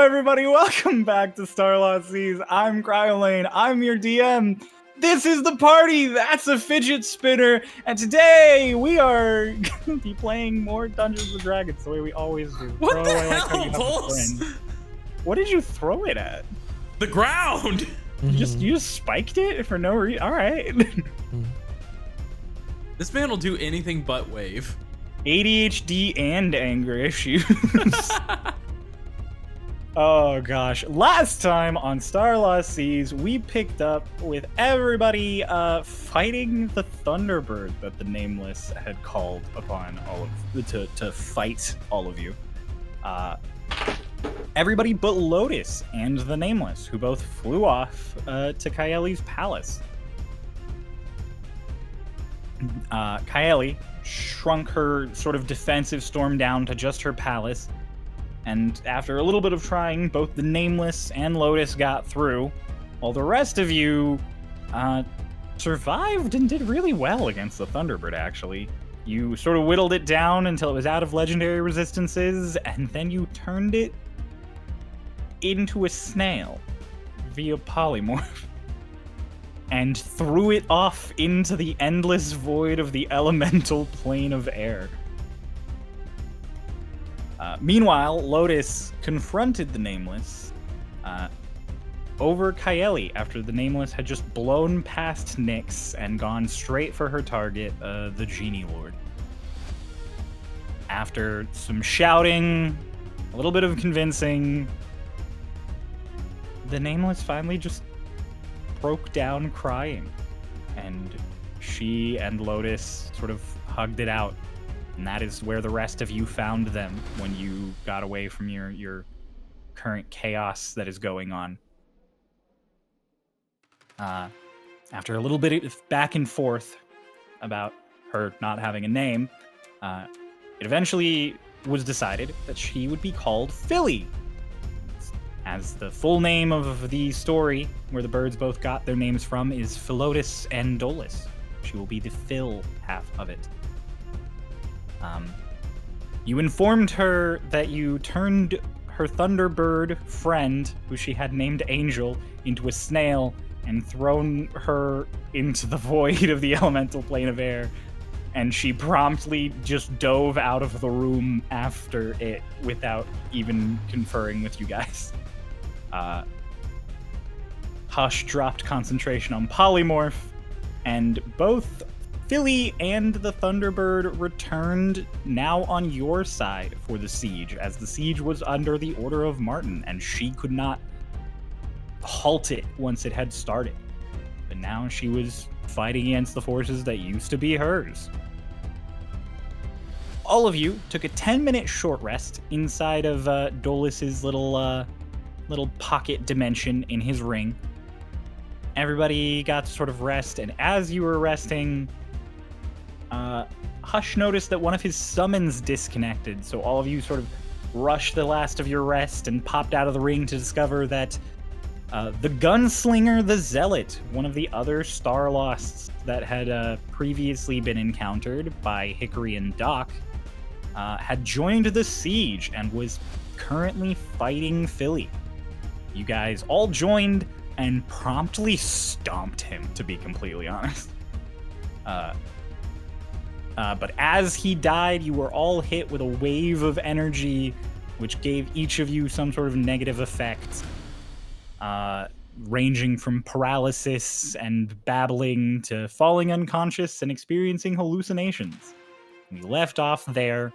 everybody, welcome back to Starlost Seas. I'm Cryolane, I'm your DM. This is the party, that's a fidget spinner, and today we are gonna be playing more Dungeons & Dragons the way we always do. What Bro, the I like how hell, you have a Pulse? friend. What did you throw it at? The ground! You just spiked it for no reason? Alright. This man will do anything but wave. ADHD and anger issues. Oh gosh, last time on Starlost Seas, we picked up with everybody fighting the Thunderbird that the Nameless had called upon all of to fight all of you. Everybody but Lotus and the Nameless, who both flew off to Kaeli's palace. Kaeli shrunk her sort of defensive storm down to just her palace. And after a little bit of trying, both the Nameless and Lotus got through, while the rest of you survived and did really well against the Thunderbird, actually. You sort of whittled it down until it was out of legendary resistances, and then you turned it into a snail via polymorph, and threw it off into the endless void of the elemental plane of air. Meanwhile, Lotus confronted the Nameless over Kaeli after the Nameless had just blown past Nyx and gone straight for her target, the Genie Lord. After some shouting, a little bit of convincing, the Nameless finally just broke down crying, and she and Lotus sort of hugged it out. And that is where the rest of you found them when you got away from your current chaos that is going on. After a little bit of back and forth about her not having a name, it eventually was decided that she would be called Philly. As the full name of the story, where the birds both got their names from, is Philotis and Dolus. She will be the Phil half of it. You informed her that you turned her Thunderbird friend, who she had named Angel, into a snail and thrown her into the void of the elemental plane of air, and she promptly just dove out of the room after it without even conferring with you guys. Hush dropped concentration on polymorph, and both Philly and the Thunderbird returned now on your side for the siege, as the siege was under the order of Martin, and she could not halt it once it had started. But now she was fighting against the forces that used to be hers. All of you took a 10-minute short rest inside of Dolus's little pocket dimension in his ring. Everybody got to sort of rest, and as you were resting, Hush noticed that one of his summons disconnected, so all of you sort of rushed the last of your rest and popped out of the ring to discover that the Gunslinger the Zealot, one of the other Starlosts that had previously been encountered by Hickory and Doc, had joined the siege and was currently fighting Philly. You guys all joined and promptly stomped him, to be completely honest. But as he died, you were all hit with a wave of energy, which gave each of you some sort of negative effect, ranging from paralysis and babbling to falling unconscious and experiencing hallucinations. We left off there.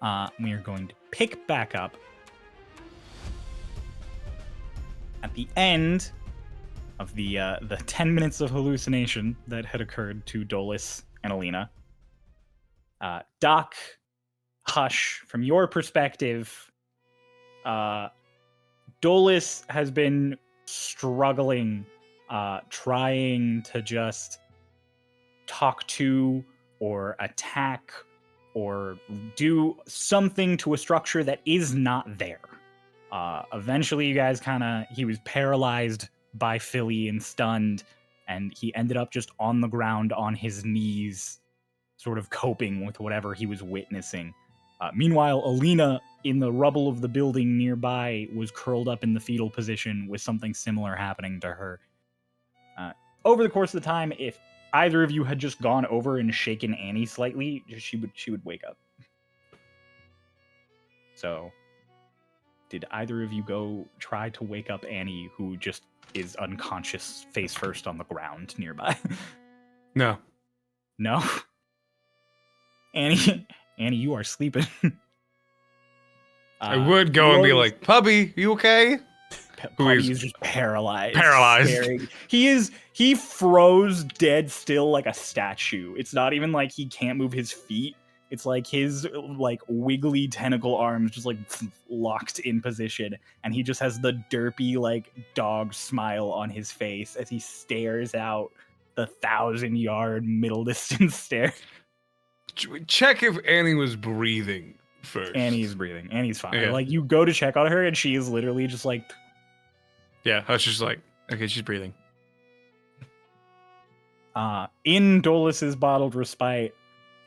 We are going to pick back up at the end of the 10 minutes of hallucination that had occurred to Dolus and Alina. Doc, Hush, from your perspective, Dolus has been struggling, trying to just talk to or attack or do something to a structure that is not there. Eventually, you guys he was paralyzed by Philly and stunned, and he ended up just on the ground on his knees, sort of coping with whatever he was witnessing. Meanwhile, Alina, in the rubble of the building nearby, was curled up in the fetal position with something similar happening to her. Over the course of the time, if either of you had just gone over and shaken Annie slightly, she would wake up. So, did either of you go try to wake up Annie, who just is unconscious, face first on the ground nearby? No. No? Annie, you are sleeping. I would go and be Lotus- like, "Puppy, you okay?" Puppy is just paralyzed. Paralyzed. Staring. He froze dead still like a statue. It's not even like he can't move his feet. It's like his like wiggly tentacle arms just like locked in position, and he just has the derpy like dog smile on his face as he stares out the 1,000-yard middle distance stare. Check if Annie was breathing first. Annie's breathing. Annie's fine. Yeah. Like you go to check on her, and she is literally just like. Yeah, I was just like, okay, she's breathing. In Dolus's bottled respite,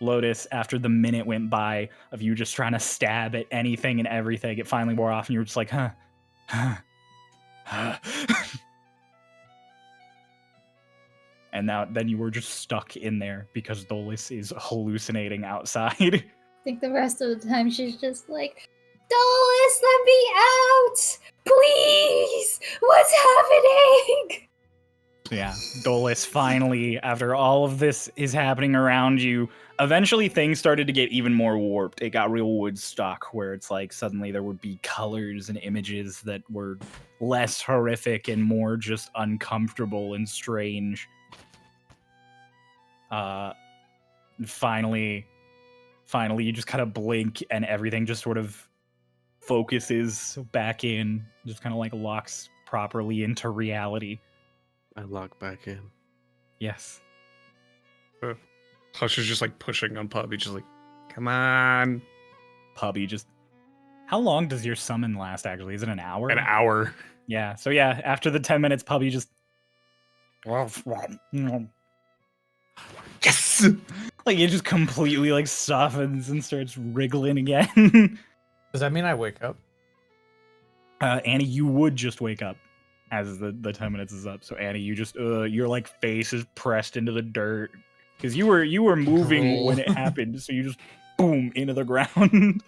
Lotus, after the minute went by of you just trying to stab at anything and everything, it finally wore off, and you were just like, huh. And then you were just stuck in there because Dolus is hallucinating outside. I think the rest of the time she's just like, Dolus, let me out! Please! What's happening? Yeah, Dolus finally, after all of this is happening around you, eventually things started to get even more warped. It got real Woodstock, where it's like suddenly there would be colors and images that were less horrific and more just uncomfortable and strange. Finally, you just kind of blink and everything just sort of focuses back in, just kind of like locks properly into reality. I lock back in. Yes. Hush is just like pushing on Puppy, just like, come on. Puppy just. How long does your summon last, actually? Is it an hour? An hour. Yeah. So, yeah, after the 10 minutes, Puppy just. Yes! Like, it just completely, like, softens and starts wriggling again. Does that mean I wake up? Annie, you would just wake up as the 10 minutes is up. So, Annie, you just. Your, like, face is pressed into the dirt. Because you were moving when it happened. So, you just. Boom! Into the ground.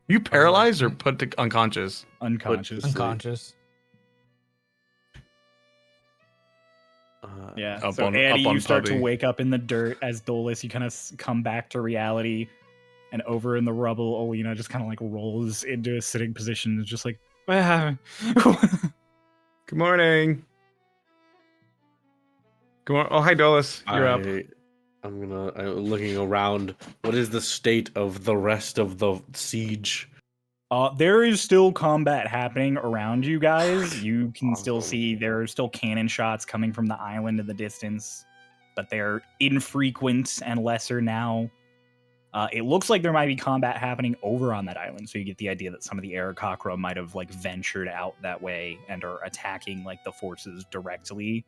You paralyzed or put to unconscious? Unconscious. Unconscious. Yeah. Up So on- Annie, up on you start Puppy. to wake up in the dirt as Dolus. You kind of come back to reality, and over in the rubble, Alina just kind of like rolls into a sitting position. It's just like, what happened? Good morning. Good morning. Oh, hi, Dolus. You're up. I'm looking around. What is the state of the rest of the siege? There is still combat happening around you guys. You can still see there are still cannon shots coming from the island in the distance, but they're infrequent and lesser now. It looks like there might be combat happening over on that island, so you get the idea that some of the Aarakocra might have like ventured out that way and are attacking like the forces directly.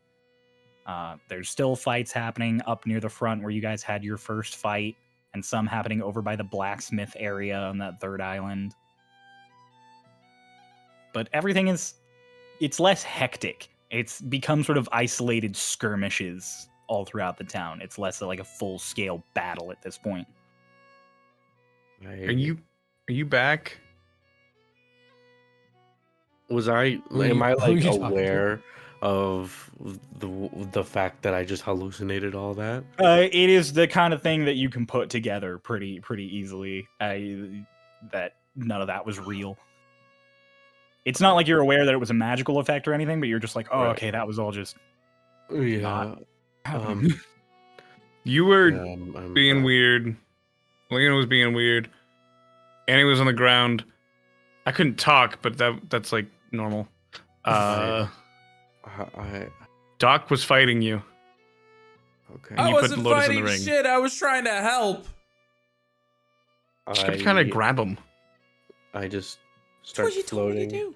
There's still fights happening up near the front where you guys had your first fight, and some happening over by the blacksmith area on that third island. But everything it's less hectic. It's become sort of isolated skirmishes all throughout the town. It's less like a full-scale battle at this point. Are you back? Was I? Who Am I you like talking to? aware of the fact that I just hallucinated all that? It is the kind of thing that you can put together pretty easily. That none of that was real. It's not like you're aware that it was a magical effect or anything, but you're just like, oh, Right. okay, that was all just. Yeah. You were I'm being back. weird. Lena was being weird. Annie was on the ground. I couldn't talk, but that's like normal. I Doc was fighting you. okay. And I you put wasn't Lotus in the fighting ring. shit. I was trying to help. Just kept trying to grab him. I just That's start what you told me to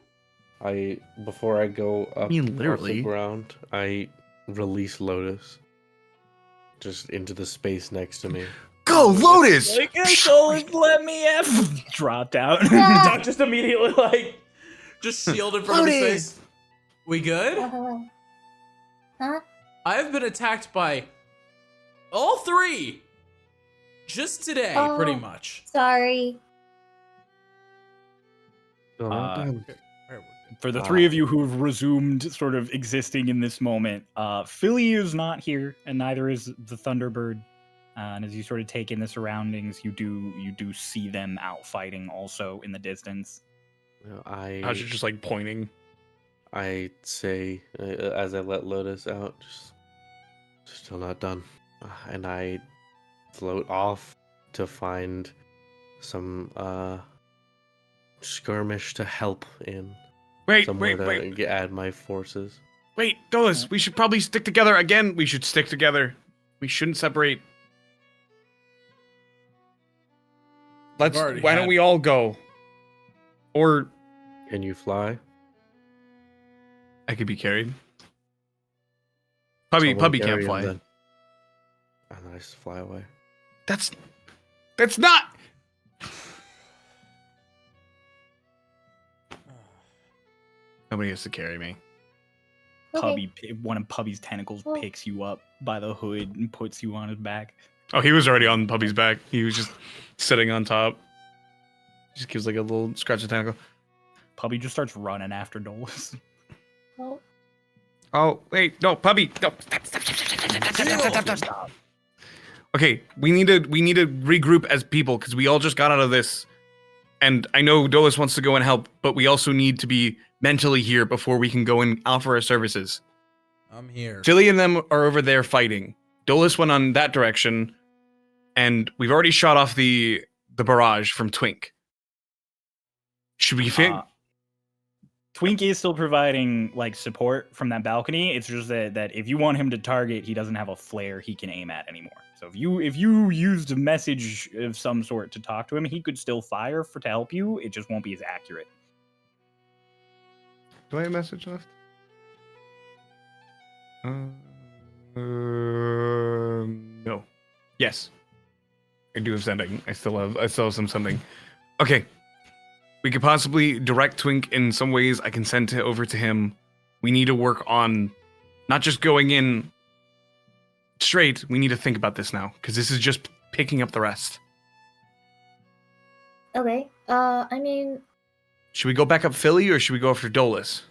floating. do. Before I go up mean, off literally. the ground, I release Lotus just into the space next to me. Go, Lotus! Like, Dolus, let me F. Dropped out. Doc just immediately like just shielded from his face. We good? Huh? I've been attacked by all three just today, Oh. pretty much. Sorry. No, not done. All right, we're good. For the three of you who've resumed sort of existing in this moment, Philly is not here, and neither is the Thunderbird. And as you sort of take in the surroundings, you do see them out fighting also in the distance. Well, How's you just like pointing? I say, as I let Lotus out, just still not done. And I float off to find some skirmish to help in. Wait, Add my forces. wait, Dolus, we should probably stick together again. We should stick together. We shouldn't separate. Why don't we all go? Or Can you fly? I could be carried. Puppy Someone can't carry him fly. then. And then I just fly away. That's not. Nobody has to carry me. Okay. One of Puppy's tentacles Oh. picks you up by the hood and puts you on his back. Oh, he was already on Puppy's back. He was just sitting on top. Just gives like a little scratch of tentacle. Puppy just starts running after Dolus. Oh. Oh, wait, no, Puppy, no. Stop. Okay, we need to regroup as people because we all just got out of this. And I know Dolus wants to go and help, but we also need to be mentally here before we can go and offer our services. I'm here. Philly and them are over there fighting. Dolus went on that direction, and we've already shot off the barrage from Twink. Should we fit? Twink is still providing like support from that balcony. It's just that if you want him to target, he doesn't have a flare he can aim at anymore. So if you used a message of some sort to talk to him, he could still fire to help you. It just won't be as accurate. Do I have a message left? No. Yes. I do have sending. I still have some sending. Okay. We could possibly direct Twink in some ways. I can send it over to him. We need to work on not just going in straight. We need to think about this now because this is just picking up the rest. Okay. I mean, Should we go back up Philly or should we go after Dolus?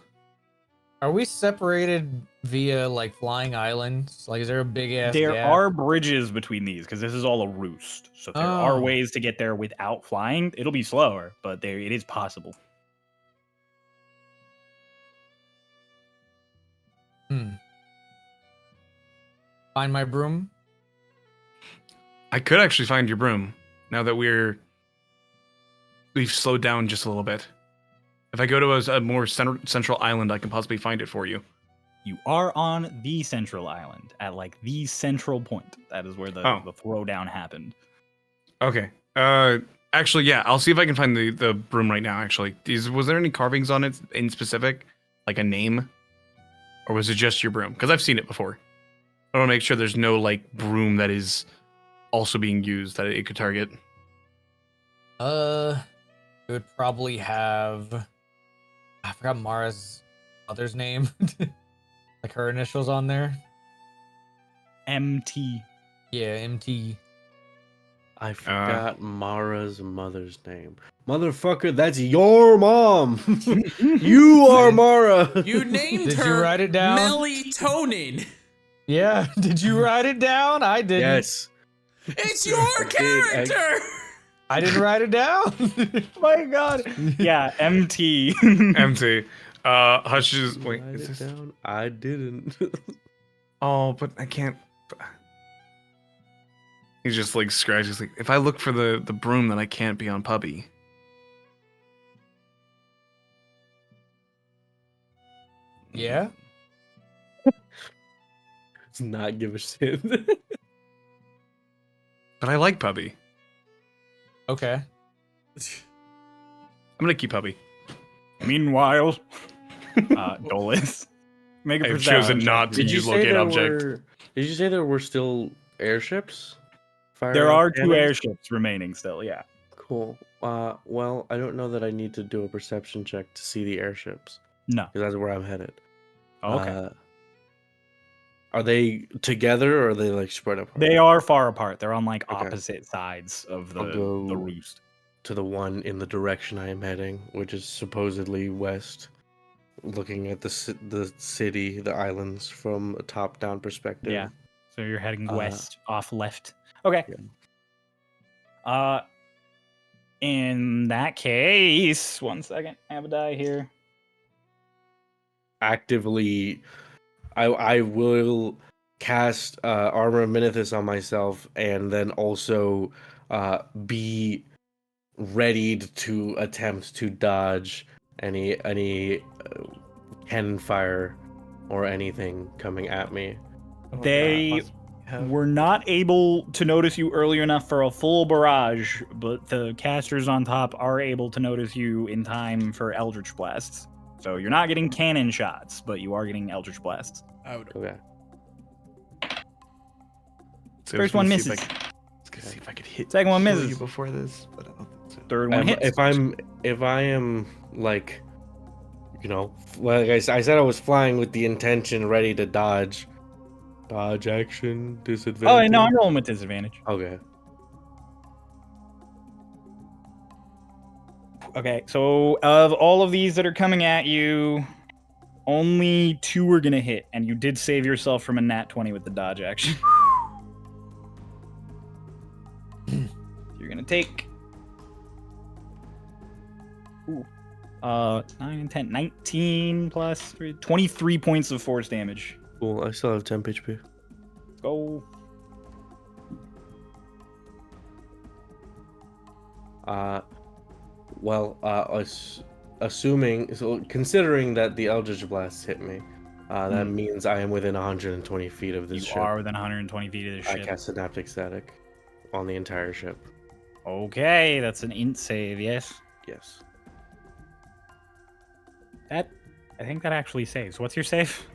Are we separated via like flying islands? Like, is there a big ass? There gap? are bridges between these because this is all a roost. So there are Oh. ways to get there without flying. It'll be slower, but it is possible. Find my broom. I could actually find your broom now that we've slowed down just a little bit. If I go to a more central island, I can possibly find it for you. You are on the central island at like the central point. That is where the throwdown happened. Okay. Actually, yeah, I'll see if I can find the broom right now, actually. Was there any carvings on it in specific? Like a name? Or was it just your broom? Because I've seen it before. I want to make sure there's no, like, broom that is also being used that it could target. It would probably have. I forgot Mara's mother's name. Like her initials on there. MT. Yeah, MT. I forgot Mara's mother's name. Motherfucker, that's your mom. You are Mara. You named Did her you write it down? Melatonin. Yeah, did you write it down? I didn't. Yes. It's your character. I didn't write it down. My God. Yeah, MT. Empty. Hush is. Wait, Write is it this? down. I didn't. Oh, but I can't. He's just like scratches. Like, if I look for the broom, then I can't be on Puppy. Yeah. Let's not give a shit. But I like Puppy. Okay. I'm gonna keep Puppy. Meanwhile, Dolus. Make a I have perception chosen check. not to Did you use say locate there object. were? Did you say there were still airships fire There off are 2 cannons? airships remaining still, yeah. Cool. Well, I don't know that I need to do a perception check to see the airships, No. because that's where I'm headed. Okay. Are they together or are they like spread apart? They are far apart. They're on like Okay. opposite sides of I'll the go roost. to the one in the direction I am heading, which is supposedly west, looking at the city, the islands from a top-down perspective. Yeah. So you're heading Uh, west off left. Okay. Yeah. In that case, one second. I have a die here. Actively, I will cast Armor of Minithus on myself, and then also be readied to attempt to dodge any cannon fire or anything coming at me. They were not able to notice you early enough for a full barrage, but the casters on top are able to notice you in time for Eldritch Blasts. So you're not getting cannon shots, but you are getting Eldritch Blasts. Out. Okay. So First I was one gonna see misses. if I was gonna see if I could hit. Second one kill misses. you before this, but I don't think so. Third one hits. If I am like, like I said, I was flying with the intention ready to dodge action, disadvantage. Oh, no, I'm rolling with disadvantage. Okay. Okay, so of all of these that are coming at you, only 2 are gonna hit, and you did save yourself from a nat 20 with the dodge action. You're gonna take 9 and 10, 19 plus 3, 23 points of force damage. Cool. I still have 10 HP. Let's go. Considering that the Eldritch Blast hit me, that means I am within 120 feet of this You ship. are within 120 feet of this I ship. cast Synaptic Static on the entire ship. Okay, that's an int save, yes. Yes. I think that actually saves. What's your save?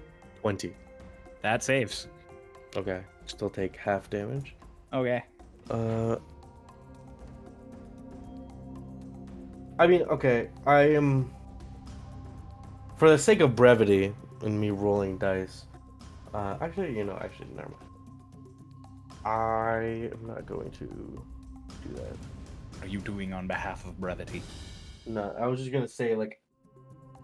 20. That saves. Okay. Still take half damage. Okay. I mean, okay. I am, for the sake of brevity in me rolling dice. Actually, never mind. I am not going to do that. What are you doing on behalf of brevity? No, I was just gonna say, like,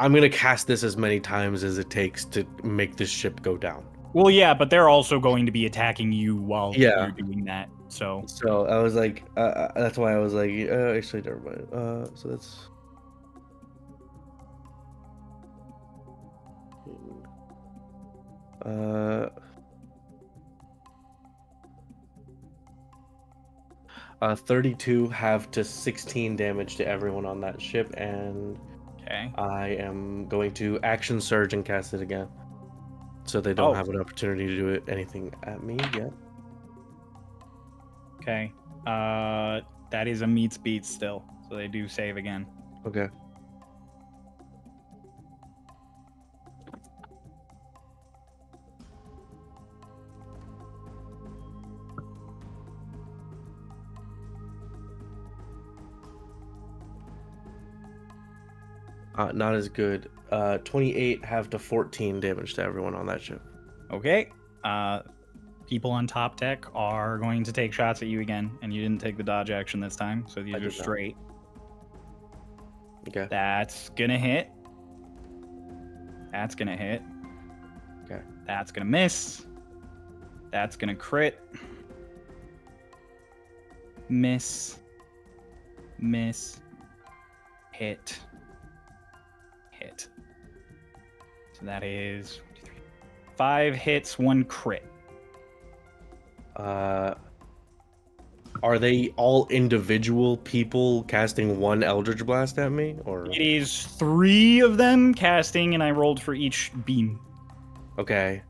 I'm gonna cast this as many times as it takes to make this ship go down. Well, yeah, but they're also going to be attacking you while Yeah. you're doing that. So So I was like, that's why I was like, actually, never mind. So that's. 32 have to 16 damage to everyone on that ship, and okay. I am going to action surge and cast it again, so they don't have an opportunity to do anything at me yet. Okay. That is a meets beat still, so they do save again. Okay. Not as good. 28 have to 14 damage to everyone on that ship. Okay. People on top deck are going to take shots at you again, and you didn't take the dodge action this time, so these I are did not. straight. Okay. That's gonna hit. That's gonna hit. Okay. That's gonna miss. That's gonna crit. Miss. Miss. Hit. Hit. So that is 5 hits, 1 crit. Are they all individual people casting one Eldritch Blast at me, or? It is 3 of them casting, and I rolled for each beam. Okay.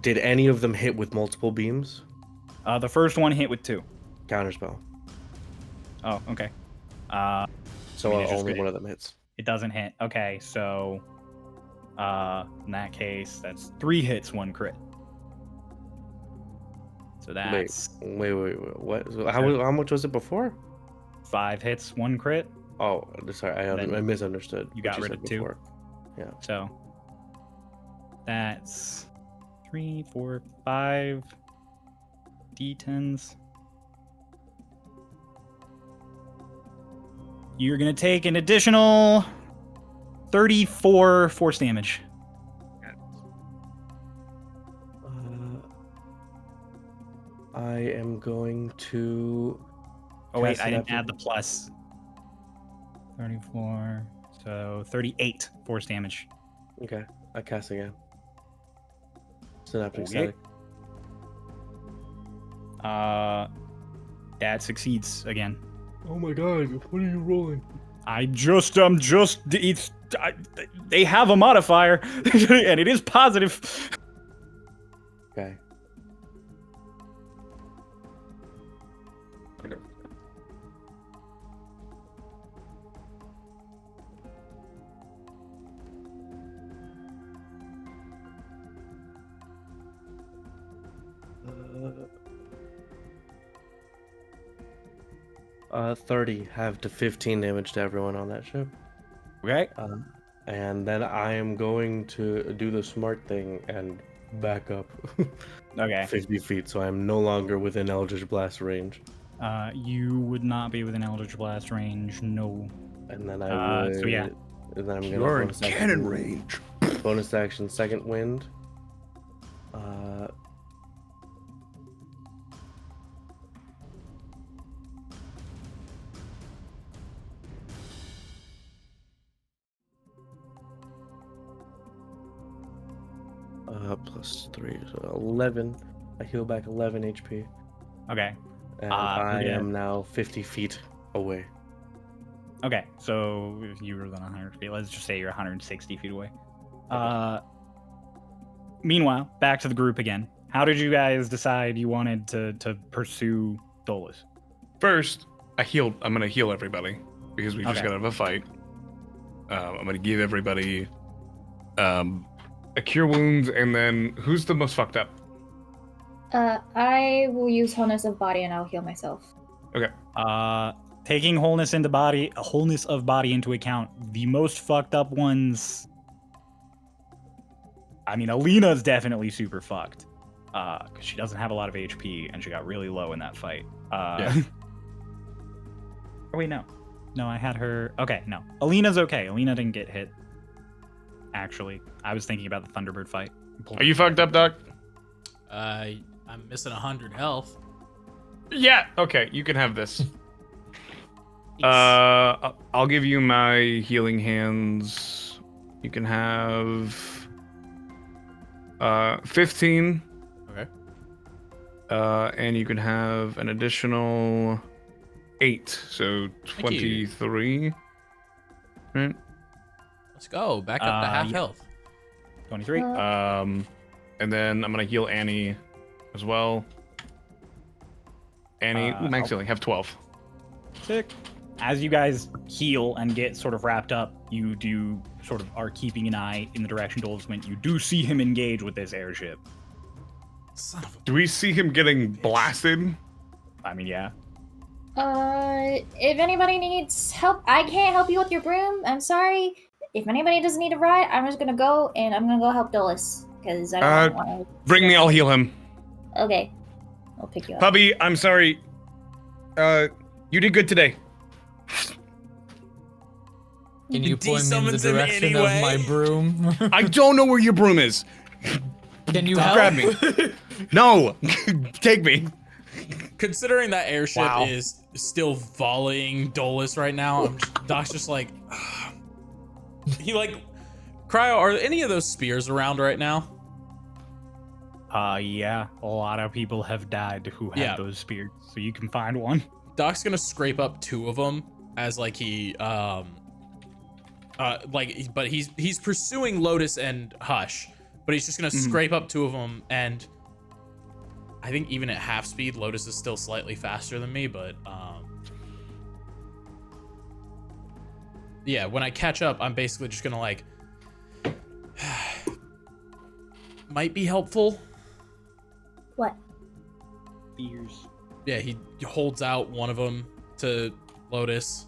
Did any of them hit with multiple beams? The first one hit with 2. Counterspell. Oh, okay. So I mean, it's just only great. one of them hits. It doesn't hit. Okay, so in that case, that's 3 hits, 1 crit. It's So that's Wait. What? So how much was it before? 5 hits, 1 crit. Oh, sorry. Then I misunderstood. you what got rid said of 2. before. Yeah. So that's 3, 4, 5 d10s. You're gonna take an additional 34 force damage. I am going to. Oh wait, cast I it didn't after- add the plus. 34, so 38 force damage. Okay, I cast again. Synaptic Okay. static. That succeeds again. Oh my god! What are you rolling? They have a modifier, and it is positive. Okay. Uh, 30 have to 15 damage to everyone on that ship. Okay. And then I am going to do the smart thing and back up Okay. 50 feet, so I'm no longer within Eldritch Blast range. You would not be within Eldritch Blast range. No. And then I would. so yeah. And then I'm gonna You're in bonus action- cannon range. Bonus action, second wind. Plus 3, so 11. I heal back 11 HP. Okay. And yeah. am now 50 feet away. Okay. So if you were then 100 feet, let's just say you're 160 feet away. Meanwhile, back to the group again. How did you guys decide you wanted to pursue Dolus? First, I'm gonna heal everybody because we just Okay. got out of a fight. I'm gonna give everybody a cure wounds, and then who's the most fucked up? I will use wholeness of body and I'll heal myself. Okay. Taking wholeness of body into account, the most fucked up ones. I mean, Alina's definitely super fucked. Because she doesn't have a lot of HP and she got really low in that fight. Yeah. Oh, wait, no. No, I had her. Okay, no. Alina's okay. Alina didn't get hit. Actually, I was thinking about the Thunderbird fight. Are you fucked up, Doc? I'm missing 100 health. Yeah. Okay, you can have this. I'll give you my healing hands. You can have 15. Okay. And you can have an additional 8, so Thank you. 23. Right. Let's go. Back up to half yeah. health. 23. And then I'm gonna heal Annie as well. Annie, max healing, have 12. Sick. As you guys heal and get sort of wrapped up, you do sort of are keeping an eye in the direction Dolus went. You do see him engage with this airship. Son of a... Do we see him getting blasted? I mean, yeah. If anybody needs help, I can't help you with your broom. I'm sorry. If anybody doesn't need a ride, I'm just gonna go and I'm gonna go help Dolus because I don't want to. Bring me, I'll heal him. Okay, I'll pick you up. Puppy, I'm sorry. You did good today. Can you point me in the De-summons him direction anyway. of my broom? I don't know where your broom is. Can you help? Grab me. No, take me. Considering that airship Wow. is still volleying Dolus right now, Doc's just like... He like... Cryo, are any of those spears around right now? Yeah. A lot of people have died who had Yeah. those spears, so you can find one. Doc's gonna scrape up 2 of them as like he but he's pursuing Lotus and Hush, but he's just gonna scrape up 2 of them, and I think even at half speed Lotus is still slightly faster than me, but yeah, when I catch up I'm basically just gonna like might be helpful. What? spears. Yeah, he holds out one of them to Lotus.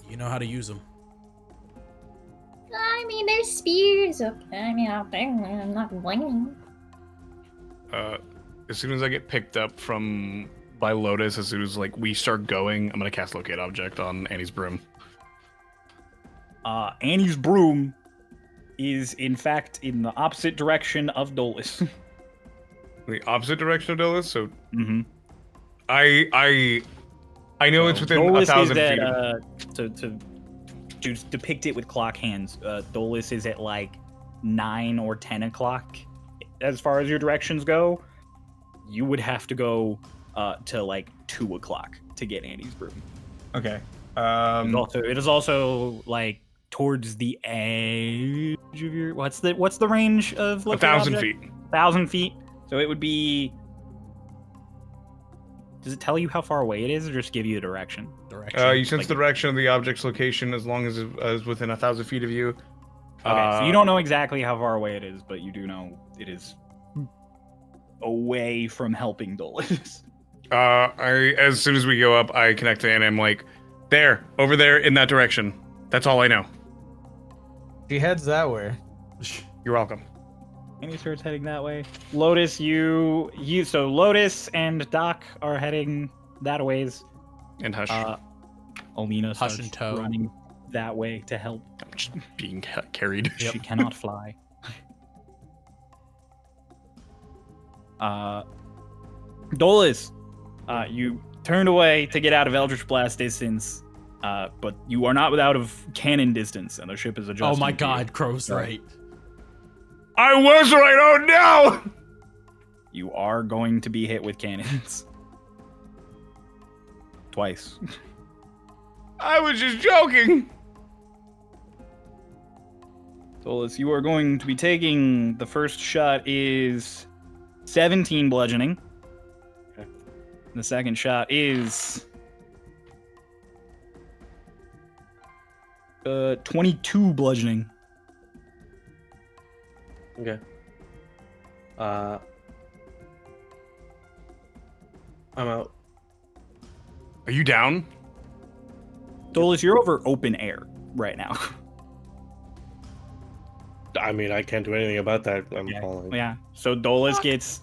You know how to use them. I mean, they're spears. Okay, I mean, out there, I'm not complaining. As soon as I get picked up by Lotus, as soon as like we start going, I'm gonna cast Locate Object on Annie's broom. Annie's broom is in fact in the opposite direction of Dolus. The opposite direction of Dolus, so Mm-hmm. I know it's within 1,000 feet. To depict it with clock hands, Dolus is at like 9 or 10 o'clock. As far as your directions go, you would have to go to like 2 o'clock to get Annie's broom. Okay. It is also like towards the edge of your. What's the range of 1,000 feet. 1,000 feet. So it would be. Does it tell you how far away it is, or just give you a direction? You sense the direction of the object's location as long as it is within 1,000 feet of you. Okay, so you don't know exactly how far away it is, but you do know it is away from helping Dolus. As soon as we go up, I connect to Anna. I'm like, there, over there, in that direction. That's all I know. She heads that way. You're welcome. And he starts heading that way. Lotus, so Lotus and Doc are heading that ways. And Hush. Alina Hush starts and Toe. running that way to help. I'm just being carried. She cannot fly. Dolus, you turned away to get out of Eldritch Blast distance, but you are not without of cannon distance, and the ship is adjusting. Oh my to you. God, Crow's right. I was right. Oh no! You are going to be hit with cannons. Twice. I was just joking. Dolus, you are going to be taking, the first shot is 17 bludgeoning. Okay. The second shot is 22 bludgeoning. Okay. I'm out. Are you down? Dolus, you're over open air right now. I mean, I can't do anything about that. I'm falling. Yeah. So Dolus gets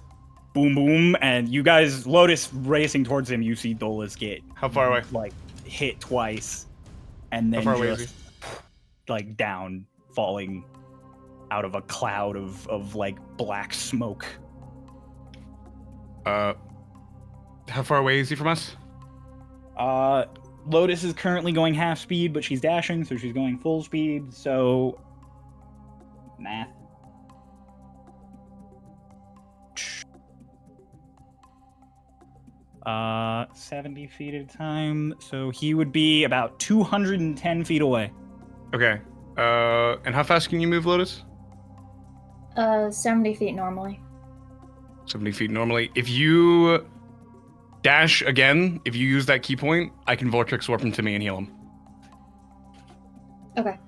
boom boom, and you guys, Lotus racing towards him, you see Dolus get How far away? like hit twice, and then How far away is just like down, falling out of a cloud of like black smoke. How far away is he from us? Lotus is currently going half speed, but she's dashing, so she's going full speed. So math. 70 feet at a time, so he would be about 210 feet away. Okay. And how fast can you move, Lotus? 70 feet normally. 70 feet normally. If you dash again, if you use that key point, I can Vortex Warp him to me and heal him. Okay.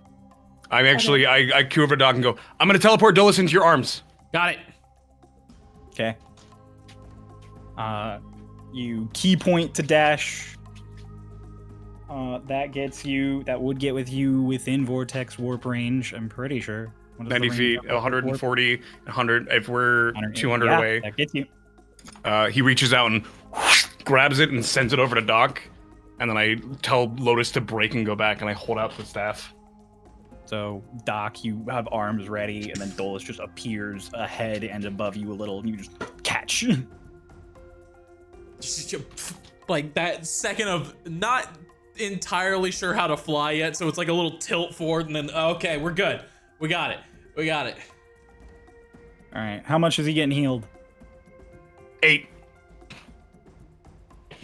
I'm actually, I cue over Doc and go, I'm going to teleport Dolus into your arms. Got it. Okay. You key point to dash. That would get with you within Vortex Warp range, I'm pretty sure. What is the 90 range feet, of Vortex 140, 100, if we're 200 yeah, away. That gets you. He reaches out and grabs it and sends it over to Doc. And then I tell Lotus to break and go back, and I hold out the staff. So, Doc, you have arms ready, and then Dolus just appears ahead and above you a little, and you just catch. Like that second of not entirely sure how to fly yet, so it's like a little tilt forward, and then okay, we're good. We got it. All right, how much is he getting healed? 8.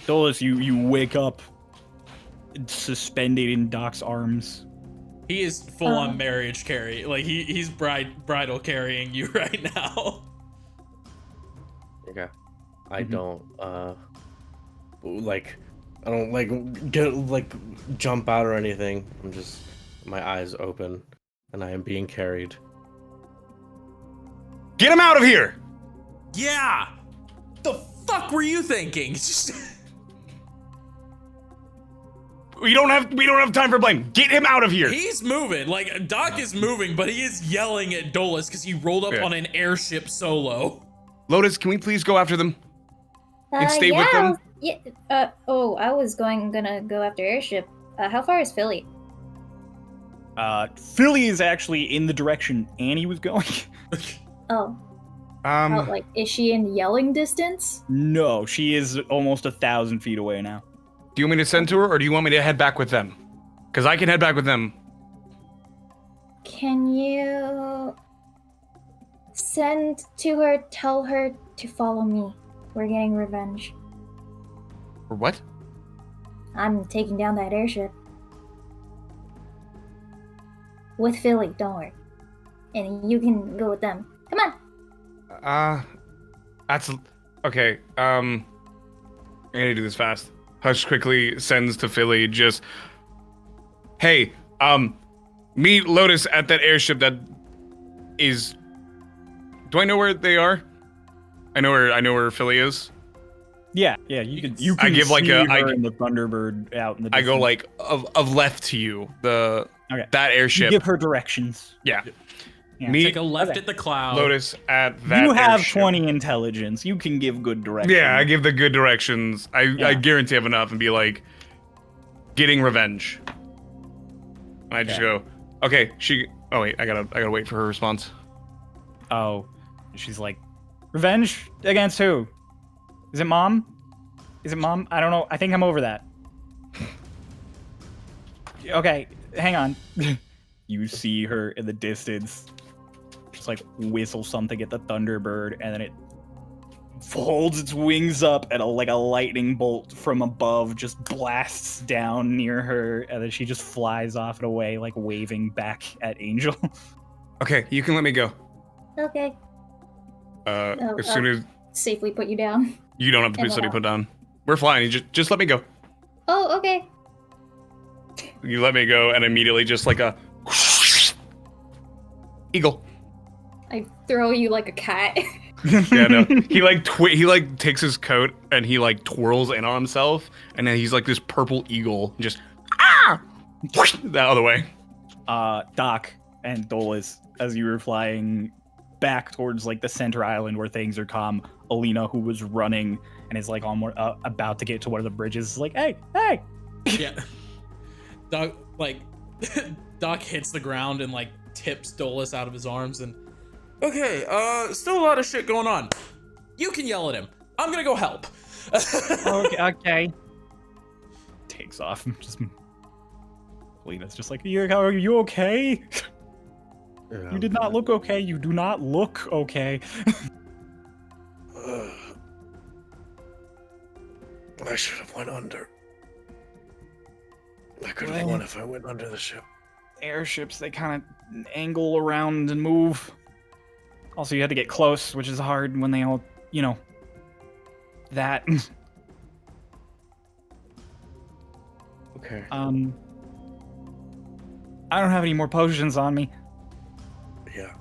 Dolus, you wake up suspended in Doc's arms. He is full on marriage carry. Like he's bridal carrying you right now. Okay. I don't I don't get jump out or anything. I'm just my eyes open and I am being carried. Get him out of here! Yeah. The fuck were you thinking? We don't have time for blame. Get him out of here. He's moving. Like, Doc is moving, but he is yelling at Dolus because he rolled up Yeah. on an airship solo. Lotus, can we please go after them? And stay yeah, with them? Yeah. I was gonna go after Airship. How far is Philly? Philly is actually in the direction Annie was going. Oh, like, is she in yelling distance? No, she is almost 1,000 feet away now. Do you want me to send to her, or do you want me to head back with them? Because I can head back with them. Can you send to her, tell her to follow me? We're getting revenge. For what? I'm taking down that airship. With Philly, don't worry. And you can go with them. Come on! That's... Okay, I gotta do this fast. Hush quickly sends to Philly just... Hey, meet Lotus at that airship that is... Do I know where they are? I know where Philly is. Yeah, you can. You I can give, like, see a- her I- and the Thunderbird out in the. I go distance. like of left to you. Okay. That You airship. give her directions. Yeah. Yeah. Meet Take a left Okay. at the cloud. Lotus at that You have airship. 20 intelligence. You can give good directions. Yeah, I give the good directions. I Yeah. guarantee I have enough and be like, getting revenge. And I just go, okay, oh wait, I gotta wait for her response. Oh, she's like, revenge against who? Is it mom? Is it mom? I don't know. I think I'm over that. Okay, hang on. You see her in the distance, just like whistle something at the Thunderbird, and then it folds its wings up, and like a lightning bolt from above just blasts down near her, and then she just flies off and away, like waving back at Angel. Okay, you can let me go. Okay. As soon as Safely put you down. you don't have to And put study then put down. We're flying. You just let me go. Oh, okay. You let me go, and immediately just like a eagle. I throw you like a cat. Yeah, no. He like takes his coat and he like twirls in on himself, and then he's like this purple eagle, just that other way. Doc and Dolus, as you were flying back towards like the center island where things are calm, Alina, who was running and is like about to get to one of the bridges, is like, hey. Yeah. Doc hits the ground and like tips Dolus out of his arms and okay, still a lot of shit going on. You can yell at him. I'm gonna go help. Okay. Takes off. Just Alina's just like, are you okay? Yeah, You did not look okay. You do not look okay. I should have went under. I could have won if I went under the ship. Airships, they kind of angle around and move. Also, you had to get close, which is hard when they all, that. Okay. I don't have any more potions on me. Yeah.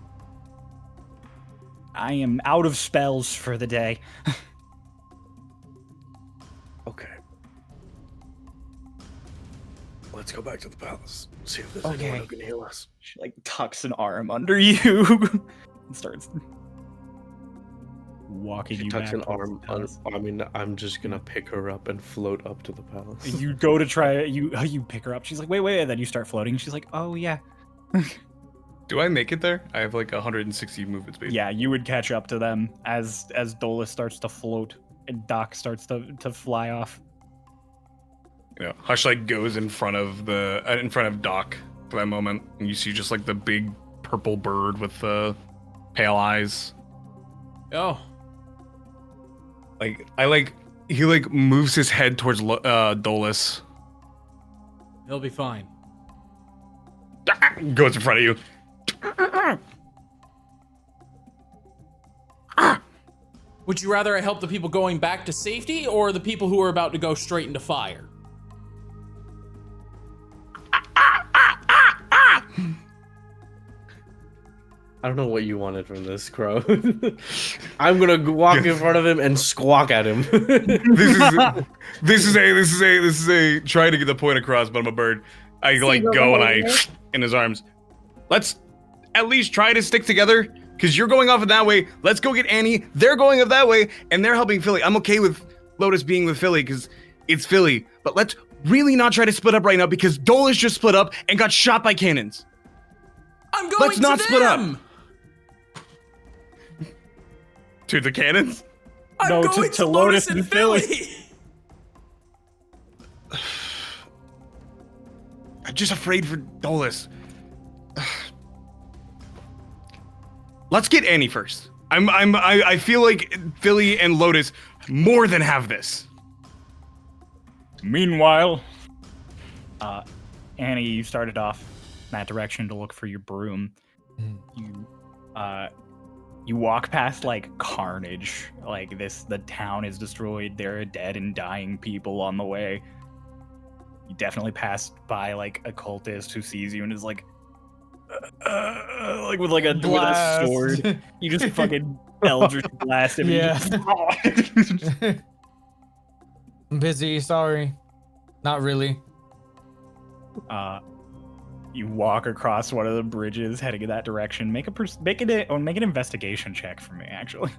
I am out of spells for the day. Okay. Let's go back to the palace. See if there's Okay. anyone who can heal us. She like tucks an arm under you and starts walking She you tucks back an towards arm. the palace. I mean, I'm just gonna pick her up and float up to the palace. You go to try you pick her up. She's like, wait, and then you start floating. She's like, oh yeah. Do I make it there? I have like 160 movement speed. Yeah, you would catch up to them as Dolus starts to float and Doc starts to fly off. Hush like goes in front of Doc for that moment, and you see just like the big purple bird with the pale eyes. Oh, He moves his head towards Dolus. he'll be fine. Goes in front of you. Would you rather I help the people going back to safety or the people who are about to go straight into fire? I don't know what you wanted from this, Crow. I'm gonna walk in front of him and squawk at him. This is a trying to get the point across, but I'm a bird. I like Seagull go and behavior. in his arms. Let's at least try to stick together, because you're going off in that way. Let's go get Annie. They're going up that way, and they're helping Philly. I'm okay with Lotus being with Philly because it's Philly, but let's really not try to split up right now because Dolus just split up and got shot by cannons. I'm going Let's not to split up. them. To the cannons? I'm No, going to Lotus and Philly. I'm just afraid for Dolus. Let's get Annie first. I feel like Philly and Lotus more than have this. Meanwhile, Annie, you started off in that direction to look for your broom. You walk past like carnage, like the town is destroyed. There are dead and dying people on the way. You definitely passed by like a cultist who sees you and is like with like with a sword. You just fucking eldritch blast him. Yeah. And you just, I'm busy. Sorry. Not really. you walk across one of the bridges heading in that direction. Make an investigation check for me, actually.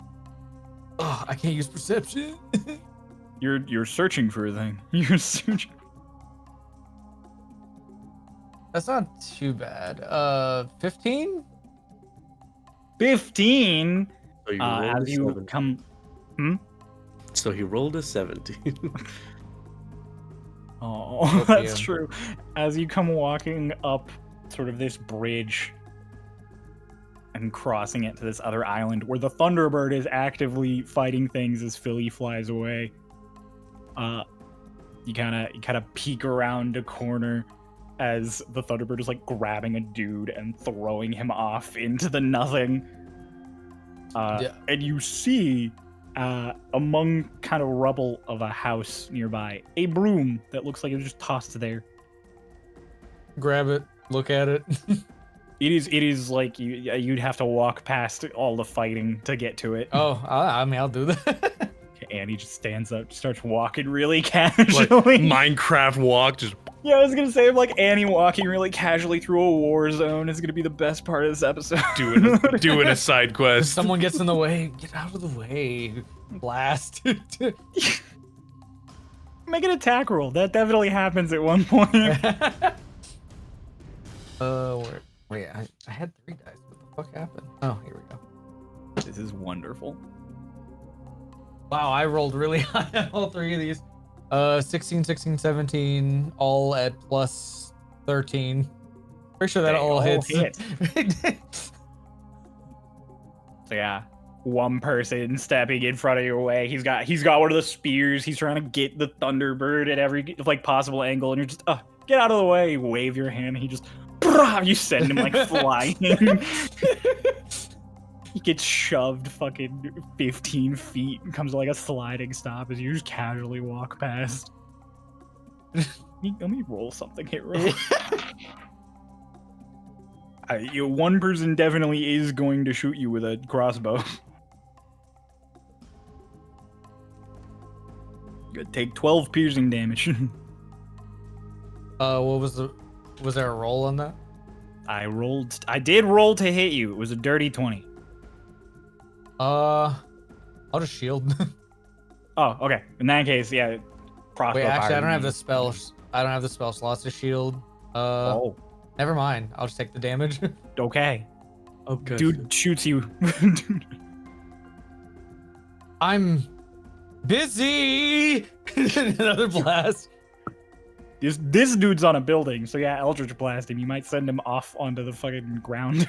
Oh, I can't use perception. You're searching for a thing. You're searching. That's not too bad. 15? 15. So you rolled As a you 17. come. So he rolled a 17. Oh, that's yeah. true. As you come walking up sort of this bridge and crossing it to this other island where the Thunderbird is actively fighting things as Philly flies away, you kind of peek around a corner as the Thunderbird is like grabbing a dude and throwing him off into the nothing. And you see among kind of rubble of a house nearby a broom that looks like it was just tossed there. Grab it. Look at it. It is like you'd have to walk past all the fighting to get to it. Oh, I mean, I'll do that. Annie just stands up, starts walking really Like casually. Minecraft walk, just Yeah, I was gonna say, like, Annie walking really casually through a war zone is gonna be the best part of this episode. doing a side If quest. someone gets in the way, get out of the way. Blast. Make an attack roll. That definitely happens at one point. Wait, I had 3 dice. What the fuck happened? Oh, here we go. This is wonderful. Wow, I rolled really high on all 3 of these. 16, 16, 17, all at plus 13. Pretty sure that They all all hits. hit. So yeah, one person stepping in front of your way. He's got one of the spears. He's trying to get the Thunderbird at every like possible angle, and you're just get out of the way. You wave your hand. And he just you send him like flying. He gets shoved fucking 15 feet and comes to like a sliding stop as you just casually walk past. Let me roll something here real quick. One person definitely is going to shoot you with a crossbow. You're gonna take 12 piercing damage. Was there a roll on that? I did roll to hit you. It was a dirty 20. I'll just shield. Oh, okay. In that case, yeah. Crossbow Wait, actually, fire I don't have would the be- spell. I don't have the spell slots to shield. Oh, Never mind. I'll just take the damage. okay. Okay. Dude shoots you. I'm busy. Another blast. This dude's on a building, so yeah, Eldritch blast him. You might send him off onto the fucking ground.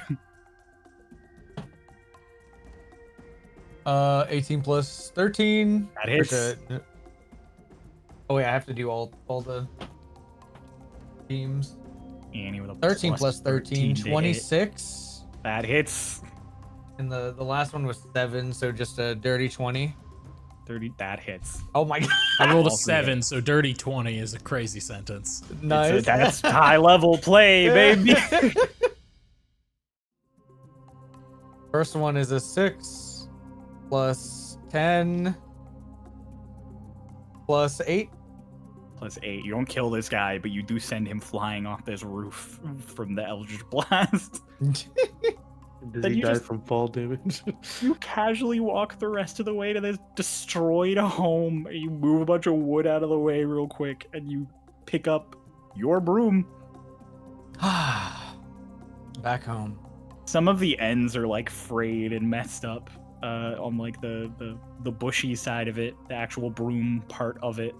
18 plus 13. That hits. Oh wait, I have to do all the teams. Annie with a 13 plus 13, to hit. 26. That hits. And the last one was 7, so just a dirty 20. 30. That hits. Oh my god. I rolled a All three 7, so dirty 20 is a crazy sentence. Nice. That's high level play, baby. First one is a 6 plus 10 plus 8. +8. You don't kill this guy, but you do send him flying off this roof from the Eldritch Blast. Does Then he you die just- from fall damage? You casually walk the rest of the way to this destroyed home. You move a bunch of wood out of the way real quick, and you pick up your broom. Back home. Some of the ends are like frayed and messed up on like the bushy side of it, the actual broom part of it.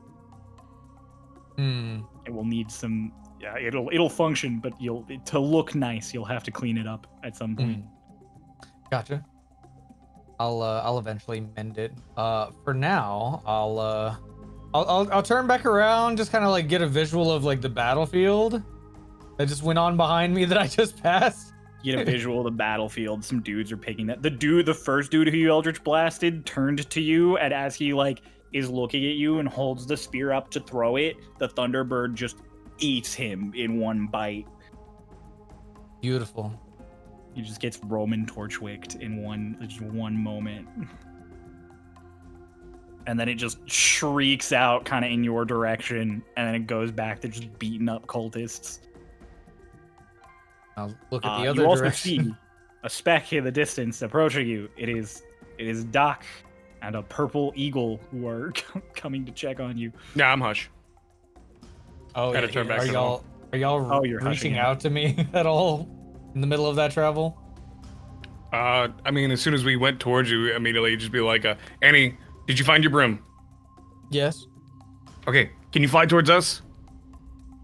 Hmm. It will need some. Yeah, it'll function, but to look nice, you'll have to clean it up at some point. Gotcha. I'll eventually mend it. For now, I'll turn back around, just kind of like get a visual of like the battlefield that just went on behind me that I just passed. You get a visual of the battlefield. Some dudes are picking that. The first dude who you Eldritch blasted turned to you, and as he like is looking at you and holds the spear up to throw it, the Thunderbird just eats him in one bite. Beautiful. He just gets Roman Torchwicked in one moment. And then it just shrieks out kind of in your direction, and then it goes back to just beating up cultists. I'll look at the other you also direction. see a speck in the distance approaching you. It is Doc and a purple eagle who are coming to check on you. Yeah, I'm Hush. Oh, Gotta turn back are to y'all Oh, you're hushing reaching him. out to me at all in the middle of that travel? I mean, as soon as we went towards you, immediately just be like, Annie, did you find your broom? Yes. Okay, can you fly towards us?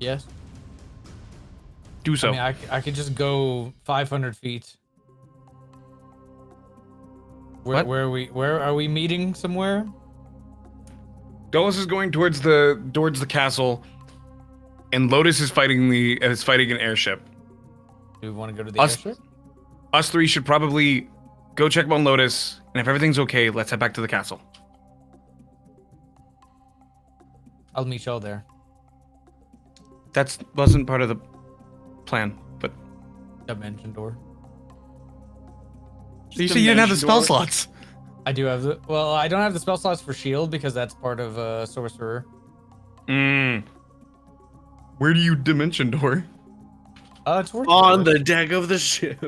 Yes. Do so. I mean, I could just go 500 feet. What? Where are we meeting somewhere? Dolus is going towards the castle, and Lotus is fighting an airship. Do we want to go to the Us- airship? Us three should probably go check up on Lotus, and if everything's okay, let's head back to the castle. I'll meet y'all there. That wasn't part of the plan, but Dimension door. you said you didn't have the spell Dimension door. slots. I do have the. Well, I don't have the spell slots for shield because that's part of sorcerer. Where do you dimension door? Towards On the the deck of the ship.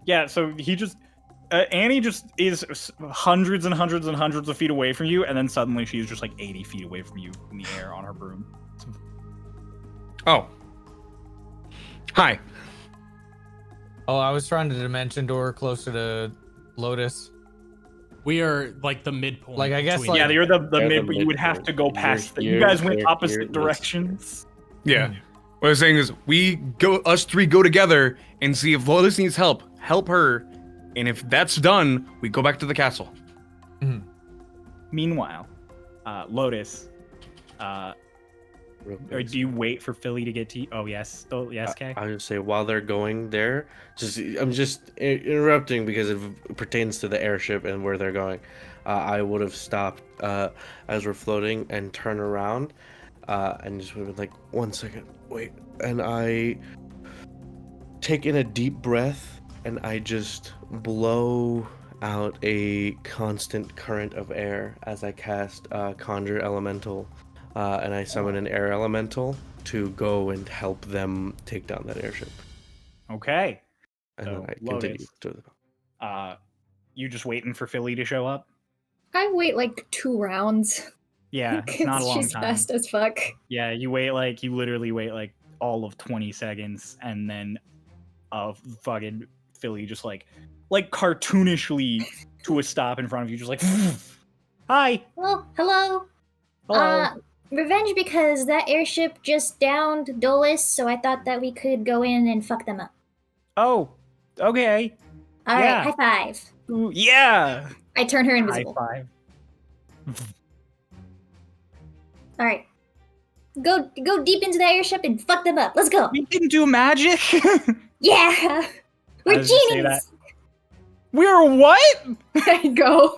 Yeah, so he just Annie just is hundreds and hundreds and hundreds of feet away from you, and then suddenly she's just like 80 feet away from you in the air on her broom. Oh. Hi. Oh, I was trying to dimension door closer to Lotus. We are like the midpoint. Like, I guess, between like- Yeah, you're the Yeah, mid, the but you would have midpoint. to go past. You You're guys went here, opposite here, directions. Yeah. What I was saying is, us three go together and see if Lotus needs help. Help her, and if that's done, we go back to the castle. Meanwhile, Lotus, Real or quick. do you wait for Philly to get to you? Oh yes, Kay. I would say while they're going there, I'm just interrupting because it pertains to the airship and where they're going. I would have stopped as we're floating and turn around and just would have been like, 1 second, wait. And I take in a deep breath and I just blow out a constant current of air as I cast Conjure Elemental. And I summon an air elemental to go and help them take down that airship. Okay. And So, then I continue Lotus. to the. You just waiting for Philly to show up? I wait like 2 rounds. Yeah, it's not a long She's time. fast as fuck. Yeah, you literally wait like all of 20 seconds, and then fucking Philly just like cartoonishly to a stop in front of you, just like, hi, Well, hello. hello. Revenge because that airship just downed Dolus, so I thought that we could go in and fuck them up. Oh, okay. All right, Yeah. high five. Ooh, yeah. I turn her High invisible. five. All right. Go deep into that airship and fuck them up. Let's go. We can do magic. Yeah. We're was gonna say that. genies. We're what? I go.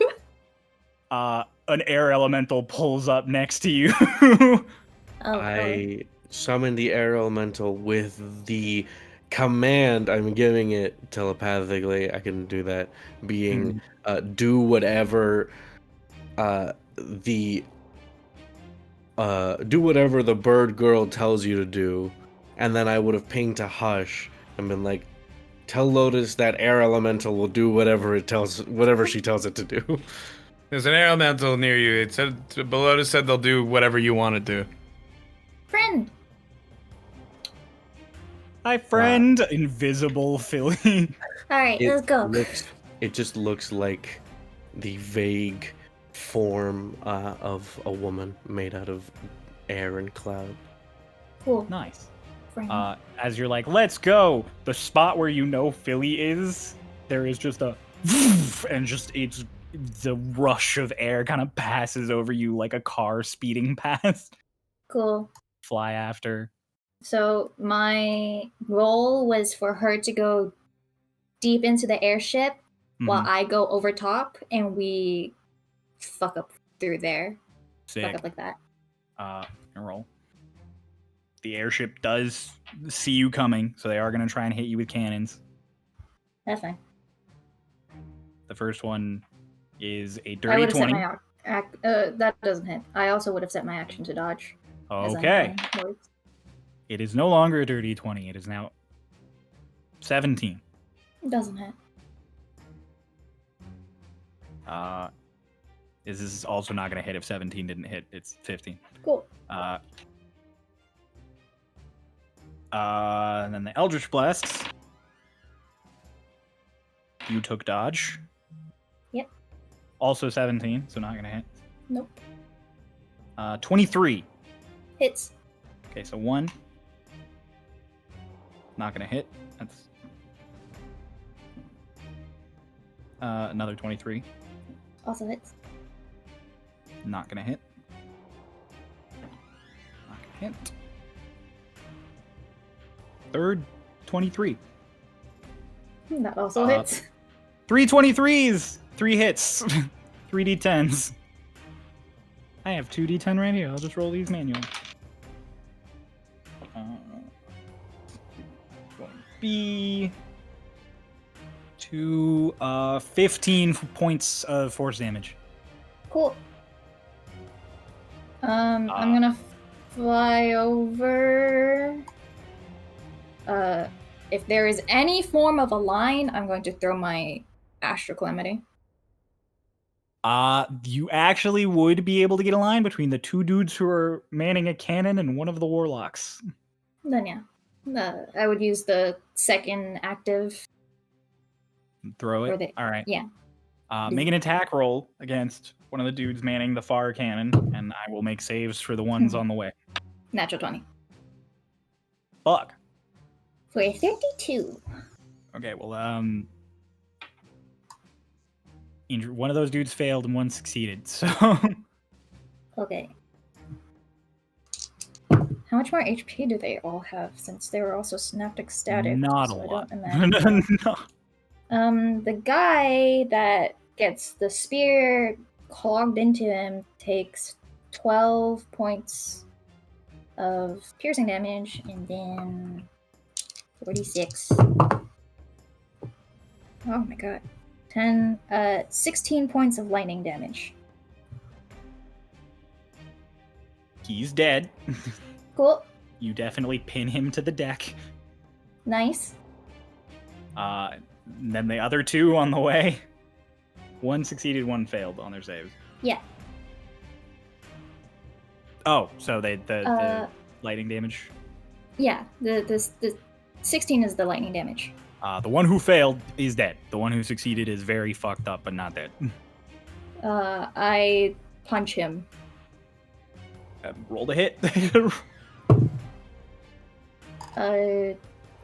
An air elemental pulls up next to you. Oh, I summon the air elemental with the command I'm giving it telepathically. I can do that. Being do whatever the do whatever the bird girl tells you to do, and then I would have pinged to Hush and been like, tell Lotus that air elemental will do whatever she tells it to do. There's an air elemental near you. It said Belotus said they'll do whatever you want it to. Friend. Hi, friend. Invisible Philly. All right, let's go. It just looks like the vague form of a woman made out of air and cloud. Cool. Nice. Friend. As you're like, let's go. The spot where you know Philly is, there is just a, and just it's the rush of air kind of passes over you like a car speeding past. Cool. Fly after. So my role was for her to go deep into the airship while I go over top, and we fuck up through there. Sick. Fuck up like that. Roll. The airship does see you coming, so they are going to try and hit you with cannons. That's fine. The first one is a I dirty would have set 20. my that doesn't hit. I also would have set my action to dodge. as I'm Okay. going towards. It is no longer a dirty 20. It is now 17. It doesn't hit. This is also not going to hit if 17 didn't hit. It's 15. Cool. And then the Eldritch Blasts. You took dodge. Yep. Also 17, so not going to hit. Nope. 23. Hits. Okay, so 1. Not going to hit. That's another 23. Also hits. Not going to hit. Not going to hit. Third, 23. That also hits. 3 23s! 3 hits. 3d10s. I have 2d10 right here. I'll just roll these manually. Going to be 15 points of force damage. Cool. I'm gonna fly over. If there is any form of a line, I'm going to throw my Astral Calamity. You actually would be able to get a line between the 2 dudes who are manning a cannon and one of the warlocks. Then yeah, I would use the second active. Throw Or it. the- All right. Yeah. Make an attack roll against one of the dudes manning the far cannon, and I will make saves for the ones on the way. Natural 20. Fuck. For 32. Okay, well, one of those dudes failed and one succeeded, so... Okay. How much more HP do they all have, since they were also synaptic static? Not so a I lot. don't imagine- No. The guy that gets the spear clogged into him takes 12 points of piercing damage, and then 46. Oh my god. 16 points of lightning damage. He's dead. Cool. You definitely pin him to the deck. Nice. And then the other 2 on the way. 1 succeeded, 1 failed on their saves. Yeah. Oh, so the lightning damage. Yeah, the 16 is the lightning damage. The one who failed is dead. The one who succeeded is very fucked up, but not dead. I punch him. Roll to hit.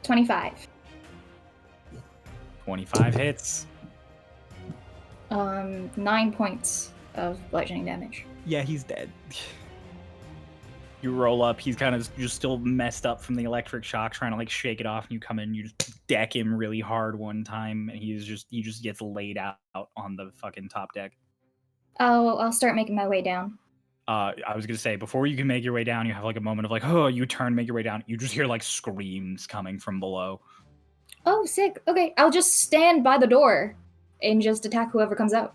25. 25 hits. 9 points of bludgeoning damage. Yeah, he's dead. You roll up. He's kind of just still messed up from the electric shock, trying to like shake it off. And you come in, you just deck him really hard one time, and he just gets laid out on the fucking top deck. I'll start making my way down. I was gonna say, before you can make your way down, you have like a moment of like, oh, you turn, make your way down. You just hear like screams coming from below. Oh, sick. Okay, I'll just stand by the door and just attack whoever comes out.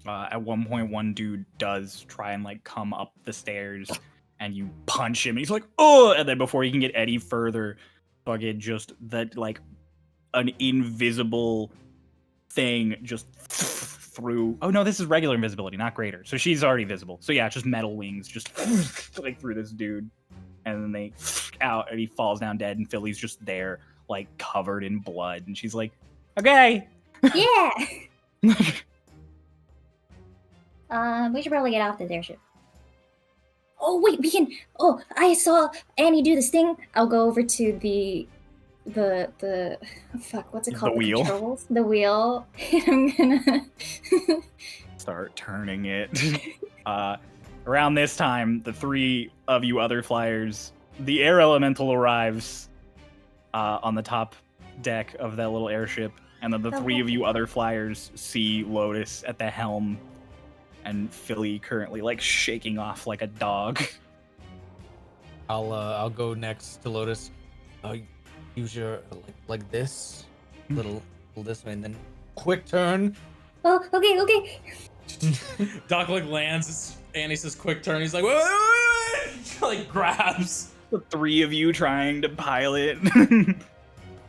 At one point, one dude does try and like come up the stairs, and you punch him. And he's like, oh, and then before you can get any further, fucking just that like an invisible thing just through. Oh no, this is regular invisibility, not greater. So she's already visible. So yeah, just metal wings just like through this dude, and then they out, and he falls down dead, and Philly's just there, like covered in blood, and she's like, okay. Yeah. We should probably get off this airship. Oh wait, we can. Oh, I saw Annie do this thing. I'll go over to the fuck. What's it called? The wheel. Controls. The wheel. I'm gonna start turning it. Around this time, the three of you other flyers, the air elemental arrives on the top deck of that little airship, and then the three of you other flyers see Lotus at the helm, and Philly currently like shaking off like a dog. I'll go next to Lotus. Use your like this little this way, and then quick turn. Oh, okay. Doc like lands. Annie says quick turn. He's like, wait, wait, wait. Like grabs. The three of you trying to pilot.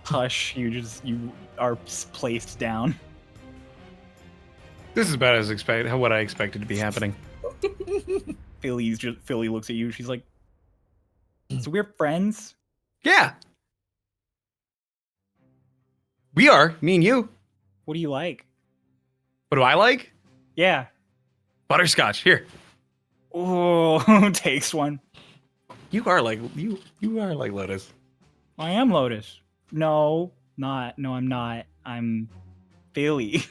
Hush! You are placed down. This is about as what I expected to be happening. Philly looks at you. She's like, "So we're friends." Yeah. We are, me and you. What do you like? What do I like? Yeah. Butterscotch. Here. Oh, takes one. You are like Lotus. I am Lotus. No, not. No, I'm not. I'm Philly.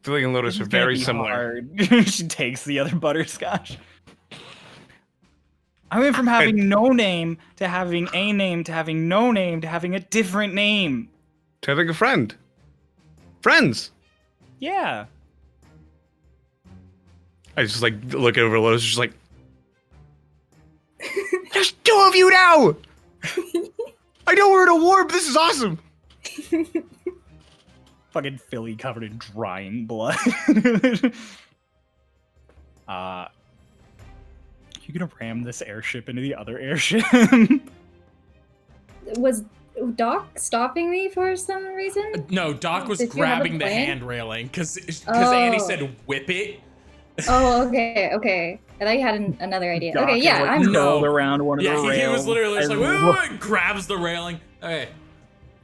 Philly and Lotus are very similar. She takes the other butterscotch. I went from having no name to having a name to having no name to having a different name. To having a friend. Friends. Yeah. I just like look over Lotus, just like, there's two of you now. I know we're in a warp. This is awesome. Fucking Philly covered in drying blood. You gonna ram this airship into the other airship? Was Doc stopping me for some reason? No, Doc was Did you have a grabbing the plan? hand railing because Oh. Annie said whip it. Oh, okay. I thought you had another idea. Doc Okay, is, yeah, like, I'm rolled around one of the Yeah, rails. he was literally just like, wait, wait, wait, grabs the railing. Okay.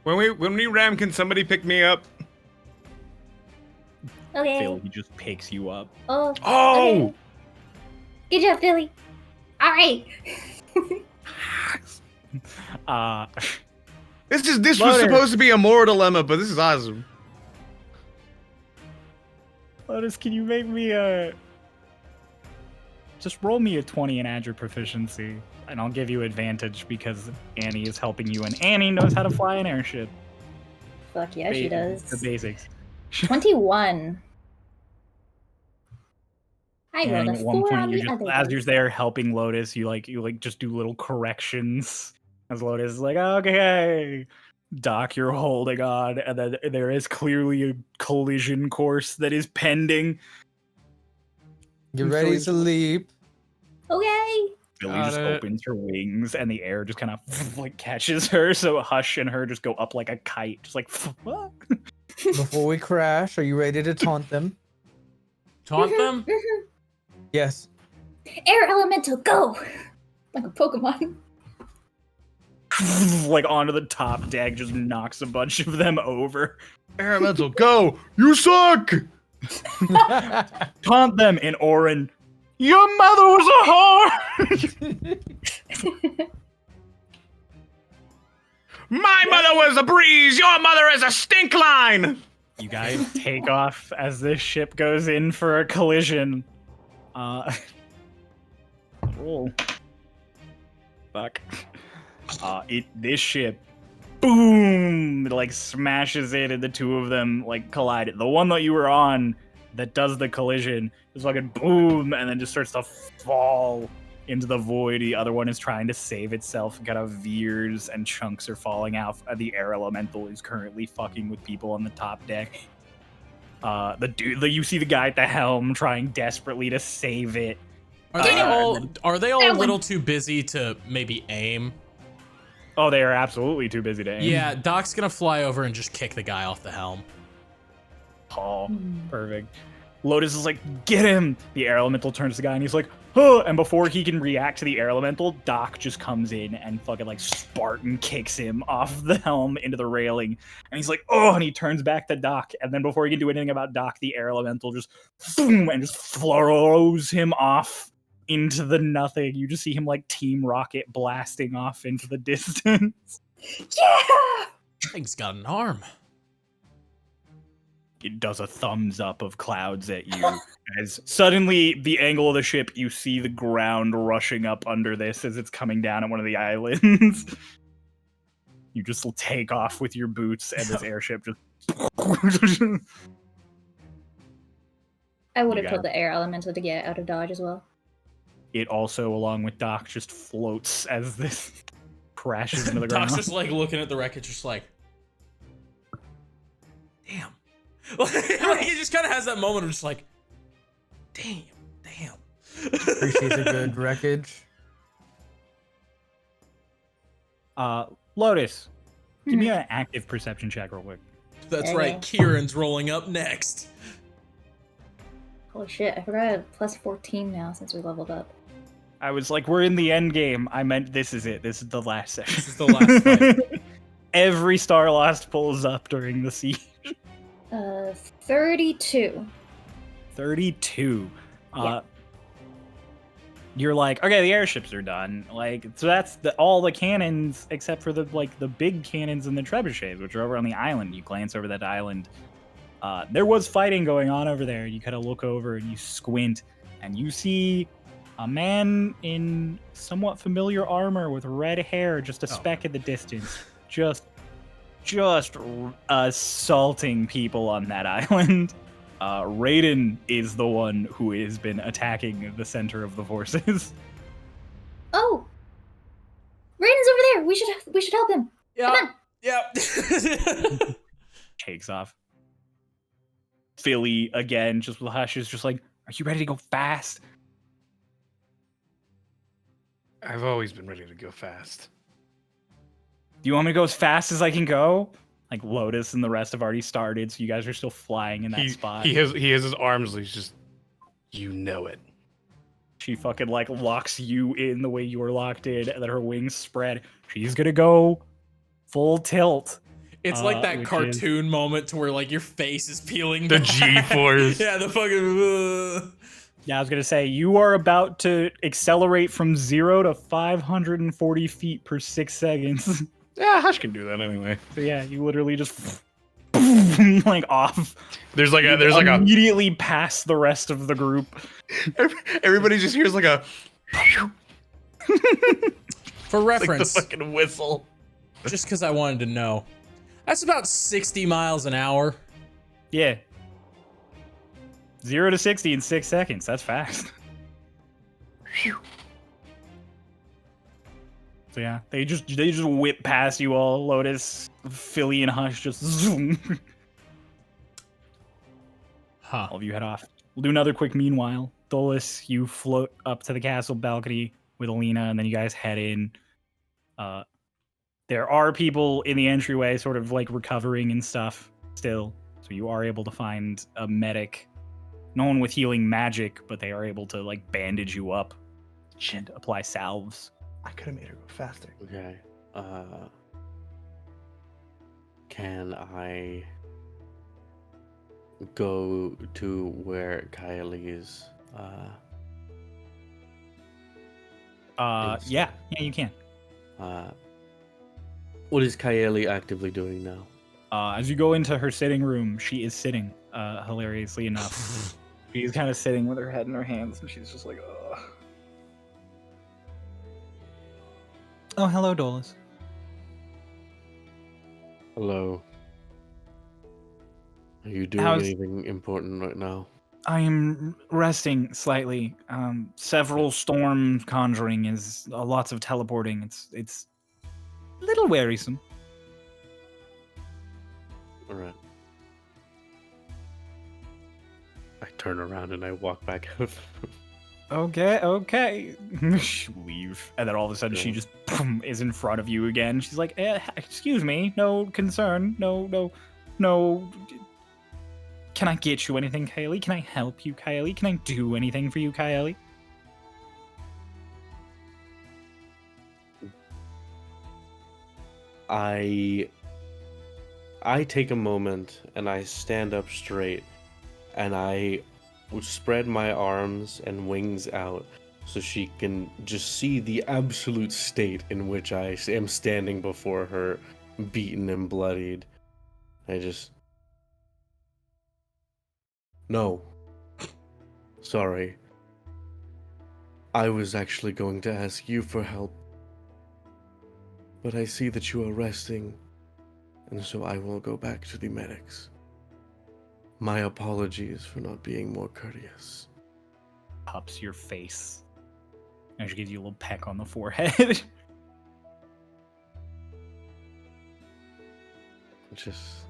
When we ram, can somebody pick me up? okay. Philly just picks you up. Oh. Oh! Okay. Good job, Philly. All right. This was Lotus. supposed to be a moral dilemma, but this is awesome. Lotus, can you make me just roll me a 20 and add your proficiency, and I'll give you advantage because Annie is helping you, and Annie knows how to fly an airship. Fuck yeah, she does. The basics. 21. I rolled And a at one 4 point, on you the just, other as one. you're there helping Lotus, you just do little corrections. As Lotus is like, okay, Doc, you're holding on, and then there is clearly a collision course that is pending. Get ready to leap. Okay. Billy Got just it. opens her wings, and the air just kind of like catches her. So Hush and her just go up like a kite, just like what? Before we crash, are you ready to taunt them? Taunt them? Yes. Air elemental, go! Like a Pokemon. Like onto the top deck, just knocks a bunch of them over. Air Elemental, go! You suck! Taunt them in Orin. Your mother was a whore! My mother was a breeze, your mother is a stink line! You guys take off as this ship goes in for a collision. Oh. Fuck. This ship, boom, it like smashes it, and the two of them like collide. The one that you were on that does the collision just fucking boom, and then just starts to fall into the void. The other one is trying to save itself, kind of veers, and chunks are falling out. The air elemental is currently fucking with people on the top deck. You see the guy at the helm trying desperately to save it. Are they all a little too busy to maybe aim? Oh, they are absolutely too busy to aim. Yeah, Doc's gonna fly over and just kick the guy off the helm. Oh, perfect. Lotus is like, get him! The air elemental turns to the guy and he's like, huh! And before he can react to the air elemental, Doc just comes in and fucking like Spartan kicks him off the helm into the railing. And he's like, oh, and he turns back to Doc. And then before he can do anything about Doc, the air elemental just boom, and just throws him off into the nothing. You just see him like Team Rocket blasting off into the distance. Yeah! Thing's got an arm. It does a thumbs up of clouds at you as suddenly the angle of the ship, you see the ground rushing up under this as it's coming down at one of the islands. You just will take off with your boots and this airship just I would have told the air elemental to get out of dodge as well. It also, along with Doc, just floats as this crashes into the ground. Doc's just like looking at the wreckage, just like, damn. Like he just kind of has that moment of just like, damn. Appreciate the good wreckage. Lotus, give me an active perception check real quick. That's Okay. right. Kieran's rolling up next. Holy shit, I forgot I have plus 14 now since we leveled up. I was like, we're in the end game. I meant this is it. This is the last session. This is the last fight. Every Starlost pulls up during the siege. 32. 32. Yeah. You're like, okay, the airships are done. Like, so that's all the cannons except for the big cannons and the trebuchets, which are over on the island. You glance over that island. There was fighting going on over there. You kind of look over and you squint, and you see a man in somewhat familiar armor with red hair, just a speck in the distance, just assaulting people on that island. Raiden is the one who has been attacking the center of the forces. Oh! Raiden's over there! We should help him! Yeah. Come on! Yeah. Takes off. Philly, again, just with Hush, is just like, are you ready to go fast? I've always been ready to go fast. Do you want me to go as fast as I can go? Like, Lotus and the rest have already started, so you guys are still flying in that spot. He has his arms. He's just, you know it. She fucking, like, locks you in the way you were locked in, and then her wings spread. She's gonna go full tilt. It's like that which cartoon moment to where like your face is peeling. The back. G-force. Yeah, the fucking. Yeah, I was gonna say, you are about to accelerate from 0 to 540 feet per 6 seconds. Yeah, Hush can do that anyway. So yeah, you literally just like off. There's like a immediately past the rest of the group. everybody just hears like a For reference, like the fucking whistle. just because I wanted to know, that's about 60 miles an hour. Yeah. 0 to 60 in 6 seconds. That's fast. So yeah, they just whip past you all. Lotus, Philly, and Hush just zoom. Huh. All of you head off. We'll do another quick meanwhile. Dolus, you float up to the castle balcony with Alina, and then you guys head in. There are people in the entryway sort of like recovering and stuff still. So you are able to find a medic. No one with healing magic, but they are able to like bandage you up and apply salves. I could have made her go faster. Okay. Can I go to where Kylie's Yeah, you can. what is Kylie actively doing now? As you go into her sitting room, she is sitting, hilariously enough. She's kind of sitting with her head in her hands, and she's just like, ugh. Oh, hello, Dolus. Hello. Are you doing anything important right now? I am resting slightly. Several storm conjuring is lots of teleporting. It's a little wearisome. All right. I turn around and I walk back out. Okay. She leave, and then all of a sudden she Yeah. just boom, is in front of you again. She's like, "Excuse me, no concern, no. Can I get you anything, Kylie? Can I help you, Kylie? Can I do anything for you, Kylie?" I take a moment and I stand up straight and I would spread my arms and wings out so she can just see the absolute state in which I am standing before her, beaten and bloodied. I just... No. Sorry. I was actually going to ask you for help. But I see that you are resting, and so I will go back to the medics. My apologies for not being more courteous. Cups your face, and she gives you a little peck on the forehead. Just,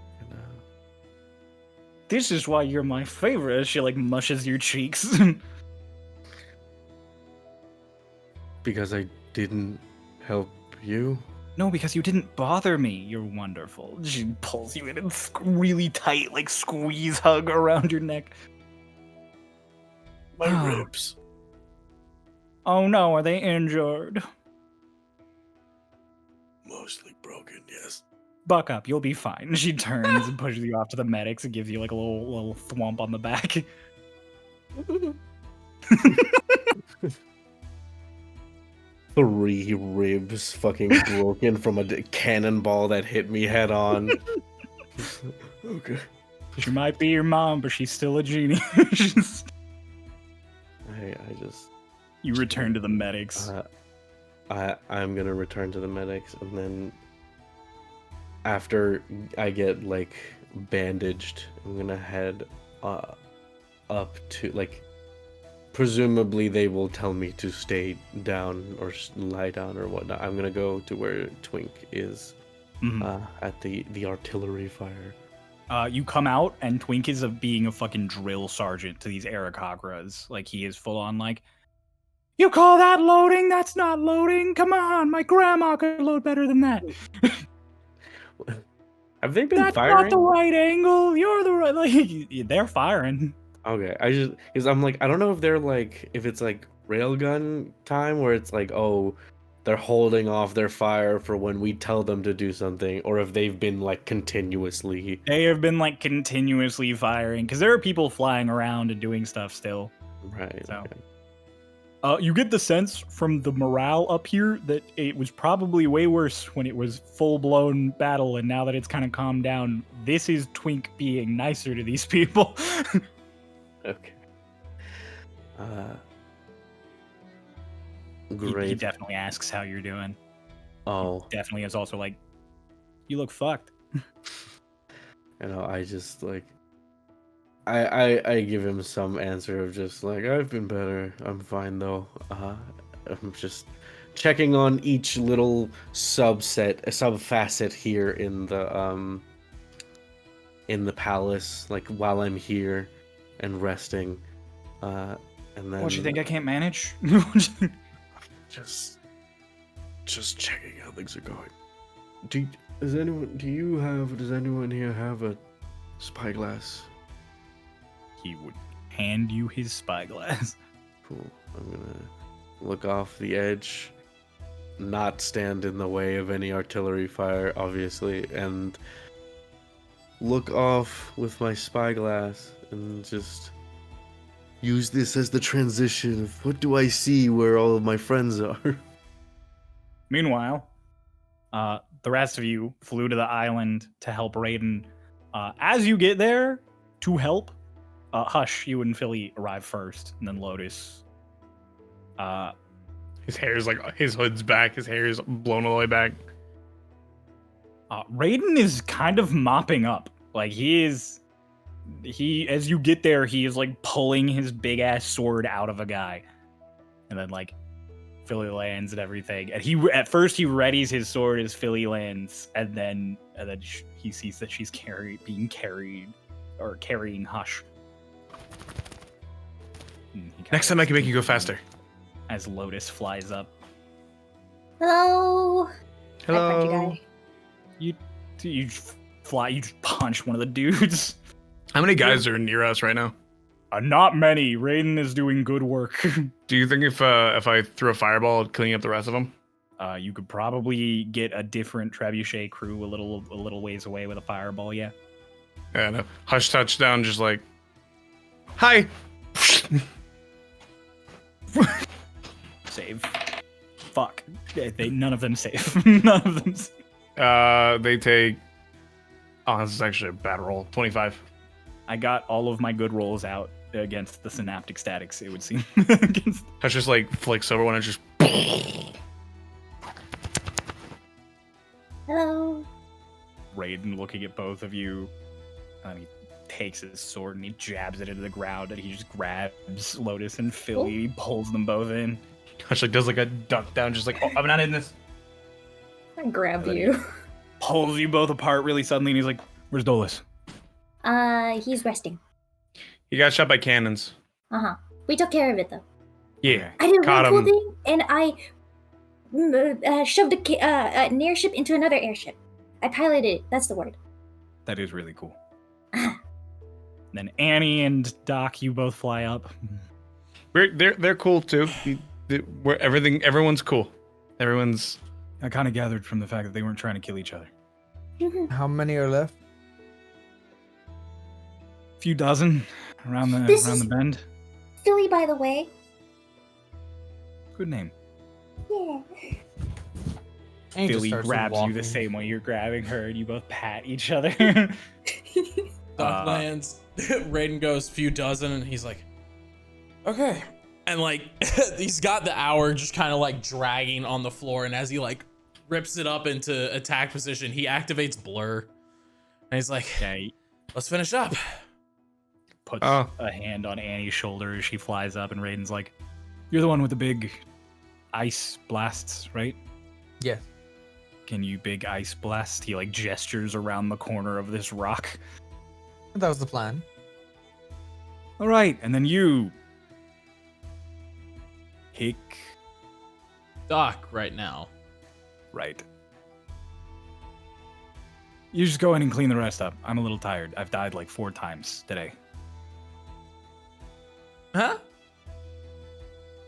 This is why you're my favorite. She like mushes your cheeks. because I didn't help you? No, because you didn't bother me. You're wonderful. She pulls you in and really tight, like squeeze hug around your neck. My Oh. ribs. Oh no, are they injured? Mostly broken, yes. Buck up, you'll be fine. She turns and pushes you off to the medics and gives you like a little thwomp on the back. 3 ribs fucking broken from a cannonball that hit me head on. Okay. She might be your mom, but she's still a genius. I just... You return to the medics. I'm gonna return to the medics, and then after I get like bandaged, I'm gonna head up to like... Presumably they will tell me to stay down or lie down or whatnot. I'm gonna go to where Twink is, at the artillery fire. You come out, and Twink is being a fucking drill sergeant to these Arakagras. Like, he is full on like, "You call that loading? That's not loading. Come on, my grandma could load better than that. Have they been That's firing? not the right angle. You're the right." Like, they're firing. Okay, I just because I'm like I don't know if they're like if it's like railgun time where it's like they're holding off their fire for when we tell them to do something, or if they've been like continuously. They have been like continuously firing because there are people flying around and doing stuff still. Right. So. Okay. You get the sense from the morale up here that it was probably way worse when it was full-blown battle, and now that it's kind of calmed down, this is Twink being nicer to these people. Okay. He Great. definitely asks how you're doing. Oh, Definitely is also like, "You look fucked." I just like I give him some answer of just like I've been better. I'm fine though. I'm just checking on each little subfacet here in the palace, like while I'm here and resting. And then What, you think I can't manage? just checking how things are going. Does anyone here have a spyglass? He would hand you his spyglass. Cool. I'm gonna look off the edge, not stand in the way of any artillery fire, obviously, and look off with my spyglass and just use this as the transition of what do I see where all of my friends are. Meanwhile, the rest of you flew to the island to help Raiden. As you get there to help, Hush, you and Philly arrive first, and then Lotus. His hair's like his hood's back. His hair is blown all the way back. Raiden is kind of mopping up. Like, he is as you get there, he is like pulling his big ass sword out of a guy, and then like Philly lands and everything. And at first he readies his sword as Philly lands, and then he sees that she's carrying Hush. Next time I can make you go faster. As Lotus flies up. Hello. Hello. Hi, punchy guy. You fly. You just punch one of the dudes. How many guys are near us right now? Not many. Raiden is doing good work. Do you think if I threw a fireball, it'd clean up the rest of them? You could probably get a different trebuchet crew a little ways away with a fireball. Yeah. Yeah. No. Hush touchdown, just like, hi. Save. Fuck. None of them save. None of them. They take. Oh, this is actually a bad roll. 25. I got all of my good rolls out against the synaptic statics, it would seem. Hush just like flicks over one and just. Hello. Raiden looking at both of you. He takes his sword and he jabs it into the ground, and he just grabs Lotus and Philly. He pulls them both in. Hush like does like a duck down, just like, oh, I'm not in this. I grab you. Pulls you both apart really suddenly, and he's like, "Where's Dolus?" He's resting. He got shot by cannons. We took care of it though. Yeah. I did Caught one cool him. thing, and I shoved an airship into another airship. I piloted it. That's the word. That is really cool. Then Annie and Doc, you both fly up. They're cool too. Everyone's cool. Everyone's. I kind of gathered from the fact that they weren't trying to kill each other. How many are left? A few dozen around the bend. Philly, by the way. Good name. Yeah. And he just Philly starts grabs you walking. the same way you're grabbing her, and you both pat each other. Doc lands. Raiden goes few dozen, and he's like, okay. And like, he's got the hour just kind of like dragging on the floor, and as he like rips it up into attack position, he activates blur, and he's like, Okay. let's finish up. Puts a hand on Annie's shoulder as she flies up, and Raiden's like, "You're the one with the big ice blasts, right? Yes. Can you big ice blast?" He like gestures around the corner of this rock. That was the plan. All right, and then you, Hick. Doc right now. Right. You just go in and clean the rest up. I'm a little tired. I've died like 4 times today. Huh?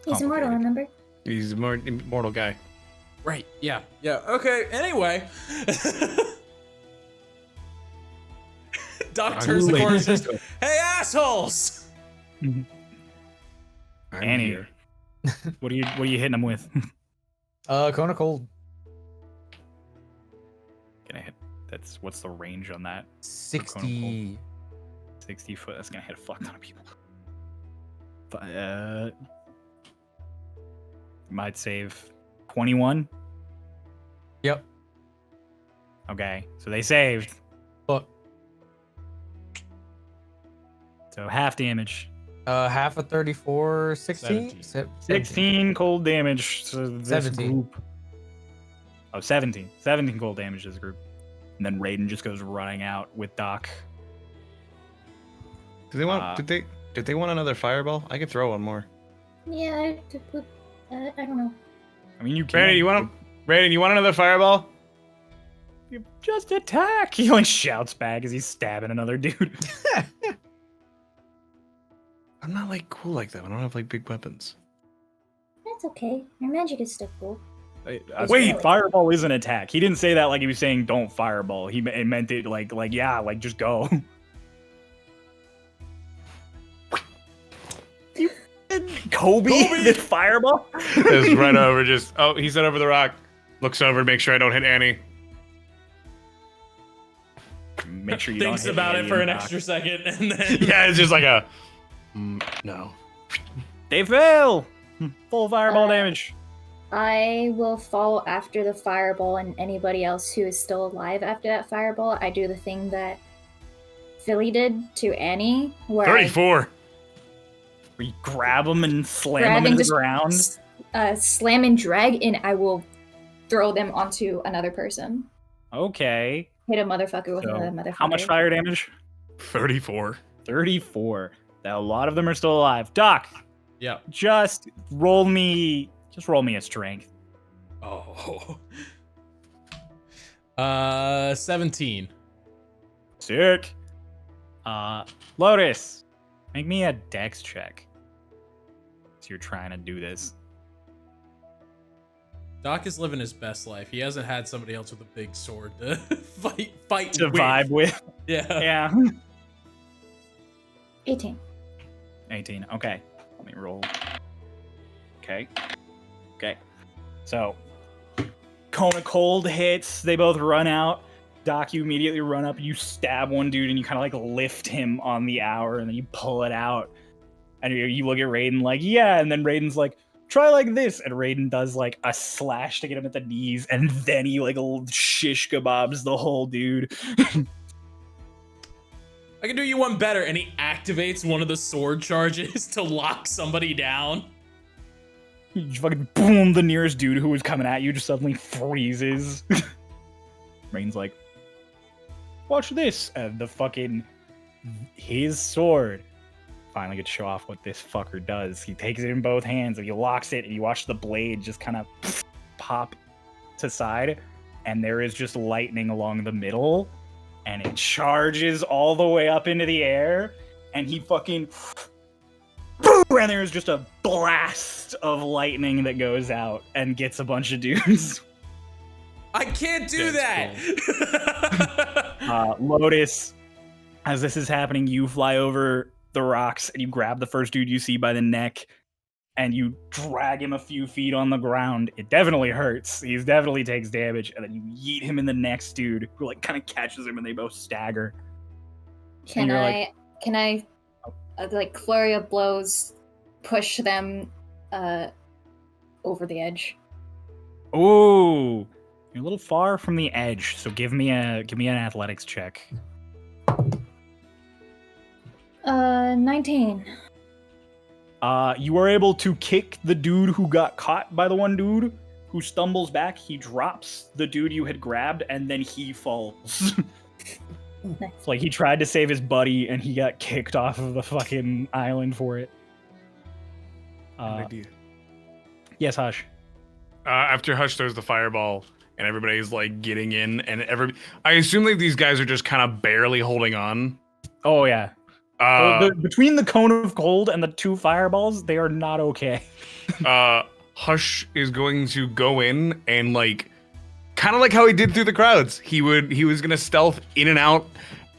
He's immortal, remember? He's a more immortal guy. Right. Yeah. Yeah. Okay. Anyway. Doc turns the corner and says, "Hey, assholes!" I'm Annie. here. What are you hitting him with? Kona Cold. Gonna hit. What's the range on that? 60. 60 foot. That's gonna hit a fuck ton of people. But might save 21. Yep. Okay, so they saved. But So half damage. half of 34, 16? 16 cold damage to this 17. group. Oh, 17. 17 cold damage to this group. And then Raiden just goes running out with Doc. Did they want? Did they want another fireball? I could throw one more. Yeah, I don't know. I mean, you can. Raiden, you want another fireball? You just attack. He like shouts back as he's stabbing another dude. I'm not like cool like that. I don't have like big weapons. That's okay. Your magic is still cool. Wait, fireball is an attack. He didn't say that like he was saying don't fireball. He meant it like yeah, like just go. Kobe? The fireball? It's right over. Just he said over the rock. Looks over, make sure I don't hit Annie. Make sure you Thinks don't hit about it Annie for and an Doc. extra second, and then Yeah, it's just like a no. They fail. Full fireball damage. I will follow after the fireball and anybody else who is still alive after that fireball. I do the thing that Philly did to Annie, where 34. We grab them and I slam grab them and into the just ground. slam and drag, and I will throw them onto another person. Okay. Hit a motherfucker with another So, motherfucker. how much fire damage? 34. 34. Now, a lot of them are still alive. Doc, Yeah. just roll me a strength. Oh. 17. Sick. Lotus, make me a dex check. So you're trying to do this. Doc is living his best life. He hasn't had somebody else with a big sword to fight To vibe with. Yeah. Yeah. 18. 18. Okay. Let me roll. Okay. So, cone of cold hits. They both run out. Doc, you immediately run up. You stab one dude and you kind of like lift him on the hour and then you pull it out. And you look at Raiden like, yeah. And then Raiden's like, try like this. And Raiden does like a slash to get him at the knees. And then he like shish kebabs the whole dude. I can do you one better. And he activates one of the sword charges to lock somebody down. You just fucking boom, the nearest dude who was coming at you just suddenly freezes. Raiden's like, watch this. And his sword finally gets to show off what this fucker does. He takes it in both hands and he locks it and you watch the blade just kind of pop to side and there is just lightning along the middle and it charges all the way up into the air and he fucking boom, and there's just a blast of lightning that goes out and gets a bunch of dudes. I can't do That's that. Lotus, as this is happening, you fly over the rocks and you grab the first dude you see by the neck and you drag him a few feet on the ground. It definitely hurts. He definitely takes damage. And then you yeet him in the next dude who like kind of catches him and they both stagger. Can you're I like flurry of blows push them over the edge? Ooh, you're a little far from the edge, so give me an athletics check. 19. You are able to kick the dude who got caught by the one dude who stumbles back. He drops the dude you had grabbed, and then he falls. Nice. It's like he tried to save his buddy, and he got kicked off of the fucking island for it. Good idea. Yes, Hush. After Hush throws the fireball and everybody's like getting in, and I assume like these guys are just kind of barely holding on. Oh yeah. Between the cone of cold and the two fireballs, they are not okay. Hush is going to go in and like, kind of like how he did through the crowds. He was gonna stealth in and out,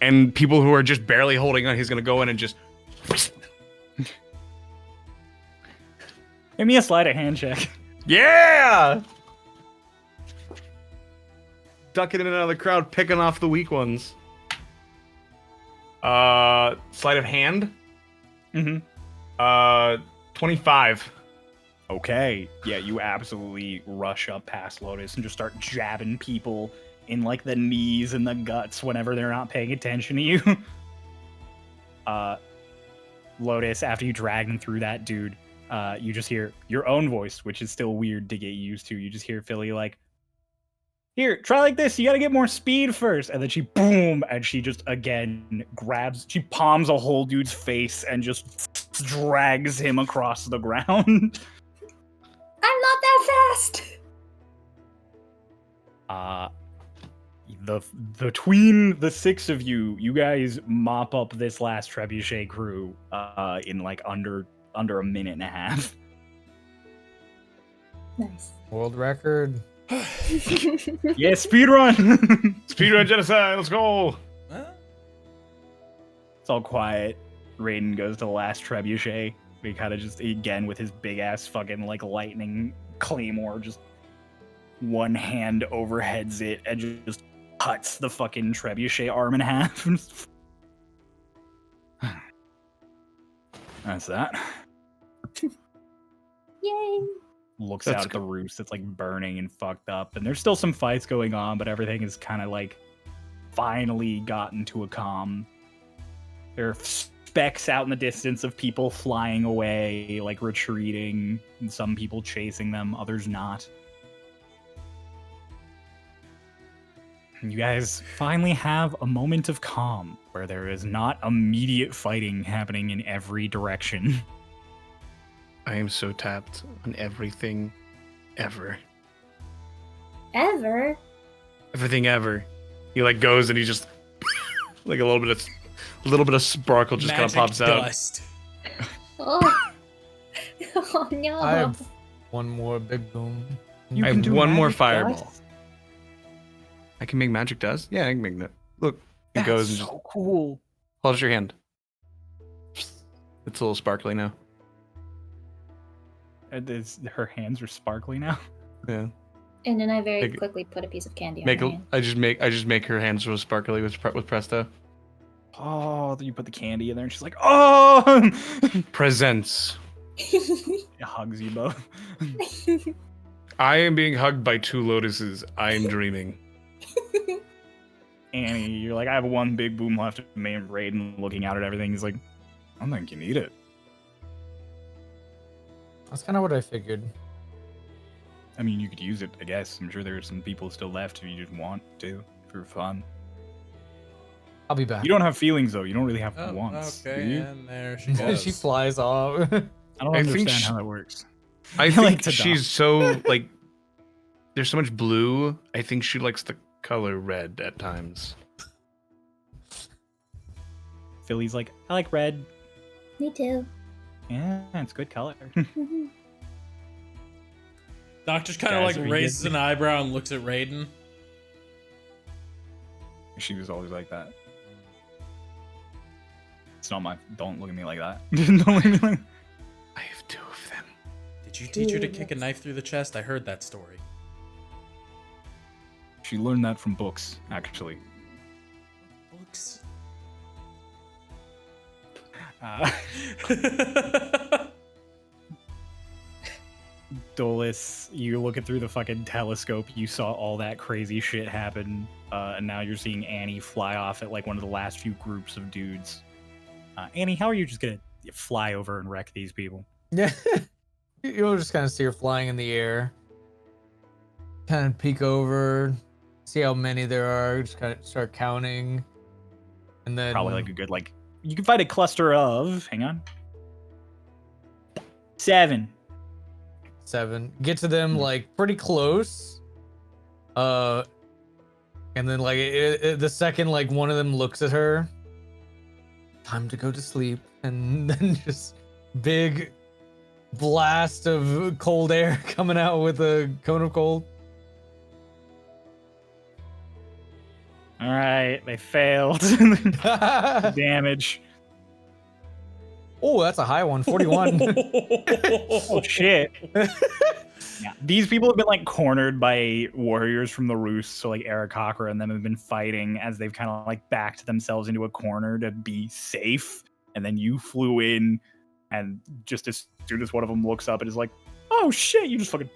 and people who are just barely holding on, he's gonna go in and just. Give me a sleight of hand check. Yeah! Ducking in and out of the crowd, picking off the weak ones. Sleight of hand? Mm-hmm. 25. Okay. Yeah, you absolutely rush up past Lotus and just start jabbing people in like the knees and the guts whenever they're not paying attention to you. Lotus, after you drag them through that dude, you just hear your own voice, which is still weird to get used to. You just hear Philly like, here, try like this. You gotta get more speed first. And then she boom, and she just again she palms a whole dude's face and just drags him across the ground. I'm not that fast. Between the six of you, you guys mop up this last trebuchet crew in like under a minute and a half. Nice. World record. Yeah, speedrun! Speedrun genocide, let's go! It's all quiet. Raiden goes to the last trebuchet. He kind of just, again, with his big ass fucking like lightning claymore, just one hand overheads it and just cuts the fucking trebuchet arm in half. That's that. Yay. Looks That's out at the roost that's like burning and fucked up, and there's still some fights going on, but everything is kind of like finally gotten to a calm. There are specks out in the distance of people flying away, like retreating, and some people chasing them, others not. You guys finally have a moment of calm where there is not immediate fighting happening in every direction. I am so tapped on everything ever. Ever? Everything ever. He like goes and he just like a little bit of sparkle just kind of Magic pops out. dust. Oh. Oh no. I have one more big boom. You I can have do one more magic fireball. dust? I can make magic dust? Yeah, I can make that. Look, it That's goes and so just cool. hold out your hand. It's a little sparkly now. Her hands are sparkly now. Yeah. And then I very Make- quickly put a piece of candy on Make my a, hand. I just make her hands real sparkly with Presto. Oh, you put the candy in there, and she's like, "Oh!" Presents. It hugs you both. I am being hugged by 2 lotuses. I am dreaming. Annie, you're like, "I have one big boom left." Man, Raiden looking out at everything. He's like, "I don't think you need it." That's kind of what I figured. I mean, you could use it, I guess. I'm sure there's some people still left if you just want to for fun. I'll be back. You don't have feelings though. You don't really have Oh, wants. do okay, you? and there she goes. She flies off. I don't I think understand sh- how that works. I I think like to she's so like there's so much blue. I think she likes the color red at times. Philly's like, "I like red. Me too. Yeah, it's good color." Doc just kind of Guys, like are you raises good? an eyebrow and looks at Raiden. She was always like that. It's not my. Don't look at me like that. Don't look at me like. I have 2 of them. Did you teach her to kick a knife through the chest? I heard that story. She learned that from books, actually. Books. Uh, Dolus, you're looking through the fucking telescope. You saw all that crazy shit happen, and now you're seeing Annie fly off at like one of the last few groups of dudes. Annie, how are you just gonna fly over and wreck these people? Yeah. You'll just kind of see her flying in the air. Kind of peek over, see how many there are, just kind of start counting. And then Probably like a good like. You can find a cluster of. Hang on. 7. 7. Get to them like pretty close. And then like the second like one of them looks at her, time to go to sleep, and then just big blast of cold air coming out with a cone of cold. All right, they failed. Damage. Oh, that's a high one, 41. Oh shit. Yeah, these people have been like cornered by warriors from the Roost, so like Aarakocra and them have been fighting as they've kind of like backed themselves into a corner to be safe. And then you flew in, and just as soon as one of them looks up and is like, "Oh shit!" You just fucking.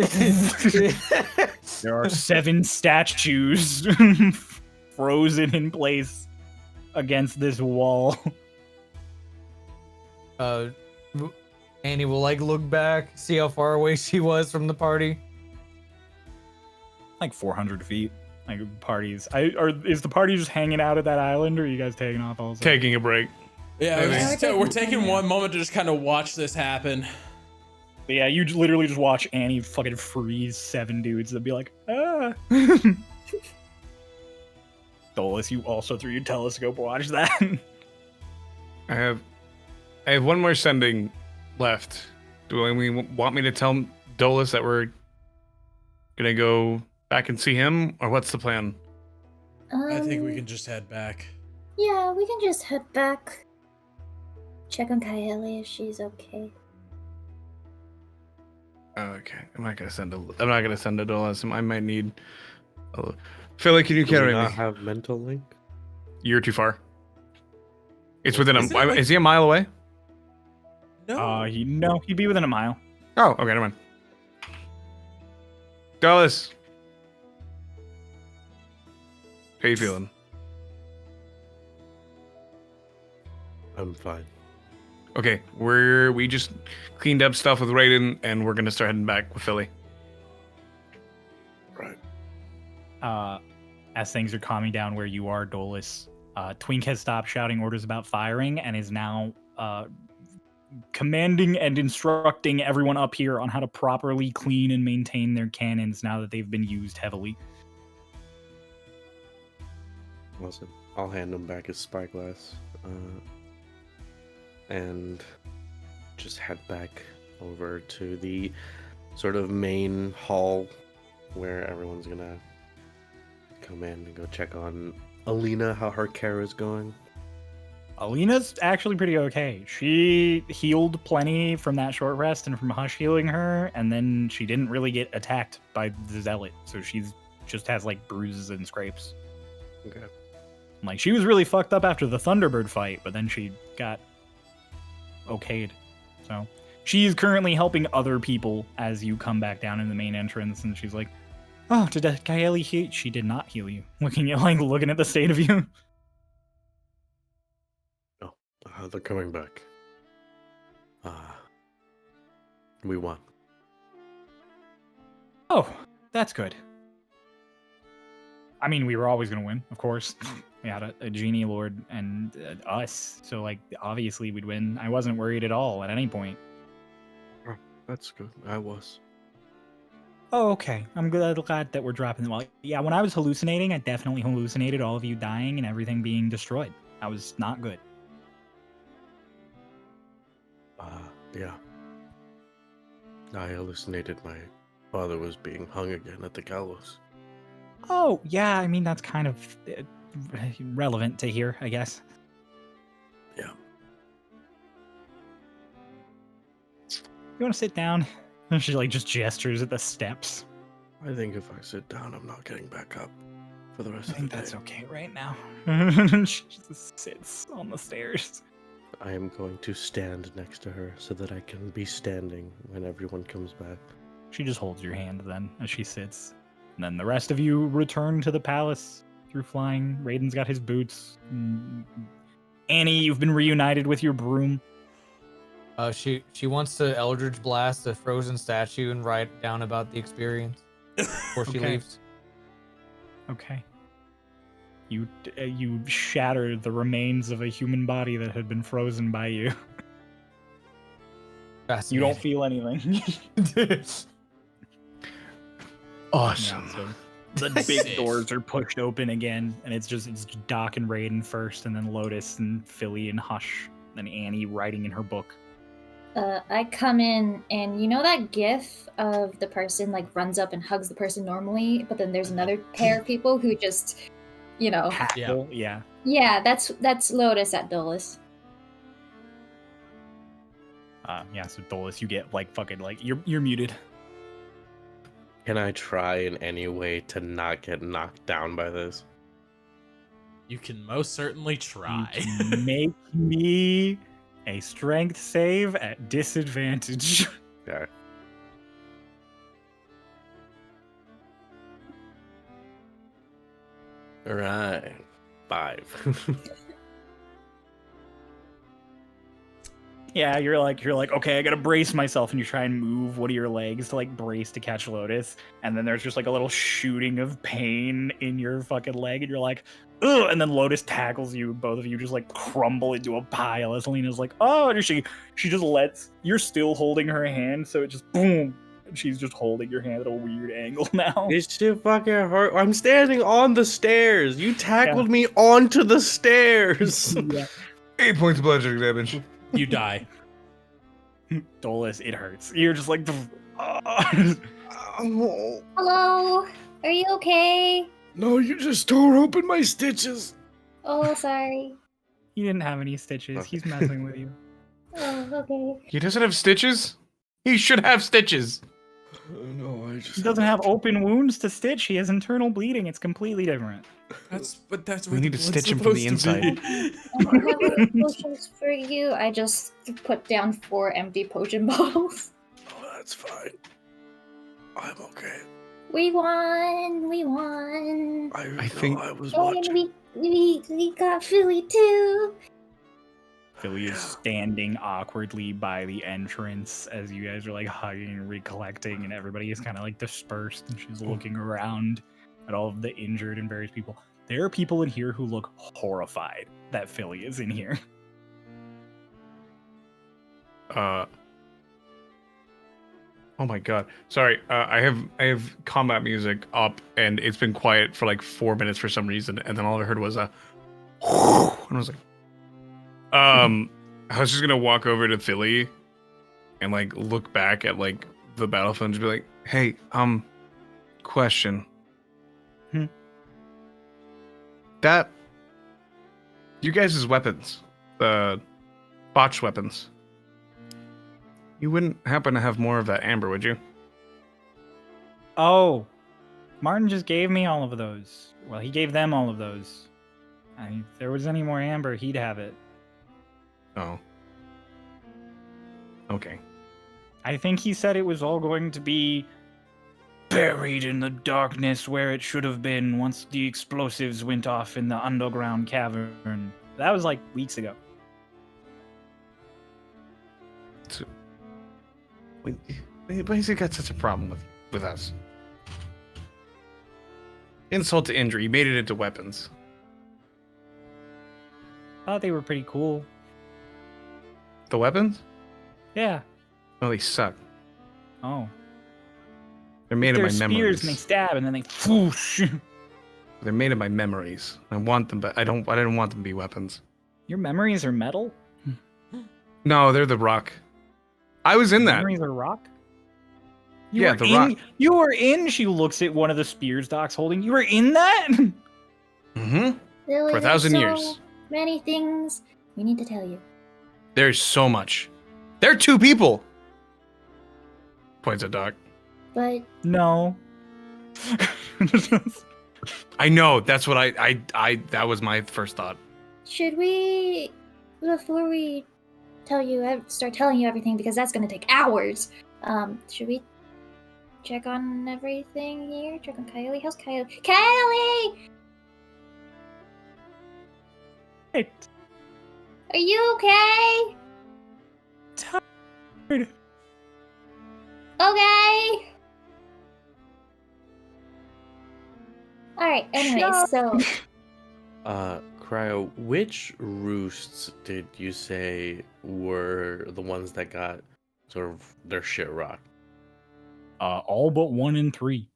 There are 7 statues frozen in place against this wall. Annie will like look back, see how far away she was from the party. Like 400 feet. Like parties. Is the party just hanging out at that island, or are you guys taking off also? Taking a break. Yeah, Okay. we're taking one moment to just kind of watch this happen. But yeah, you literally just watch Annie fucking freeze 7 dudes and be like, "Ah." Dolus, you also through your telescope watch that. I have one more sending left. Do we want me to tell Dolus that we're gonna go back and see him, or what's the plan? I think we can just head back. Yeah, we can just head back. Check on Kaeli if she's okay. Okay, I'm not gonna send a Dolus. I might need. Philly, can you Do we carry not me? have mental link? You're too far. It's within Is it like- Is he a mile away? No. He'd be within a mile. Oh, okay, never mind. Dolus, how you feeling? I'm fine. Okay, we just cleaned up stuff with Raiden, and we're gonna start heading back with Philly. Right. As things are calming down where you are, Dolus, Twink has stopped shouting orders about firing and is now commanding and instructing everyone up here on how to properly clean and maintain their cannons now that they've been used heavily. Awesome. I'll hand him back his spyglass, and just head back over to the sort of main hall where everyone's gonna come in and go check on Alina, how her care is going. Alina's actually pretty okay. She healed plenty from that short rest and from Hush healing her, and then she didn't really get attacked by the Zealot, so she's just has like bruises and scrapes. Okay. Like, she was really fucked up after the Thunderbird fight, but then she got okayed. So she's currently helping other people as you come back down in the main entrance, and she's like, "Oh, did Kaeli heal?" She did not heal you. Looking at the state of you. They're coming back. We won. Oh, that's good. I mean, we were always gonna win, of course. We had a genie lord and us, so like obviously we'd win. I wasn't worried at all at any point. Oh, that's good. I was. Oh, okay. I'm glad that we're dropping them. Well, yeah, when I was hallucinating, I definitely hallucinated all of you dying and everything being destroyed. That was not good. Yeah. I hallucinated my father was being hung again at the gallows. Oh, yeah, I mean, that's kind of relevant to here, I guess. Yeah. You want to sit down? And she like just gestures at the steps. I think if I sit down, I'm not getting back up for the rest I of the think day. that's okay right now. She just sits on the stairs. I am going to stand next to her so that I can be standing when everyone comes back. She just holds your hand then as she sits. And then the rest of you return to the palace through flying. Raiden's got his boots. Annie, you've been reunited with your broom. She wants to Eldritch Blast a frozen statue and write down about the experience before she Okay. leaves. Okay. You shatter the remains of a human body that had been frozen by you. You don't feel anything. Awesome. Yeah, so the big doors are pushed open again, and it's Doc and Raiden first, and then Lotus and Philly and Hush, then Annie writing in her book. I come in, and you know that gif of the person like runs up and hugs the person normally, but then there's another pair of people who just, Hackle, yeah. Yeah, that's Lotus at Dolus. Yeah, so Dolus, you get you're muted. Can I try in any way to not get knocked down by this? You can most certainly try. You can make me a strength save at disadvantage. Okay. All right. 5. Yeah, you're like, okay, I gotta brace myself, and you try and move one of your legs to like brace to catch Lotus, and then there's just like a little shooting of pain in your fucking leg, and you're like, ugh, and then Lotus tackles you, both of you just like crumble into a pile as Alina's like, oh, and she just lets, you're still holding her hand, so it just boom, and she's just holding your hand at a weird angle now. It's too fucking hurt. I'm standing on the stairs. You tackled me onto the stairs. Yeah. 8 points of bludgeoning damage. You die. Dolus, it hurts. You're just like, Oh, Hello, are you okay? no, you just tore open my stitches. Oh, sorry. he didn't have any stitches. He's messing with you. Oh, okay. He doesn't have stitches? He should have stitches. No, I just. He doesn't have open wounds to stitch. He has internal bleeding. It's completely different. That's We where need the to blood's stitch him from the supposed to be. I don't have any potions for you. I just put down 4 empty potion bottles. Oh, that's fine. I'm okay. We won. We won. I think- I was And watching. we got Philly too. Philly is standing awkwardly by the entrance as you guys are like hugging and recollecting, and everybody is kind of like dispersed, and she's looking around at all of the injured and various people. There are people in here who look horrified that Philly is in here. Oh my god. Sorry. I have combat music up, and it's been quiet for like 4 minutes for some reason, and then all I heard was a and I was like I was just gonna walk over to Philly and like look back at like the battlefield and just be like, hey, question. That you guys' weapons, the botch weapons. You wouldn't happen to have more of that amber, would you? Oh, Martin just gave me all of those. Well, he gave them all of those. If there was any more amber, he'd have it. Oh. Okay. I think he said it was all going to be buried in the darkness where it should have been once the explosives went off in the underground cavern. That was like weeks ago. So, why has he got such a problem with us? Insult to injury. You made it into weapons. Thought they were pretty cool. The weapons? Yeah. Oh, they suck. Oh. They're made of They're my spears memories. and they stab and then they whoosh. They're made of my memories. I want them, but I didn't want them to be weapons. Your memories are metal? No, they're the rock. I was in that. Memories are rock? Yeah, the rock. You were in. She looks at one of the spears Doc's holding. You were in that? Mm-hmm. Lily, For 1,000 there's so years. many things we need to tell you. There's so much. They're 2 people. Points at Doc. But No. I know. That's what I that was my first thought. should we, before we start telling you everything, because that's going to take hours, should we check on everything here? Check on Kylie? How's Kylie? Kylie! Hey, Are you okay? tired. Okay. Alright, anyways, so Cryo, which roosts did you say were the ones that got sort of their shit rocked? All but 1 and 3.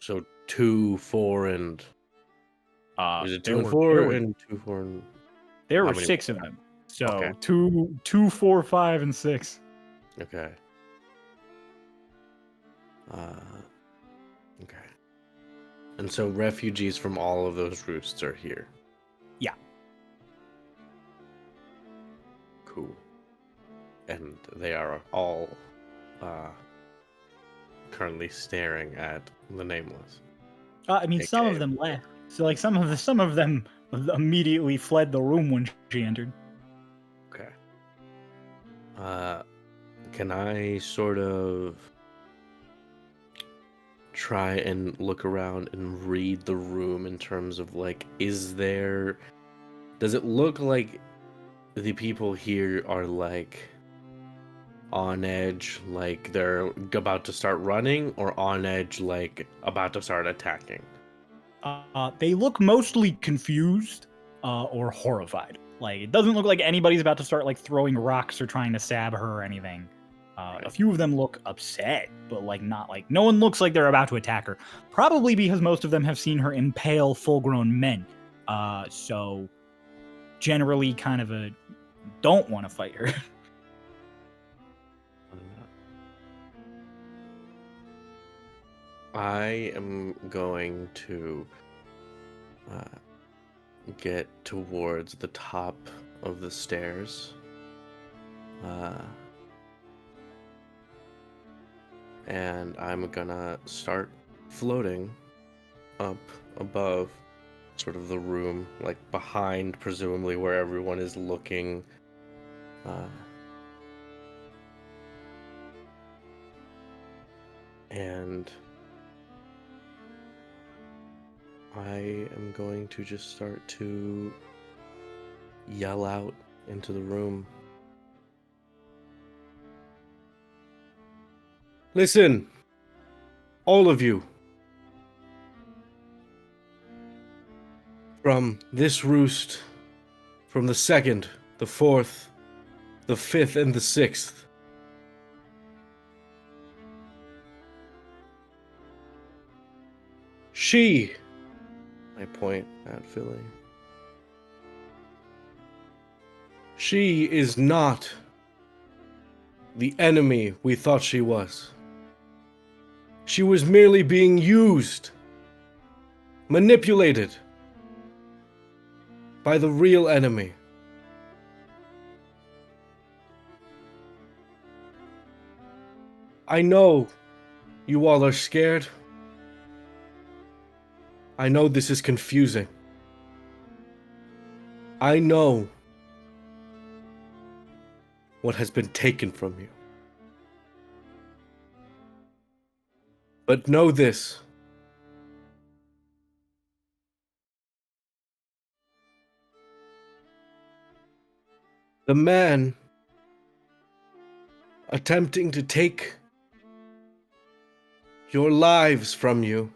So 2, 4, and is it There 2, were- 4, there were- and 2, 4, and There How were many 6 were of there? them. So Okay. 2, 4, 5, and 6. okay. Okay. And so refugees from all of those roosts are here. Yeah. Cool. And they are all currently staring at the Nameless. I mean, some of Okay. them left. So like some of them immediately fled the room when she entered. Okay. Can I sort of try and look around and read the room in terms of like, does it look like the people here are like on edge, like they're about to start running, or on edge, like about to start attacking? They look mostly confused or horrified. Like it doesn't look like anybody's about to start like throwing rocks or trying to stab her or anything. A few of them look upset, but like not like no one looks like they're about to attack her. Probably because most of them have seen her impale full-grown men. So generally kind of a don't want to fight her. I am going to get towards the top of the stairs. And I'm gonna start floating up above sort of the room, like behind, presumably, where everyone is looking. And I am going to just start to yell out into the room. Listen, all of you. From this roost, from the 2nd, the 4th, the 5th, and the 6th. She, I point at Philly. She is not the enemy we thought she was. She was merely being used, manipulated by the real enemy. I know you all are scared. I know this is confusing. I know what has been taken from you. But know this. The man attempting to take your lives from you,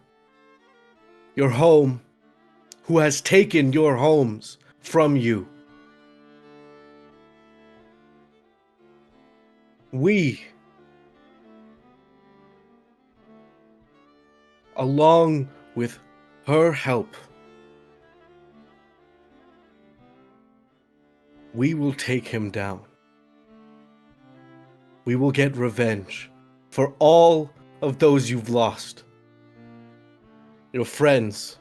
your home, who has taken your homes from you. We, along with her help, we will take him down. We will get revenge for all of those you've lost. Your friends,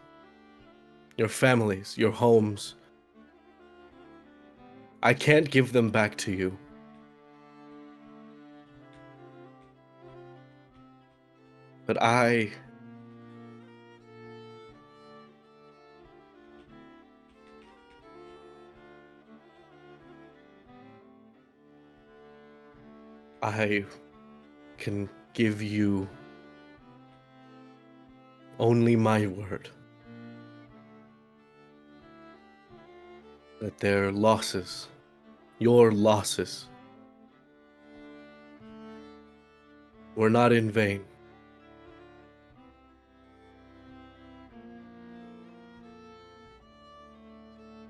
your families, your homes. I can't give them back to you. But I can give you only my word that their losses, your losses, were not in vain.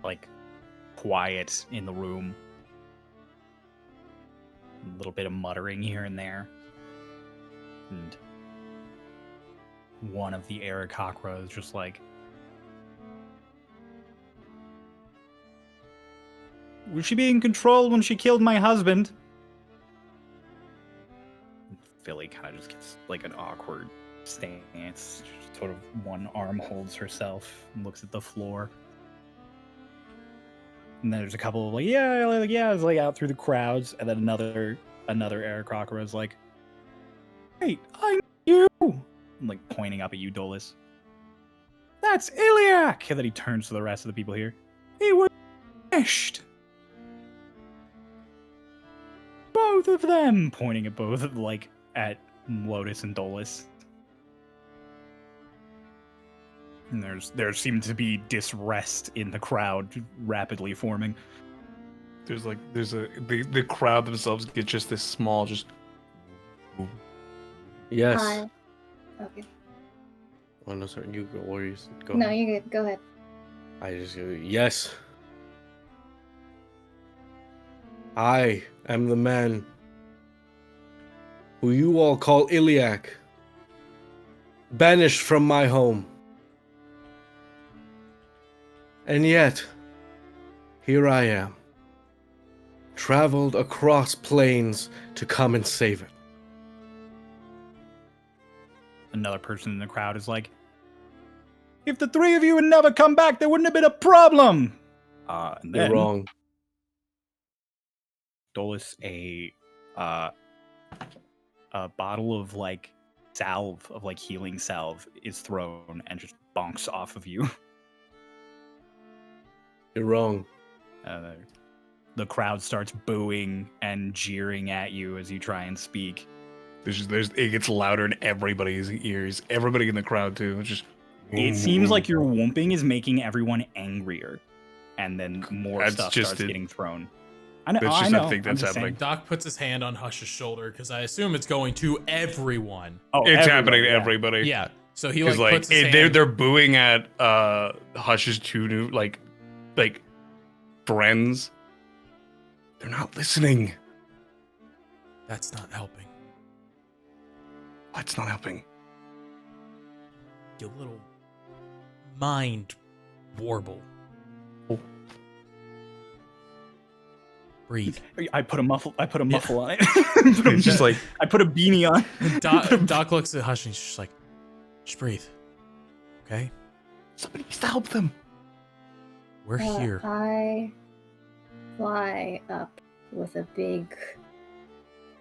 Like, quiet in the room. A little bit of muttering here and there. And one of the Aarakocra is just like, was she being controlled when she killed my husband? Philly kind of just gets like an awkward stance. Just sort of one arm holds herself and looks at the floor. And then there's a couple of it's like out through the crowds, and then another Aarakocra is like, "Hey, I know you!" I'm like pointing up at you, Dolus. That's Iliac! And then he turns to the rest of the people here. He was finished. Both of them, pointing at both, like at Lotus and Dolus. And there seemed to be disrest in the crowd rapidly forming. The crowd themselves get just this small, just. Yes. Okay. Oh no, sorry. You go. Or you go. No, ahead. you're good. Go ahead. I just go. Yes. I am the man who you all call Iliac, banished from my home. And yet, here I am, traveled across plains to come and save it. Another person in the crowd is like, if the three of you had never come back, there wouldn't have been a problem. And You're then wrong. Dolus, a bottle of like salve, of like healing salve, is thrown and just bonks off of you. You're wrong. The crowd starts booing and jeering at you as you try and speak. It gets louder in everybody's ears. Everybody in the crowd too. It's just. It seems like your whooping is making everyone angrier. and then more That's stuff just starts it. getting thrown. I know. That's I just know. a thing I'm that's just saying. happening. Doc puts his hand on Hush's shoulder because I assume it's going to everyone. Oh, It's everybody, happening to yeah. everybody. Yeah. So he Because like like puts his they're hand. they're booing at Hush's two new like friends. They're not listening. That's not helping. That's not helping. You little mind warble. Oh. Breathe. I put a muffle on it. It's just like I put a beanie on. Doc looks at Hush and he's just like, just breathe. Okay? somebody needs to help them. We're here. I fly up with a big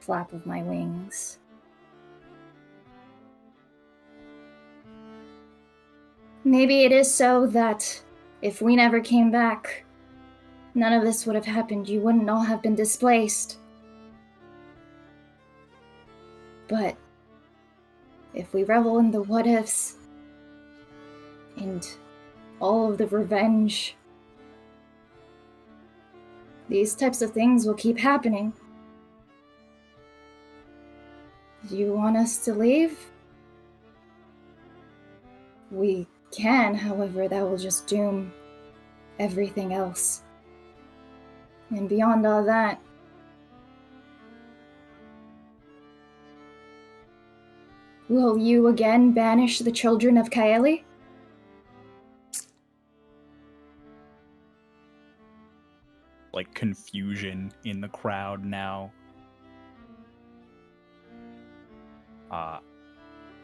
flap of my wings. Maybe it is so that if we never came back, none of this would have happened. You wouldn't all have been displaced. But if we revel in the what ifs and all of the revenge, these types of things will keep happening. Do you want us to leave? We can, however, that will just doom everything else. And beyond all that, will you again banish the children of Kaeli? Like confusion in the crowd now.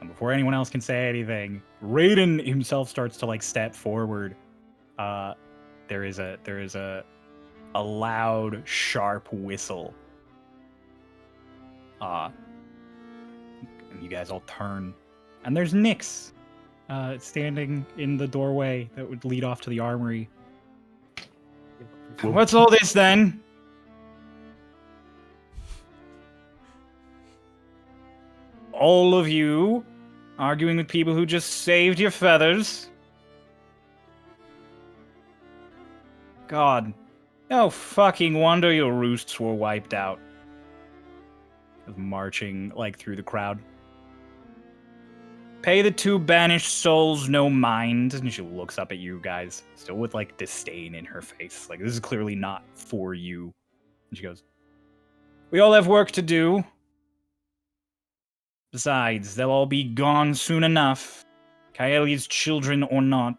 And before anyone else can say anything, Raiden himself starts to like step forward. There is a loud, sharp whistle. And you guys all turn, and there's Nyx, standing in the doorway that would lead off to the armory. What's all this then? All of you arguing with people who just saved your feathers? God, no fucking wonder your roosts were wiped out. Marching like through the crowd. Pay the two banished souls no mind. And she looks up at you guys, still with like disdain in her face. Like, this is clearly not for you. And she goes, we all have work to do. Besides, they'll all be gone soon enough. Kaeli's children or not.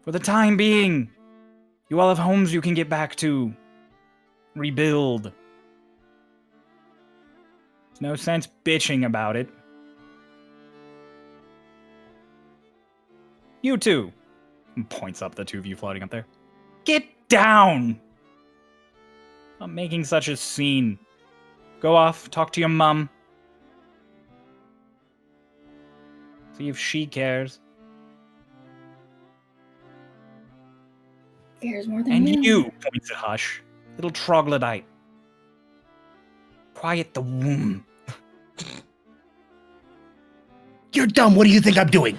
For the time being, you all have homes you can get back to. Rebuild. There's no sense bitching about it. You two, and points up the two of you floating up there. Get down! Stop making such a scene. Go off, talk to your mum. See if she cares. Cares more than And you. you, points at Hush, little troglodyte. Quiet the womb. You're dumb. What do you think I'm doing?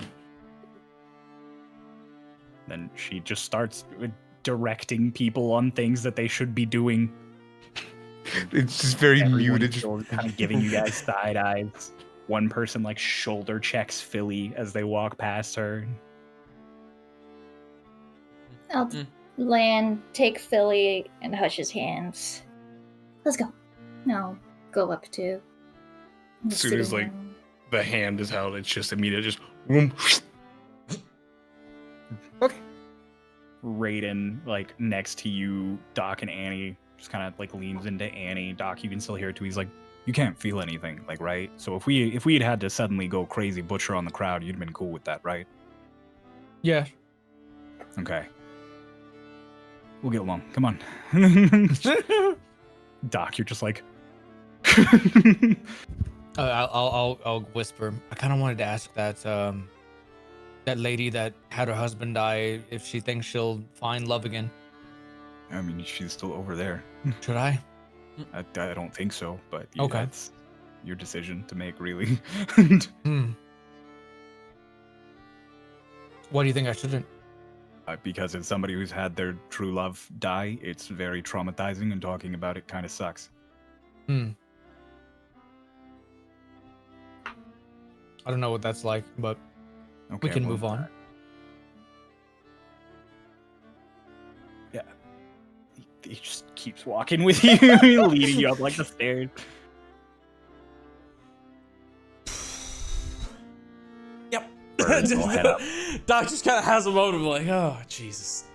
Then she just starts directing people on things that they should be doing. It's just very Everyone muted. is kind of giving you guys side eyes. One person like shoulder checks Philly as they walk past her. I'll land, take Philly, and Hush's hands. Let's go. No, go up too. As soon as, like, the hand is held, it's just immediate, just whoom. Raiden, like next to you, Doc and Annie, just kind of like leans into Annie. Doc, you can still hear it too. He's like, you can't feel anything, like, right? So if we had to suddenly go crazy butcher on the crowd, you'd have been cool with that, right? Yeah. Okay. We'll get along. Come on. Doc, you're just like. I'll whisper. I kind of wanted to ask that that lady that had her husband die if she thinks she'll find love again. I mean, she's still over there. Should I? I don't think so, but Okay. That's your decision to make, really. Hmm. What do you think I shouldn't? Because as somebody who's had their true love die, it's very traumatizing, and talking about it kind of sucks. I don't know what that's like, but Okay, we can well, move on. Yeah. He just keeps walking with you, leading you up like the stairs. Yep. We'll head up. Doc just kind of has a moment of like, oh, Jesus.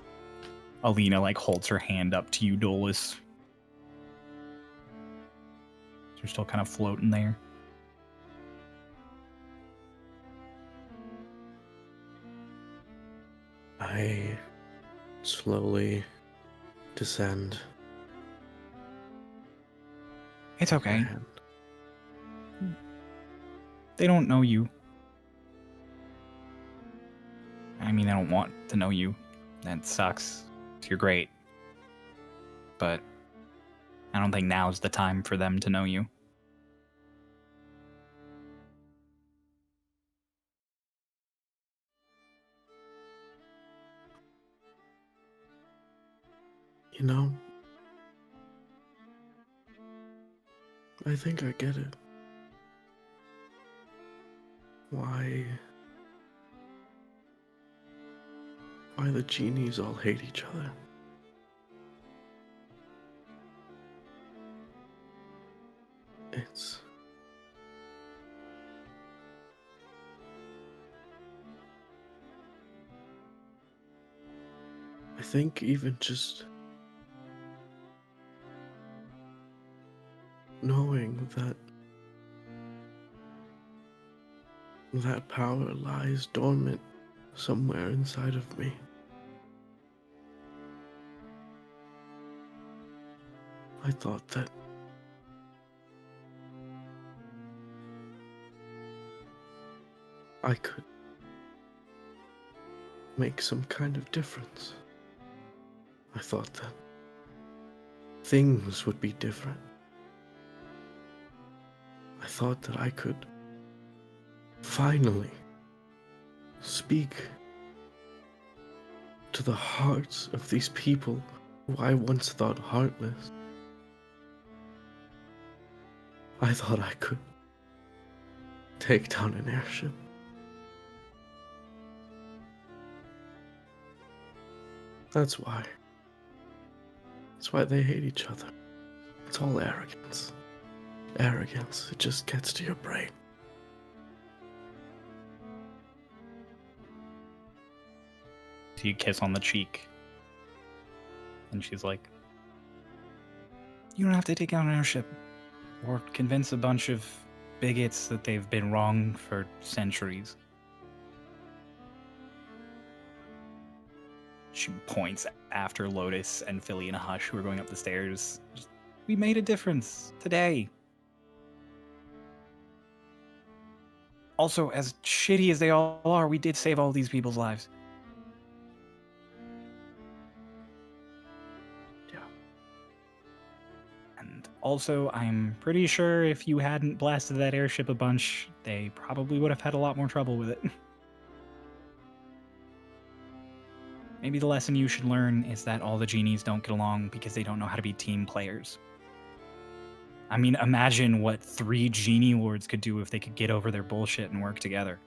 Alina like holds her hand up to you, Dolus. You're still kind of floating there. I slowly descend. It's okay. And They don't know you. I mean, they don't want to know you. That sucks. You're great. But I don't think now's the time for them to know you. you know, I think I get it. Why the genies all hate each other. It's I think even just knowing that that power lies dormant somewhere inside of me. I thought that I could make some kind of difference. I thought that things would be different. I thought that I could finally speak to the hearts of these people who I once thought heartless. I thought I could take down an airship. That's why. That's why they hate each other. It's all arrogance. Arrogance, it just gets to your brain. So you kiss on the cheek. And she's like, you don't have to take out an airship. Or convince a bunch of bigots that they've been wrong for centuries. She points after Lotus and Philly and Hush, who are going up the stairs. We made a difference today. Also, as shitty as they all are, we did save all these people's lives. Yeah. And also, I'm pretty sure if you hadn't blasted that airship a bunch, they probably would have had a lot more trouble with it. Maybe the lesson you should learn is that all the genies don't get along because they don't know how to be team players. I mean, imagine what 3 genie lords could do if they could get over their bullshit and work together.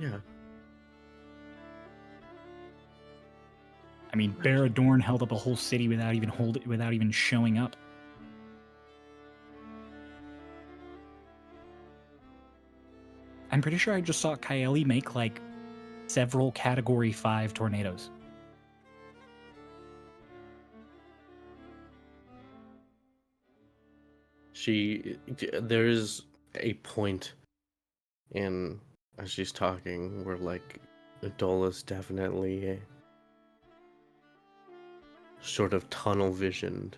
Yeah. I mean, Barradorn held up a whole city without even showing up. I'm pretty sure I just saw Kaeli make like several Category 5 tornadoes. There's a point in as she's talking where like Adola's definitely sort of tunnel visioned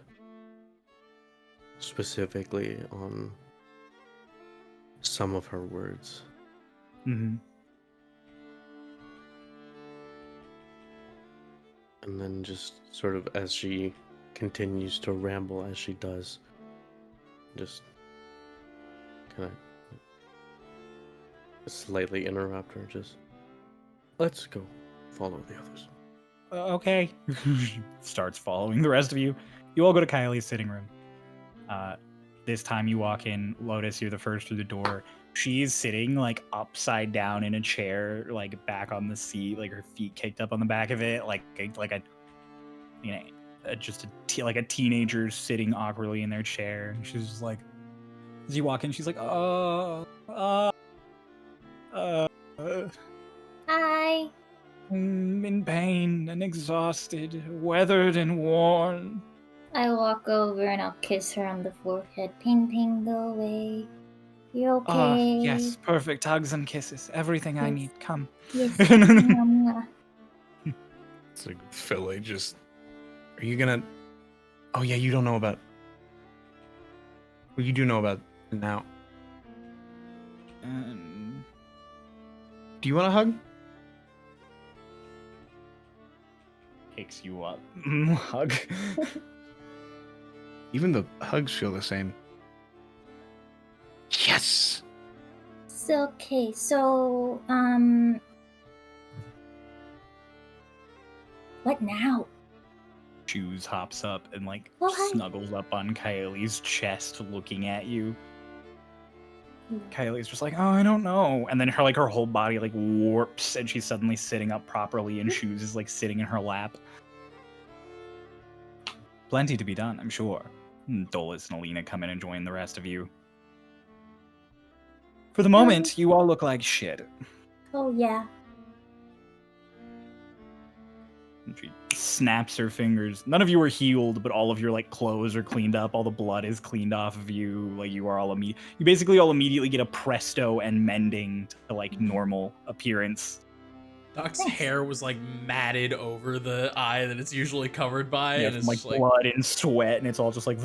specifically on some of her words. Mm-hmm. And then just sort of as she continues to ramble as she does, just kind of Slightly interrupt her. Just let's go follow the others. Okay. Starts following the rest of you. You all go to Kylie's sitting room. This time you walk in. Lotus, you're the first through the door. She's sitting like upside down in a chair, like back on the seat, like her feet kicked up on the back of it, like a you know, like a teenager sitting awkwardly in their chair. And she's just like, as you walk in, she's like, Hi. in pain and exhausted, weathered and worn. I walk over and I'll kiss her on the forehead. Ping, ping, go away. You okay? Yes, perfect hugs and kisses. Everything I Yes. need. Come. Yes. Mwah. It's like Philly. Just are you gonna? Oh yeah, you don't know about. Well, you do know about now. Do you want a hug? Picks you up. Hug. Even the hugs feel the same. Yes. So, okay, so, what now? Shoes hops up and like Oh, hi. snuggles up on Kylie's chest, looking at you. Kylie's just like, oh, I don't know. And then her whole body like warps and she's suddenly sitting up properly and Shoes is like sitting in her lap. Plenty to be done, I'm sure. And Dolus and Alina come in and join the rest of you. For the moment, you all look like shit. Oh, yeah. And she snaps her fingers. None of you are healed, but all of your like clothes are cleaned up. All the blood is cleaned off of you. Like you are all you basically all immediately get a presto and mending to like normal appearance. Doc's hair was like matted over the eye that it's usually covered by, Yeah, and from, it's like just like, blood and sweat, and it's all just like,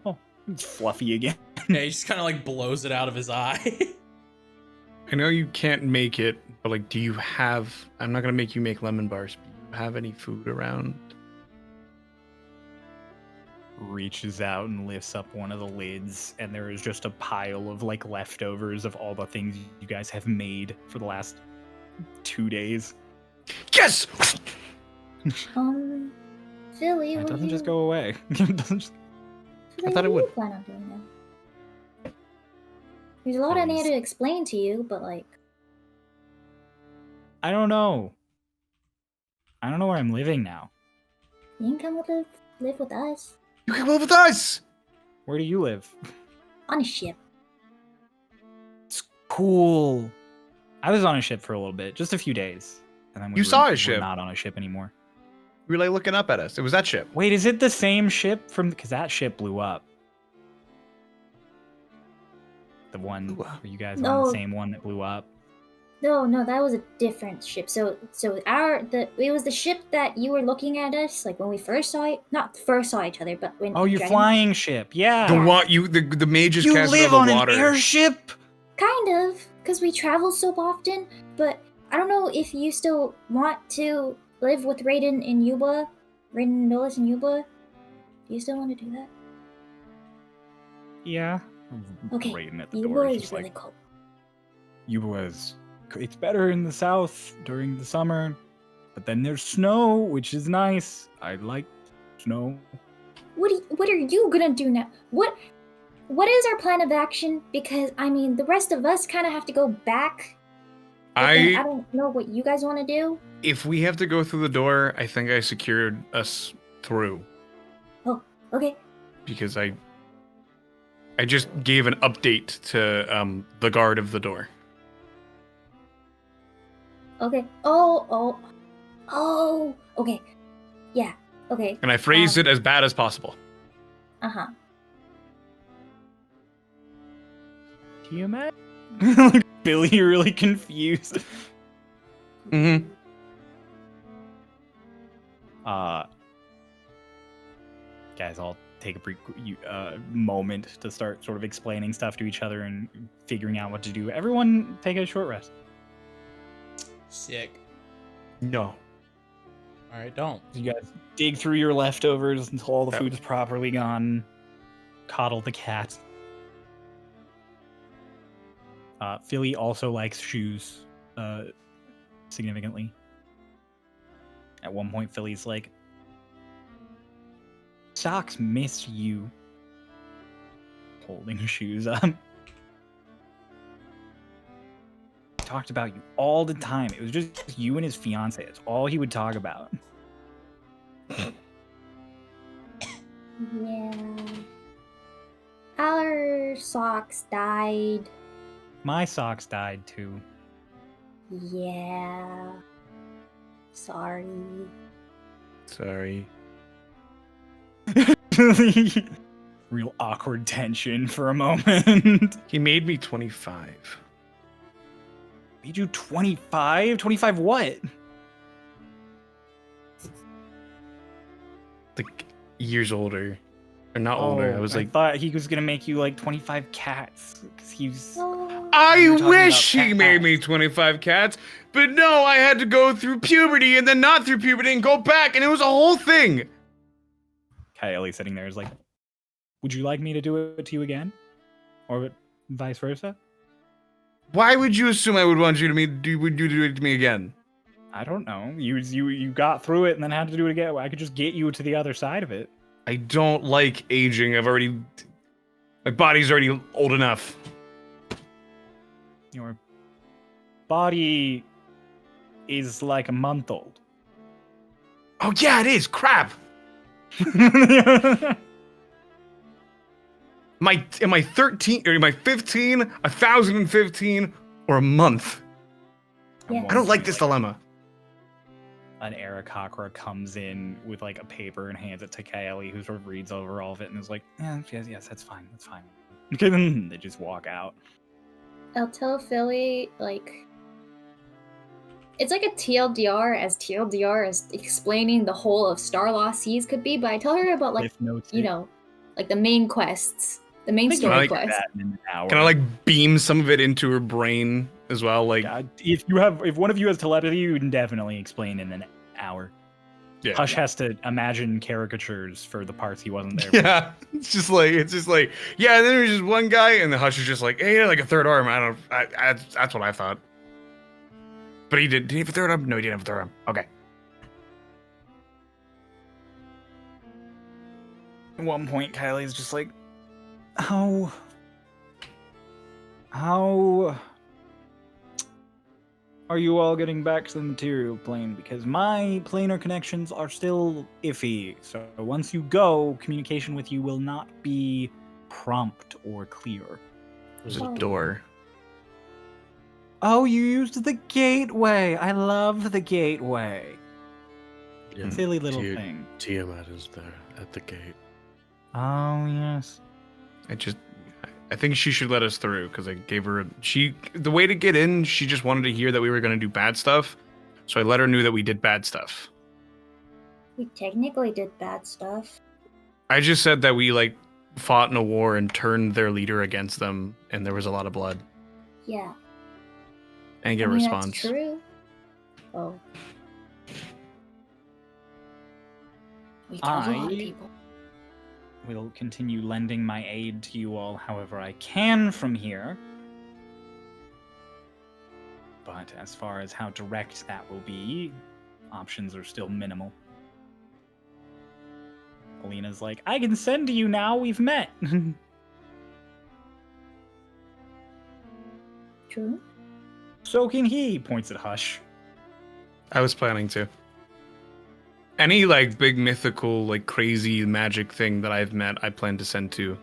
oh, it's fluffy again. yeah, he just kind of like blows it out of his eye. I know you can't make it, but like, do you have? I'm not gonna make you make lemon bars. But do you have any food around? Reaches out and lifts up one of the lids, and there is just a pile of like leftovers of all the things you guys have made for the last 2 days. Yes. Philly, It what doesn't do just you- go away. It doesn't just... Philly, thought it what do you would. plan on doing now? There's a lot I need Philly's- to explain to you, but like, I don't know. I don't know where I'm living now. you can come live with us You can live with us. Where do you live? on a ship. It's cool. I was on a ship for a little bit, just a few days. And then You saw a we're ship. not on a ship anymore. You were like looking up at us. It was that ship. Wait, is it the same ship from? Because that ship blew up. The one Blew up? were you guys on No. the same one that blew up? No, that was a different ship. So it was the ship that you were looking at us like when we first saw it. Not first saw each other, but when Oh, your Dragon- flying ship. Yeah. The what? The mages You cast it live on on the an water. airship? Kind of, because we travel so often. But I don't know if you still want to live with Raiden and Yuba, Raiden, Dolus, and Yuba. Do you still want to do that? Yeah. Okay, Raiden at the Yuba door is is just really like, cool. it's better in the south during the summer, but then there's snow, which is nice. I like snow. What are you gonna do now? What is our plan of action? Because I mean, the rest of us kind of have to go back. But then I don't know what you guys want to do. If we have to go through the door, I think I secured us through Okay. because I just gave an update to the guard of the door. Okay. Oh. Okay. Yeah. Okay. And I phrased it as bad as possible. Uh huh. Do you imagine? Billy, you're really confused. Mm-hmm. Guys, I'll take a brief moment to start sort of explaining stuff to each other and figuring out what to do. Everyone, take a short rest. Sick. No. All right, don't. You guys dig through your leftovers until all the food's properly gone. Coddle the cat. Philly also likes shoes significantly. At one point, Philly's like, socks miss you. Holding shoes up. Talked about you all the time. It was just you and his fiance. It's all he would talk about. Yeah. Our socks died. My socks died too. Yeah. Sorry. Sorry. Real awkward tension for a moment. He made me 25. Made you 25? 25 what? Like years older. Or not older. I was like, thought he was gonna make you like 25 cats. Because he's. Oh. I We were talking wish about he made cats. me 25 cats, but no, I had to go through puberty and then not through puberty and go back, and it was a whole thing. Kylie sitting there is like, would you like me to do it to you again? Or vice versa? Why would you assume I would want you to do it to me again? I don't know. You got through it and then had to do it again. I could just get you to the other side of it. I don't like aging. My body's already old enough. Your body is like a month old. Oh yeah, it is. Crap. Am I 13 or am I 15, 1015, or a month? Yeah. I don't like this dilemma. An Aarakocra comes in with like a paper and hands it to Kaeli, who sort of reads over all of it and is like, yes, that's fine. Okay, then they just walk out. I'll tell Philly, like, it's like a TLDR as explaining the whole of Starlost Seas could be, but I tell her about, like, Cliff notes you it. know, like the main quests, the main I think story like you can quests. get that in an hour. Can I like beam some of it into her brain as well? Like, Yeah, if one of you has telepathy, you can definitely explain in an hour. yeah. Hush has to imagine caricatures for the parts he wasn't there for. Yeah, it's just like, yeah. And then there's just one guy, and the Hush is just like, hey, like a third arm. That's what I thought. But he did. Did he have a third arm? No, he didn't have a third arm. Okay. At one point, Kylie's just like, how are you all getting back to the material plane? Because my planar connections are still iffy. So once you go, communication with you will not be prompt or clear. There's a Oh. door. Oh, you used the gateway. I love the gateway. Yeah. Silly little Ti- thing. Tiamat is there at the gate. Oh, yes. I think she should let us through because I gave her the way to get in. She just wanted to hear that we were going to do bad stuff, so I let her know that we did bad stuff. We technically did bad stuff. I just said that we like fought in a war and turned their leader against them, and there was a lot of blood. Yeah. And get I a mean, response. That's true. Oh. We killed a lot of I- people. Will continue lending my aid to you all however I can from here. But as far as how direct that will be, options are still minimal. Alina's like, I can send to you now, we've met. True. So can he, points at Hush. I was planning to. Any like big mythical, like crazy magic thing that I've met, I plan to send to.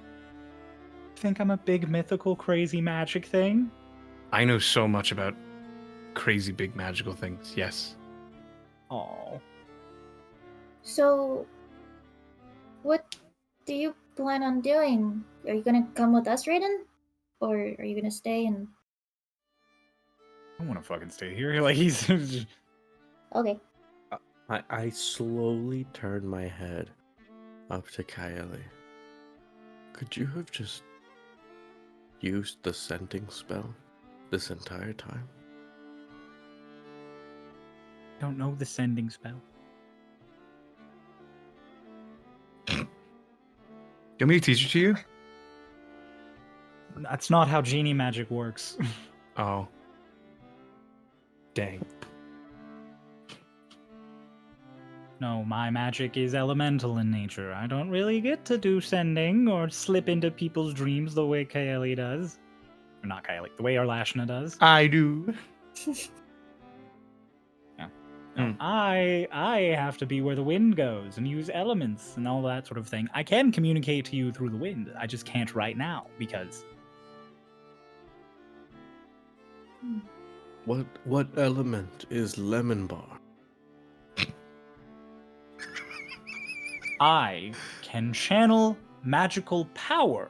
Think I'm a big mythical crazy magic thing? I know so much about crazy big magical things. Yes. Oh. So, what do you plan on doing? Are you gonna come with us, Raiden? Or are you gonna stay and... I want to fucking stay here. Like, he's... Okay. I slowly turn my head up to Kaeli. Could you have just used the scenting spell this entire time? don't know the sending spell. You want me to teach it to you? That's not how genie magic works. Oh. Dang. No, my magic is elemental in nature. I don't really get to do sending or slip into people's dreams the way Kaeli does. Or not Kaeli, the way Arlashna does. I do. No, I have to be where the wind goes and use elements and all that sort of thing. I can communicate to you through the wind. I just can't right now because What element is lemon bar? I can channel magical power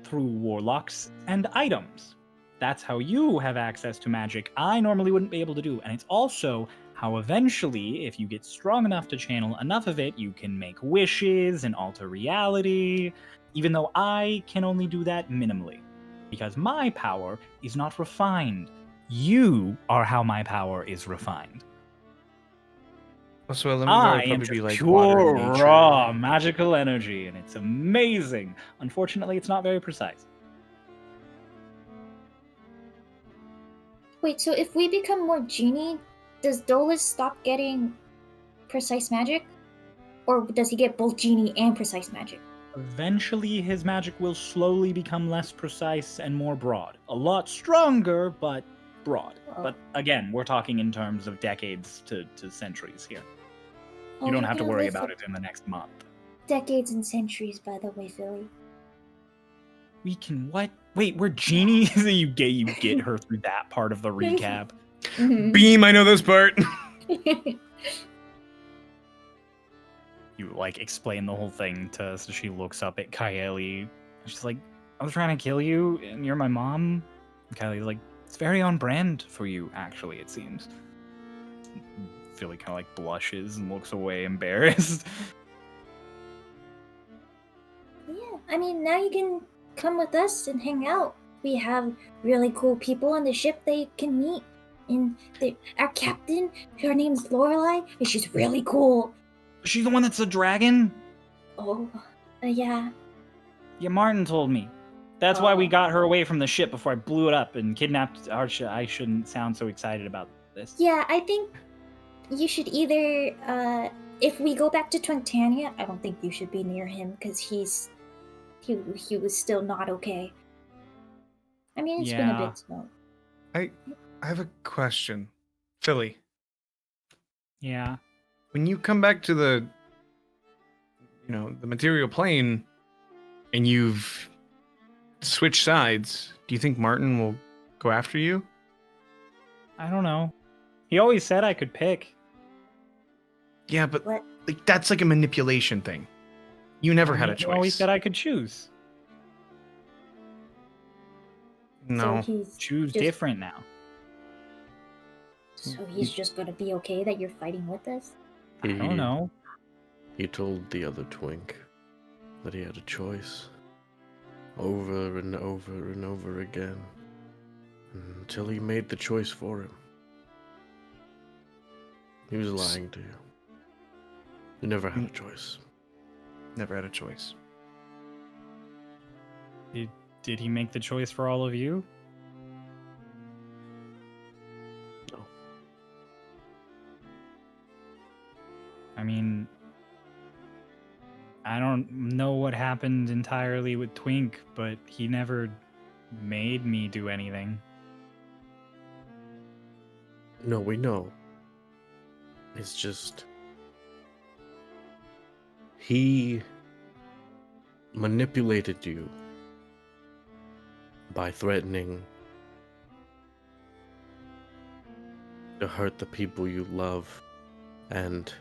through warlocks and items. That's how you have access to magic I normally wouldn't be able to do. And it's also how eventually, if you get strong enough to channel enough of it, you can make wishes and alter reality, even though I can only do that minimally. Because my power is not refined. You are how my power is refined. Also, lemon I would am probably just be like pure, water in nature. raw, magical energy, and it's amazing. Unfortunately, it's not very precise. Wait, so if we become more genie, does Dolus stop getting precise magic? Or does he get both genie and precise magic? Eventually, his magic will slowly become less precise and more broad. A lot stronger, but broad. Oh. But again, we're talking in terms of decades to centuries here. Oh, You don't you're have to gonna worry live about for it in the next month. decades and centuries, by the way, Philly. We can what? Wait, we're genies? you get her through that part of the recap. Mhm. Beam, I know this part. You like explain the whole thing to us. So she looks up at Kaeli. She's like, I was trying to kill you and you're my mom. And Kaeli's like, it's very on brand for you, actually, it seems. Philly kind of like blushes and looks away embarrassed. Yeah, I mean, now you can come with us and hang out. We have really cool people on the ship they can meet. And our captain, her name's Lorelai, and she's really cool. She's the one that's a dragon? Oh, yeah. Yeah, Martin told me. That's why we Oh. got her away from the ship before I blew it up and kidnapped our ship. I shouldn't sound so excited about this. Yeah, I think you should either, if we go back to Twintania, I don't think you should be near him because he was still not okay. I mean, it's been a Yeah. bit slow. I have a question. Philly, Yeah. when you come back to the material plane and you've switched sides, do you think Martin will go after you? I don't know. He always said I could pick. Yeah, but What? like that's like a manipulation thing. You never had a He always choice. said I could choose. No. So he's Choose just, different now. So he's just gonna be okay that you're fighting with us? I don't know. He told the other twink that he had a choice over and over and over again until he made the choice for him. He was lying to you. You never had a choice. Never had a choice. Did he make the choice for all of you? No. I mean, I don't know what happened entirely with Twink, but he never made me do anything. No, we know. It's just he manipulated you by threatening to hurt the people you love and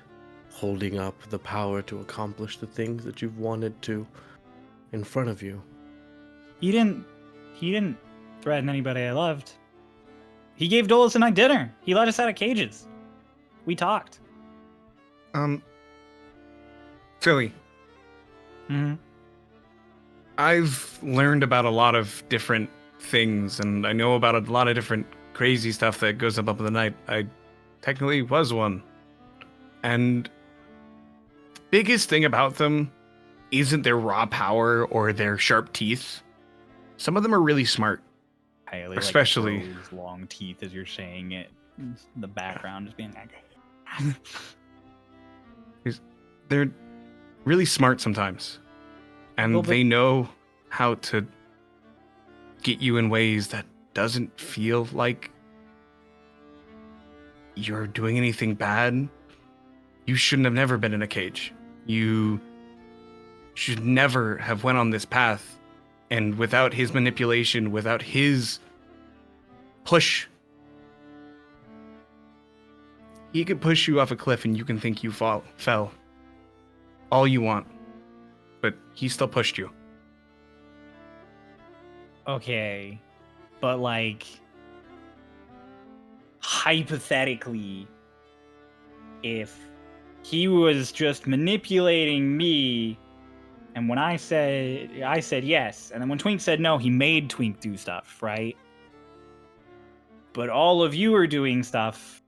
holding up the power to accomplish the things that you've wanted to in front of you. He didn't threaten anybody I loved. He gave Dolus and I dinner. He let us out of cages. We talked. Philly, Mm-hmm. I've learned about a lot of different things, and I know about a lot of different crazy stuff that goes up in the night. I technically was one. And the biggest thing about them isn't their raw power or their sharp teeth. Some of them are really smart. Kylie, Especially- like, grows long teeth as you're saying it. The background just being like, They're really smart sometimes, and Well, but- they know how to get you in ways that doesn't feel like you're doing anything bad. You shouldn't have never been in a cage. You should never have went on this path, and without his manipulation, without his push, he could push you off a cliff and you can think you fell all you want, but he still pushed you. okay, but like, hypothetically, if he was just manipulating me, and when I said yes, and then when Twink said no, he made Twink do stuff, right? But all of you are doing stuff.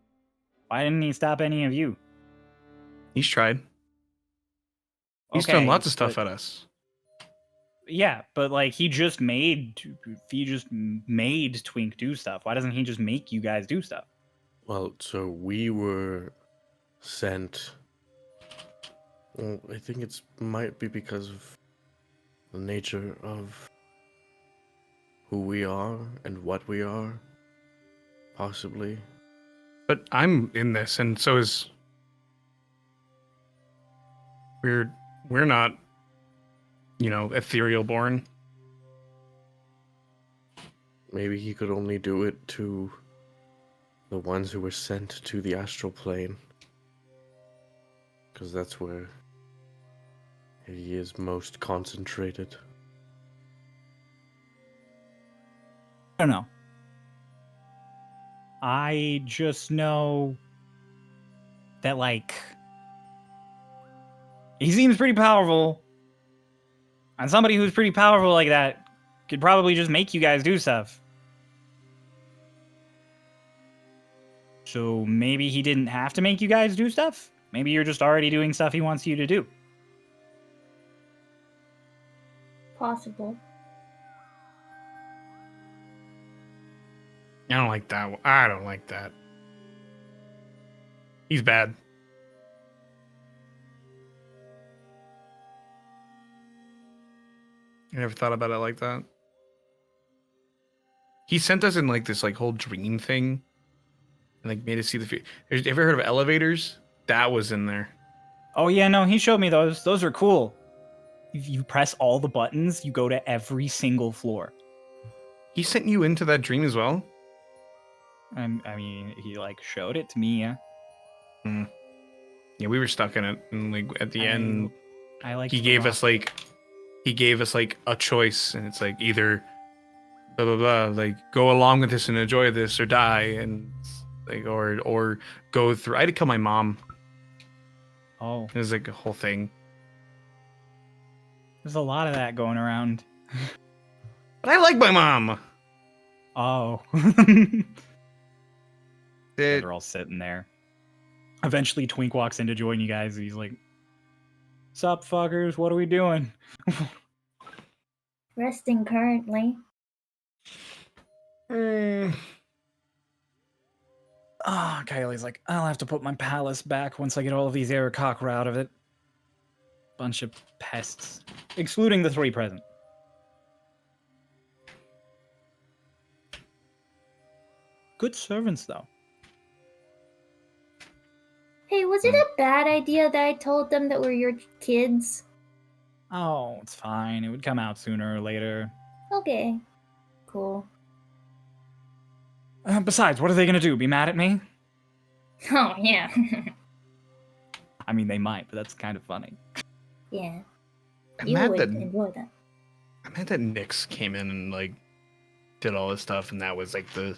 Why didn't he stop any of you? He's tried. He's Okay, thrown lots of stuff but- at us. Yeah, but like he just made Twink do stuff. Why doesn't he just make you guys do stuff? Well, so we were sent. Well, I think it's might be because of the nature of who we are and what we are. Possibly. But I'm in this, and so is. We're not, ethereal born. Maybe he could only do it to the ones who were sent to the astral plane. Because that's where he is most concentrated. I don't know. I just know that, like, he seems pretty powerful. And somebody who's pretty powerful like that could probably just make you guys do stuff. So maybe he didn't have to make you guys do stuff? Maybe you're just already doing stuff he wants you to do. Possible. I don't like that. I don't like that. He's bad. I never thought about it like that. He sent us in like this whole dream thing, and like made us see the. Have you ever heard of elevators? That was in there. Oh yeah, no, he showed me those. Those are cool. If you press all the buttons, you go to every single floor. He sent you into that dream as well. I mean, he like showed it to me. Yeah. Yeah, we were stuck in it, and like at the end, I like. he gave us a choice, and it's like either blah blah blah, like go along with this and enjoy this, or die, and like or go through. I had to kill my mom. Oh, It was like a whole thing. there's a lot of that going around. But I like my mom. Oh. It, They're all sitting there. Eventually, Twink walks in to join you guys. And he's like, "Sup, fuckers? What are we doing?" Resting currently. Ah, Kylie's like, "I'll have to put my palace back once I get all of these Aarakocra out of it. Bunch of pests, excluding the 3 present." Good servants, though. Hey, was it a bad idea that I told them that we're your kids? Oh, it's fine. It would come out sooner or later. Okay. Cool. Besides, what are they gonna do? Be mad at me? Oh, yeah. I mean, they might, but that's kind of funny. Yeah. I'm You mad would that enjoy that. I'm mad that Nyx came in and like did all this stuff, and that was like the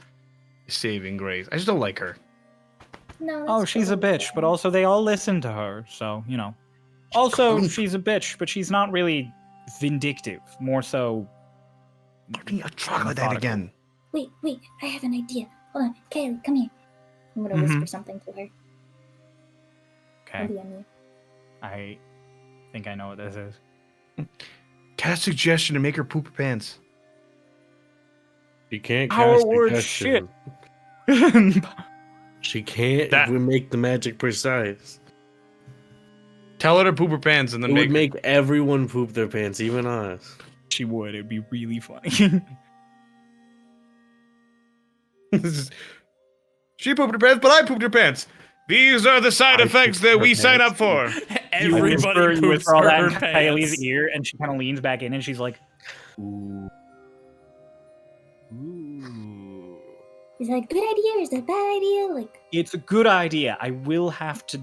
saving grace. I just don't like her. No. Oh, that's she's a totally bitch, fair. but also they all listen to her, so, you know. Also, she's a bitch, but she's not really vindictive. More so. Give me a troglodyte Methodical. again. Wait, I have an idea. Hold on. Kaylee, come here. I'm gonna whisper something to her. Okay, I'll DM you. I think I know what this is. Cast suggestion to make her poop her pants. She can't Our cast word suggestion. shit. She can't That- make the magic precise. Tell her to poop her pants and then It would make make everyone poop their pants, even us. She would. It'd be really funny. She pooped her pants, but I pooped her pants. These are the side I effects pooped that her we sign pants. up for. You whisper Everybody poops all that her in Kylie's pants. ear, and she kind of leans back in, and she's like, "Ooh, ooh, Is that a good idea or is that a bad idea? Like, it's a good idea. I will have to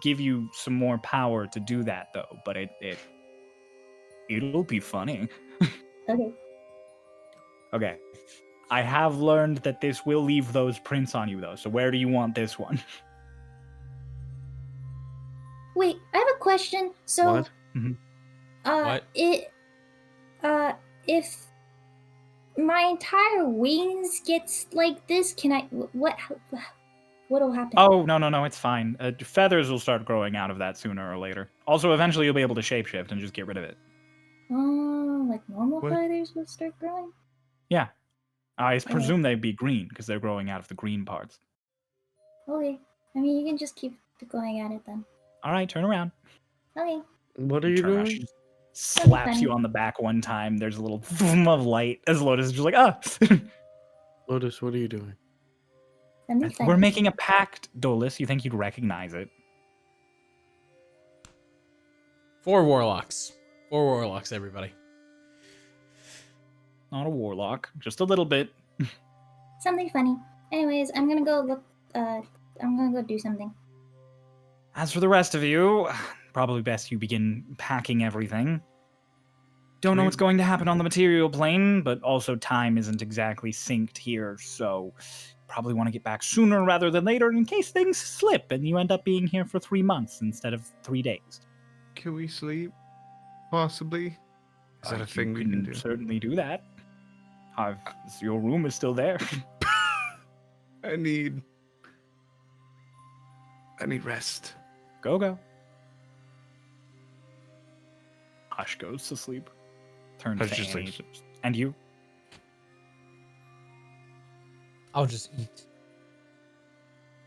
give you some more power to do that, though. But it'll be funny." okay. Okay. I have learned that this will leave those prints on you, though. So where do you want this one? Wait, I have a question. So, What? What? if my entire wings gets like this, can I? What'll happen? Oh, no, it's fine. Feathers will start growing out of that sooner or later. Also, eventually you'll be able to shapeshift and just get rid of it. Oh, like normal What? feathers will start growing. Yeah. I presume they'd be green because they're growing out of the green parts. Okay. I mean, you can just keep going at it then. All right, turn around. Okay. What are you Turn around. doing? She just slaps funny. you on the back one time. There's a little boom of light as Lotus is just like, ah. Lotus, what are you doing? That'd be We're funny. making a pact, Dolus. You think you'd recognize it? 4 warlocks. 4 warlocks, everybody. Not a warlock, just a little bit. Something funny. Anyways, I'm gonna go look. I'm gonna go do something. As for the rest of you, probably best you begin packing everything. Don't know what's going to happen on the material plane, but also time isn't exactly synced here, so probably want to get back sooner rather than later in case things slip and you end up being here for 3 months instead of 3 days. Can we sleep? Possibly. Is that a thing we can do? Certainly do that. Your room is still there. I need rest. Go. Hush goes to sleep. Turns Hush to just Annie. sleeps. And you? I'll just eat.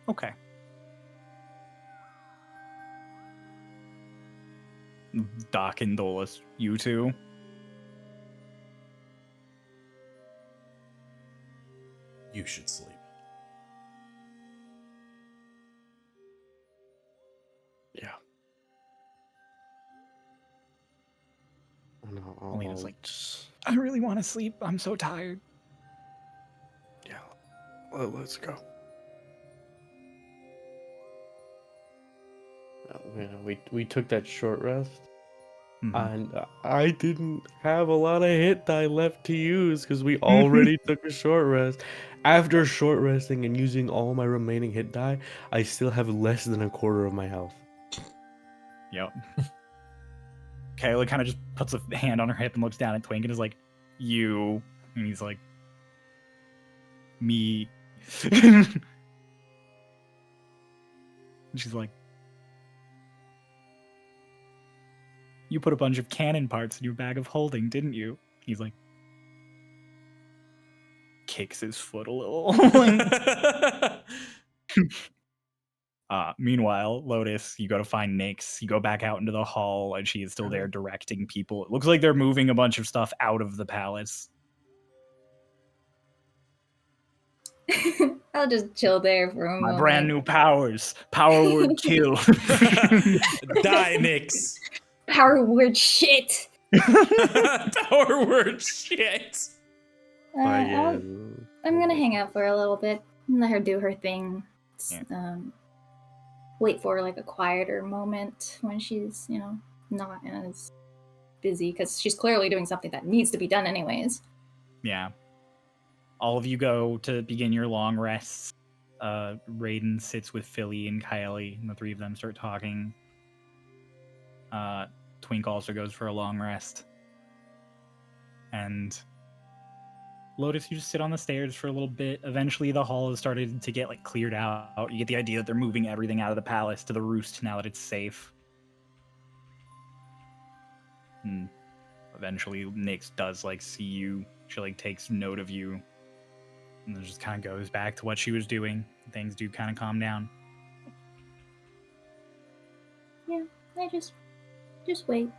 Okay. Doc and Dolus, you two. You should sleep. Yeah. No, Alina's like, just, I really want to sleep. I'm so tired. yeah. Well, let's go. Yeah, we took that short rest, Mhm. and I didn't have a lot of hit die left to use because we already took a short rest. After short resting and using all my remaining hit die, I still have less than a quarter of my health. Yep. Kayla kind of just puts a hand on her hip and looks down at Twink and is like, you. And he's like, me. And she's like, you put a bunch of cannon parts in your bag of holding, didn't you? He's like, kicks his foot a little. Meanwhile, Lotus, you go to find Nyx. You go back out into the hall, and she is still there directing people. It looks like they're moving a bunch of stuff out of the palace. I'll just chill there for a My moment. brand new powers. Power word kill. Die, Nyx. Power word shit. Power word shit. Again. I'm gonna hang out for a little bit and let her do her thing. Wait for like a quieter moment when she's, not as busy because she's clearly doing something that needs to be done anyways. Yeah. All of you go to begin your long rests. Raiden sits with Philly and Kylie, and the three of them start talking. Twink also goes for a long rest. And Lotus, you just sit on the stairs for a little bit. Eventually, the hall has started to get cleared out. You get the idea that they're moving everything out of the palace to the roost now that it's safe. And eventually, Nyx does see you She like takes note of you, and then just kind of goes back to what she was doing. Things do kind of calm down. Yeah, I just wait.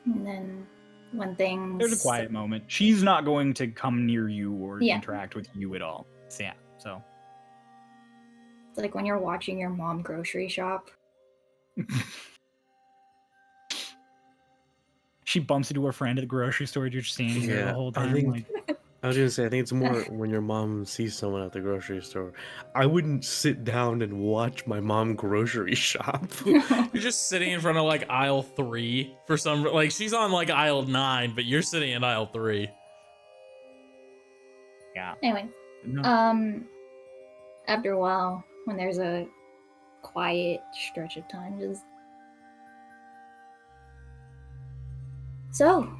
And then when things There's a quiet moment. She's not going to come near you or Yeah. interact with you at all. So, yeah, so. It's like when you're watching your mom grocery shop. She bumps into her friend at the grocery store. You're just standing there the Yeah, whole I time. think- Like, I was gonna say, I think it's more when your mom sees someone at the grocery store. I wouldn't sit down and watch my mom grocery shop. You're just sitting in front of like aisle 3 for some, like she's on like aisle 9, but you're sitting in aisle 3. yeah. Anyway, No. after a while, when there's a quiet stretch of time, just so,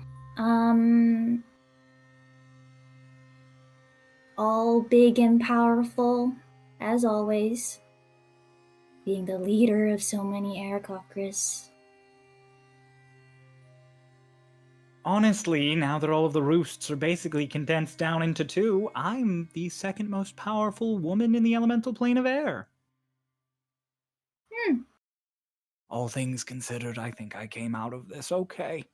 all big and powerful, as always, being the leader of so many Aircockers. Honestly, now that all of the roosts are basically condensed down into 2, I'm the second most powerful woman in the elemental plane of air. All things considered, I think I came out of this okay.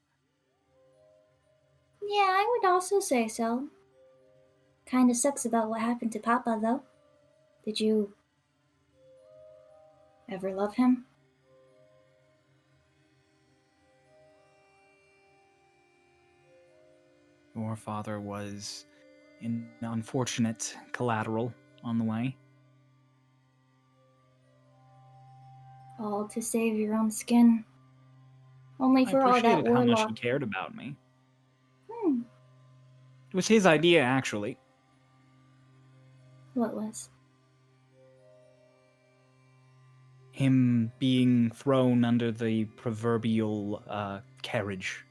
Yeah, I would also say so. Kinda sucks about what happened to Papa, though. Did you ever love him? Your father was an unfortunate collateral on the way. All to save your own skin. Only I for all that appreciated how much he warlock. cared about me. Hmm, It was his idea, actually. what was? Him being thrown under the proverbial carriage.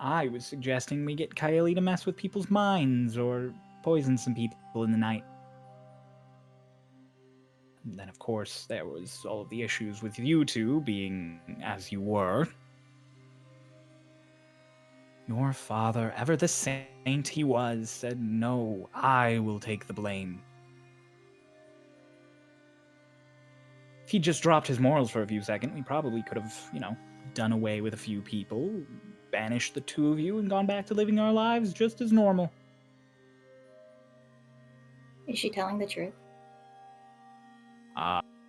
I was suggesting we get Kaeli to mess with people's minds or poison some people in the night. And then, of course, there was all of the issues with you two being as you were. Your father, ever the saint he was, said, "No, I will take the blame." If he just dropped his morals for a few seconds, we probably could have, done away with a few people, banished the 2 of you, and gone back to living our lives just as normal. Is she telling the truth?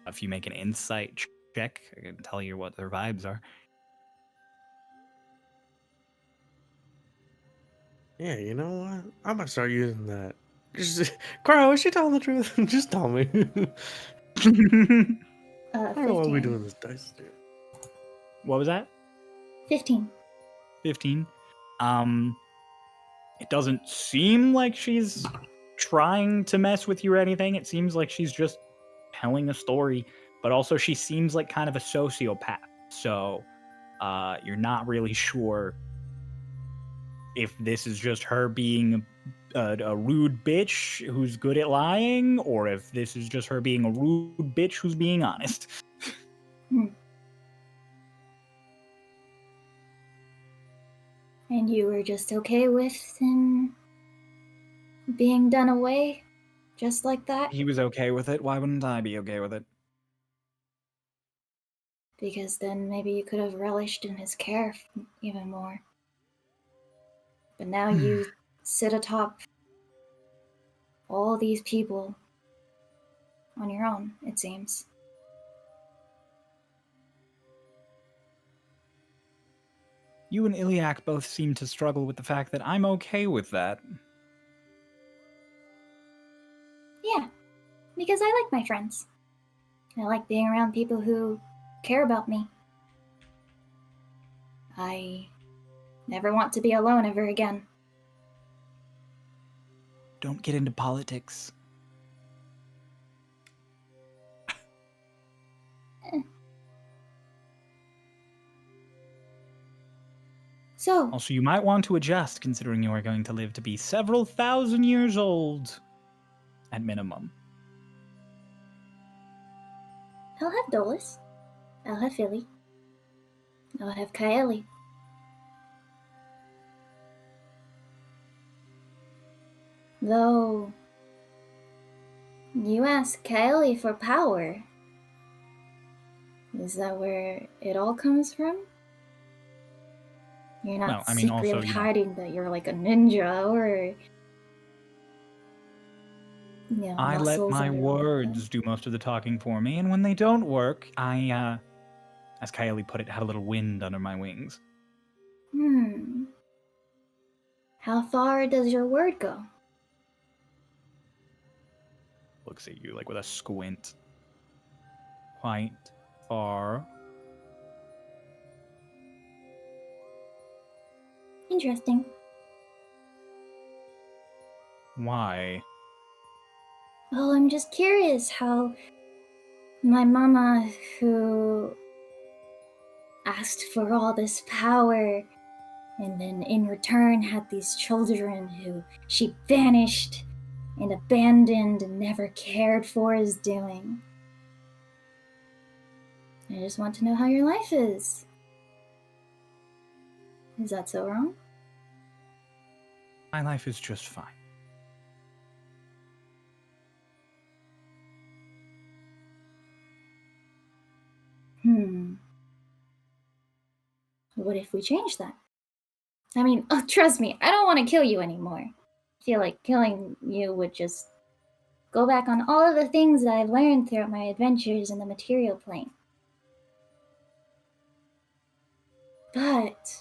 If you make an insight check, I can tell you what their vibes are. Yeah, you know what? I'm gonna start using that. Just, Crow, is she telling the truth? Just tell me. I don't know why we 15. doing this dice dude. What was that? 15. 15. It doesn't seem like she's trying to mess with you or anything. It seems like she's just telling a story, but also she seems like kind of a sociopath. So, you're not really sure if this is just her being a rude bitch who's good at lying, or if this is just her being a rude bitch who's being honest. And you were just okay with him being done away? Just like that? He was okay with it. Why wouldn't I be okay with it? Because then maybe you could have relished in his care even more. But now you sit atop all these people on your own, it seems. You and Iliac both seem to struggle with the fact that I'm okay with that. Yeah, because I like my friends. I like being around people who care about me. I never want to be alone ever again. Don't get into politics. So, Also, you might want to adjust considering you are going to live to be several thousand years old. At minimum. I'll have Dolus. I'll have Philly. I'll have Kaeli. Though, you asked Kaeli for power. Is that where it all comes from? You're not Well, I mean, secretly also, hiding that you're like a ninja or... I let muscles my or anything. words do most of the talking for me, and when they don't work, I, as Kaeli put it, had a little wind under my wings. How far does your word go? Looks at you like with a squint. Quite far. Interesting. Why? Well, I'm just curious how my mama, who asked for all this power, and then in return had these children who she banished and abandoned and never cared for, is doing. I just want to know how your life is. Is that so wrong? My life is just fine. What if we change that? I mean, trust me, I don't want to kill you anymore. I feel like killing you would just go back on all of the things that I've learned throughout my adventures in the material plane. But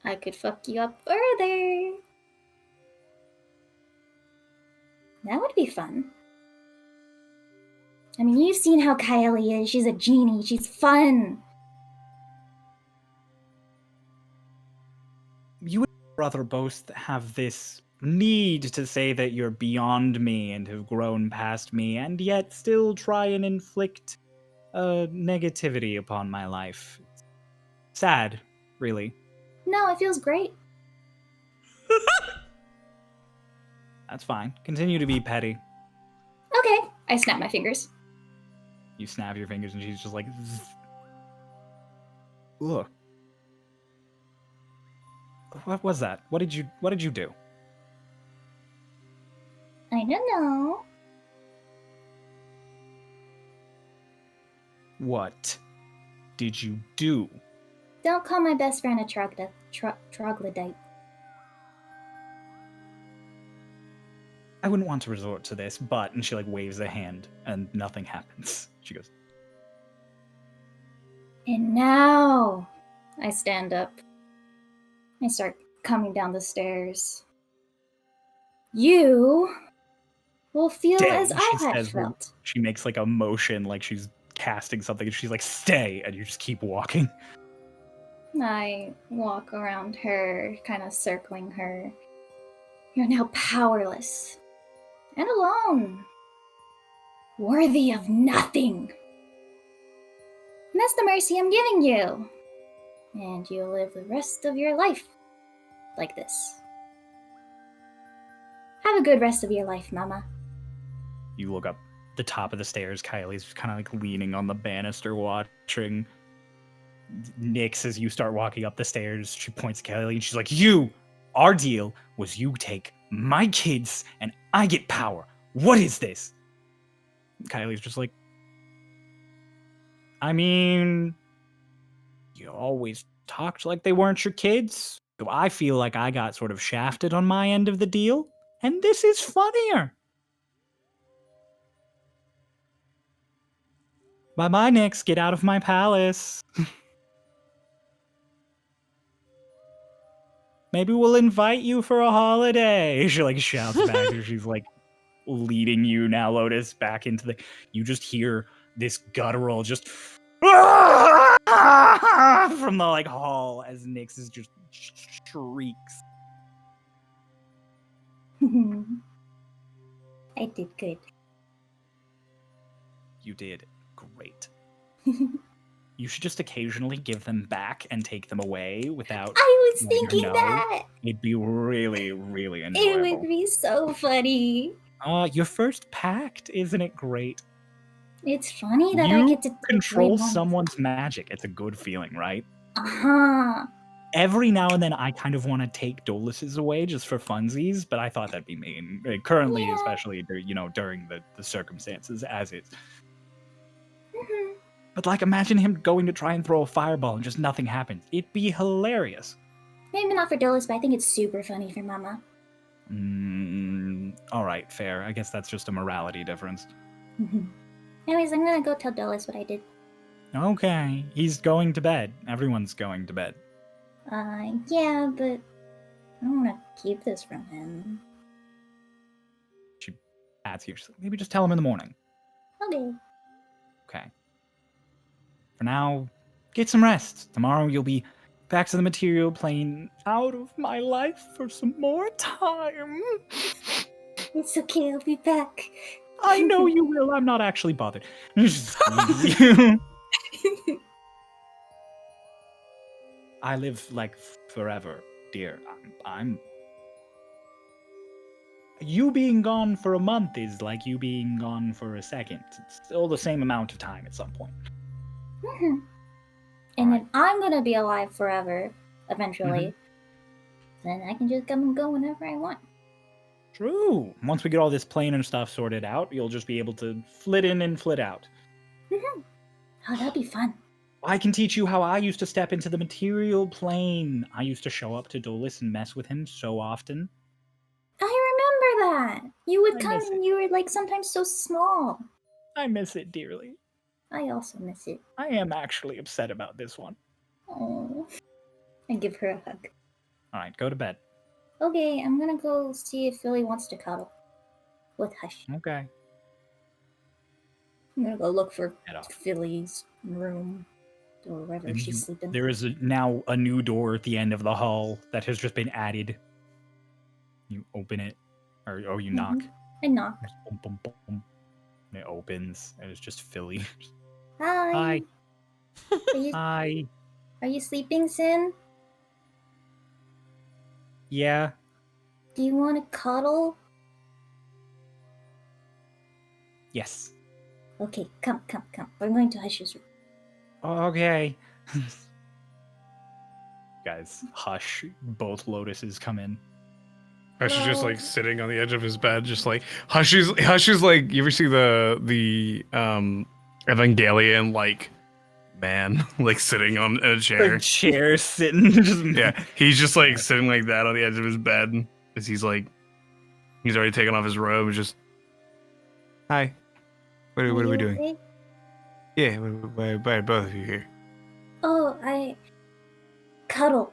I could fuck you up further. That would be fun. I mean, you've seen how Kaeli is. She's a genie. She's fun. You and your brother both have this need to say that you're beyond me and have grown past me, and yet still try and inflict negativity upon my life. Sad, really. No, it feels great. That's fine. Continue to be petty. Okay. I snap my fingers. You snap your fingers and she's just like, zzz. Look. What was that? What did you do? I don't know. What did you do? Don't call my best friend a troglodyte. I wouldn't want to resort to this, but, and she like waves a hand and nothing happens. She goes, And now I stand up. I start coming down the stairs. You will feel stay, as I she had says. felt. She makes like a motion like she's casting something and she's like, stay, and you just keep walking. I walk around her, kind of circling her. You're now powerless and alone, worthy of nothing. And that's the mercy I'm giving you. And you'll live the rest of your life like this. Have a good rest of your life, Mama. You look up the top of the stairs. Kylie's kind of like leaning on the banister watching. Nyx, as you start walking up the stairs, she points to Kylie and she's like, our deal was you take my kids and I get power. What is this? Kylie's just like, I mean, you always talked like they weren't your kids. So I feel like I got sort of shafted on my end of the deal, and this is funnier. Bye-bye, Nyx. Get out of my palace. Maybe we'll invite you for a holiday. She like shouts back as she's like leading you now, Lotus, back into the... You just hear this guttural just... from the like hall as Nyx is just shrieks. I did good. You did great. You should just occasionally give them back and take them away without... I was letting her thinking know. that. It'd be really, really enjoyable. It would be so funny. Your first pact, isn't it great? It's funny that I You get to take control away Mama's- someone's magic. It's a good feeling, right? Uh-huh. Every now and then, I kind of want to take Dolus's away just for funsies, but I thought that'd be mean. Currently, Yeah. especially during the circumstances as is. Mhm. But like, imagine him going to try and throw a fireball and just nothing happens. It'd be hilarious. Maybe not for Dolus, but I think it's super funny for Mama. All right, fair. I guess that's just a morality difference. Anyways, I'm gonna go tell Dolus what I did. Okay, he's going to bed. Everyone's going to bed. Yeah, but I don't want to keep this from him. She adds here, she's like, maybe just tell him in the morning. Okay. Okay. For now, get some rest. Tomorrow you'll be back to the material plane, out of my life for some more time. It's okay, I'll be back. I know you will. I'm not actually bothered. I live like forever, dear. I'm. You being gone for a month is like you being gone for a second. It's still the same amount of time at some point. Mhm. And then I'm gonna be alive forever, eventually. Then I can just come and go whenever I want. True. Once we get all this plane and stuff sorted out, you'll just be able to flit in and flit out. Oh, that'd be fun. I can teach you how I used to step into the material plane. I used to show up to Dolus and mess with him so often. I remember that. You would I come miss and you were like sometimes so small. I miss it dearly. I also miss it. I am actually upset about this one. Oh. I give her a hug. All right, go to bed. Okay, I'm gonna go see if Philly wants to cuddle with Hush. Okay. I'm gonna go look for Head off. Philly's room or wherever she's sleeping. There is now a new door at the end of the hall that has just been added. You open it, or you knock. I knock. Boom, boom, boom. And it opens, and it's just Philly. Hi. Hi. Are you, Hi. are you sleeping, Sin? Yeah. Do you want to cuddle? Yes. Okay, come. We're going to Hush's room. Okay. Guys, hush. Both lotuses come in. Hush is just Hello. like sitting on the edge of his bed, just like Hush is like, you ever see the Evangelion like man like sitting on a chair? The chair sitting. Just Yeah, he's just like sitting like that on the edge of his bed as he's already taken off his robe. Just hi. What are we you doing? okay? Yeah, why are both of you here? Oh, I cuddle.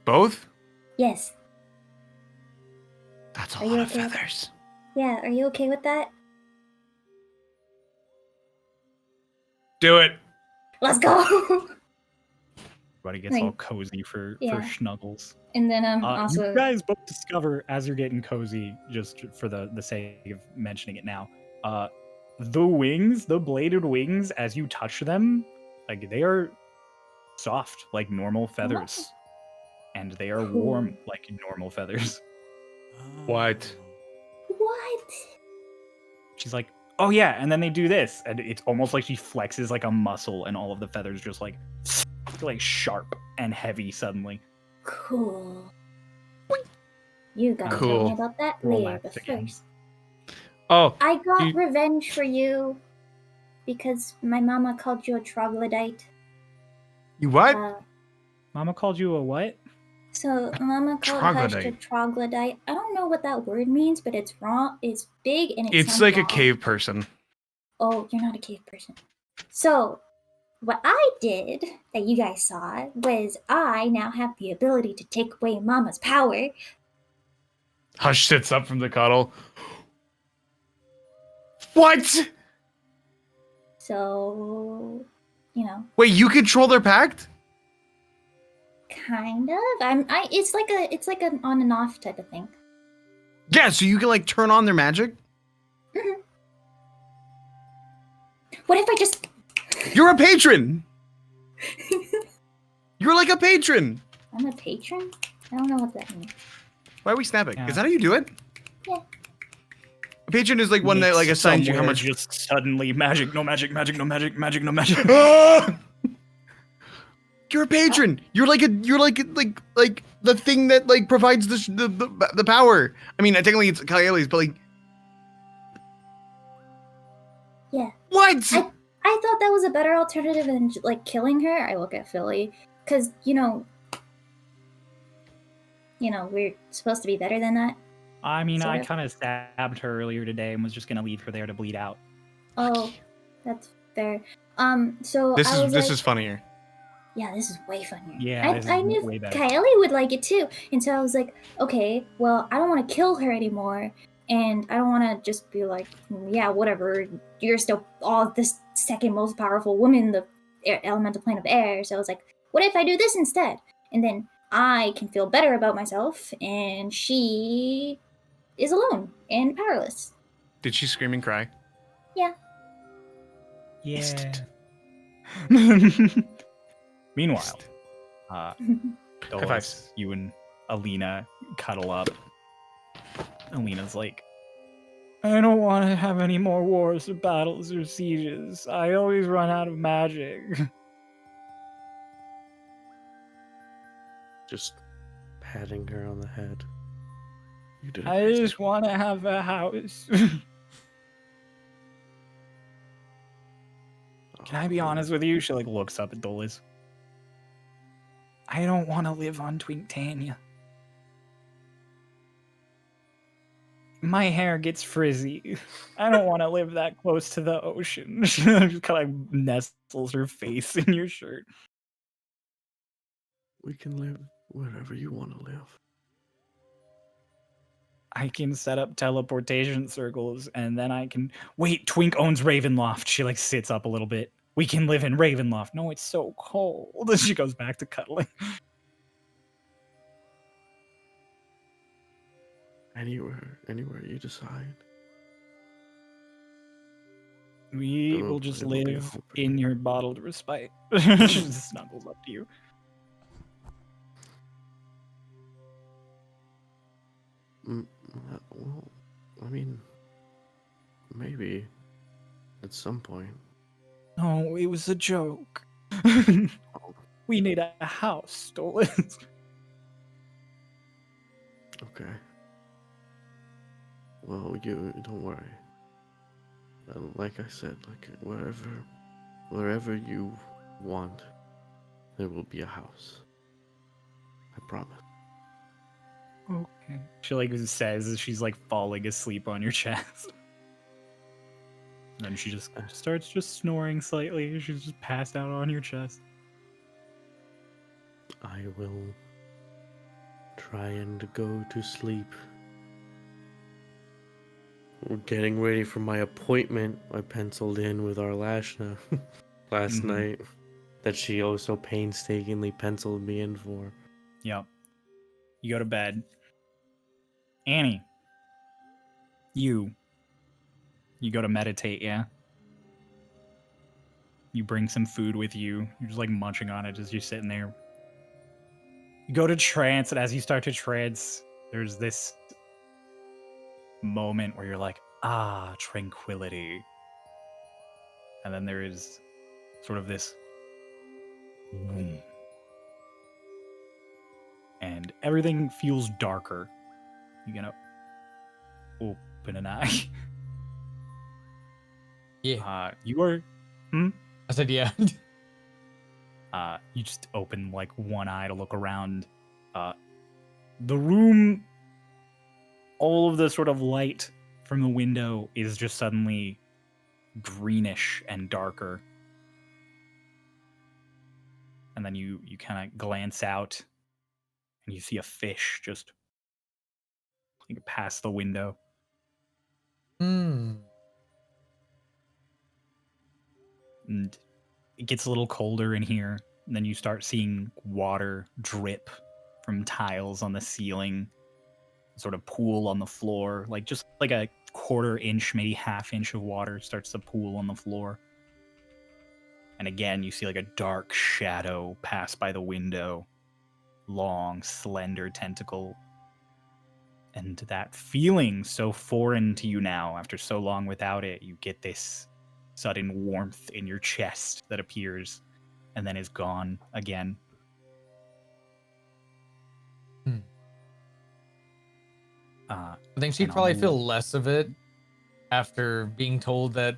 Both? Yes. That's a Are you lot of okay? feathers. Yeah, are you okay with that? Do it. Let's go. Everybody gets Like, all cozy for snuggles. And then also You guys both discover as you're getting cozy, just for the sake of mentioning it now, the wings, the bladed wings, as you touch them, like they are soft like normal feathers, and they are warm like normal feathers. What? What? She's like, oh yeah, and then they do this, and it's almost like she flexes like a muscle, and all of the feathers just like sharp and heavy suddenly. Cool. You gotta tell Cool. me about that later, Relax but again. first. Oh, I got You- revenge for you because my mama called you a troglodyte. you what? Mama called you a what? So mama called Hush a Troglodyte. troglodyte. I don't know what that word means, but it's wrong. It's big and It's sounds like a wrong. cave person. Oh, you're not a cave person. So, what I did that you guys saw was I now have the ability to take away Mama's power. Hush sits up from the cuddle. What? So, Wait, you control their pact? kind of. It's like an on and off type of thing. Yeah, so you can like turn on their magic? What if I just? You're a patron. You're like a patron. I'm a patron. I don't know what that means. Why are we snapping? Yeah. Is that how you do it? Yeah. Patron is like one that like assigns you how Somewhere much. just suddenly magic, no magic, magic, no magic, magic, no magic. Ah! You're a patron. You're like the thing that like provides the power. I mean, technically it's Kaeli's, but like. Yeah. What? I thought that was a better alternative than like killing her. I look at Philly because we're supposed to be better than that. I mean, I Sort of. kind of stabbed her earlier today and was just gonna leave her there to bleed out. Oh, that's fair. So This I was this like, is funnier. yeah, this is way funnier. Yeah, this I is knew way better. Kylie would like it too, and so I was like, okay, well, I don't want to kill her anymore, and I don't want to just be like, yeah, whatever. You're still this second most powerful woman in the elemental plane of air. So I was like, what if I do this instead? And then I can feel better about myself, and she is alone and powerless. Did she scream and cry? Yeah. Yeah. Meanwhile, High Dolores, fives. you and Alina cuddle up. Alina's like, I don't want to have any more wars or battles or sieges. I always run out of magic. Just patting her on the head. You did. I just want to have a house. Can I be honest with you? She like looks up at Dolores. I don't want to live on Twinktania. My hair gets frizzy. I don't want to live that close to the ocean. She just kind of nestles her face in your shirt. We can live wherever you want to live. I can set up teleportation circles, and then I can... Wait, Twink owns Ravenloft. She, like, sits up a little bit. We can live in Ravenloft. No, it's so cold. And she goes back to cuddling. Anywhere you decide. We It'll- will just it'll be live home for in you. your bottled respite. She just snuggles up to you. Well, I mean, maybe at some point. No, it was a joke. We need a house, Dolores. Okay. Well, you don't worry. Like I said, like wherever you want, there will be a house. I promise. Okay. She like says as she's like falling asleep on your chest. And then she just starts just snoring slightly. She's just passed out on your chest. I will try and go to sleep. We're getting ready for my appointment I penciled in with Arlashna last night. That she also painstakingly penciled me in for. Yep. You go to bed. Annie. You go to meditate, yeah? You bring some food with you. You're just like munching on it as you're sitting there. You go to trance, and as you start to trance, there's this moment where you're like, ah, tranquility. And then there is sort of this boom. And everything feels darker. You're gonna open an eye. Yeah. You are I said yeah. you just open like one eye to look around. The room, all of the sort of light from the window is just suddenly greenish and darker. And then you kind of glance out and you see a fish just like past the window. Hmm. And it gets a little colder in here. And then you start seeing water drip from tiles on the ceiling, sort of pool on the floor, like just like a quarter inch, maybe half inch of water starts to pool on the floor. And again, you see like a dark shadow pass by the window, long, slender tentacle. And that feeling so foreign to you now, after so long without it, you get this sudden warmth in your chest that appears and then is gone again. I think she'd And on probably the feel less of it after being told that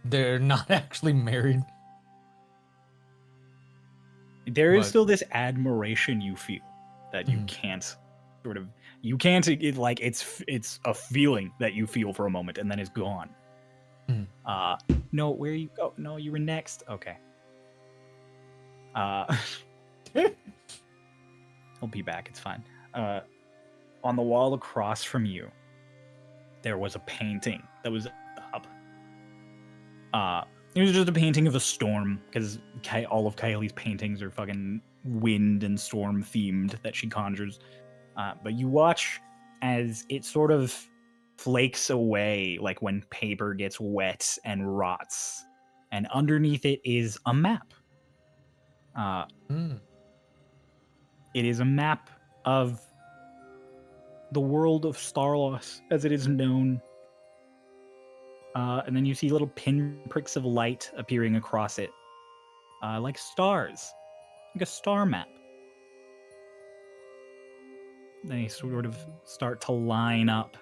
they're not actually married. There is But- still this admiration you feel that you Mhm. can't it's a feeling that you feel for a moment and then it's gone. Mhm. No, where you go? No, you were next. Okay. I'll be back. It's fine. On the wall across from you, there was a painting that was up. It was just a painting of a storm, because all of Kylie's paintings are fucking wind and storm themed that she conjures. But you watch as it sort of flakes away, like when paper gets wet and rots. And underneath it is a map. It is a map of the world of Starlost as it is known. And then you see little pinpricks of light appearing across it, like stars, like a star map. They sort of start to line up.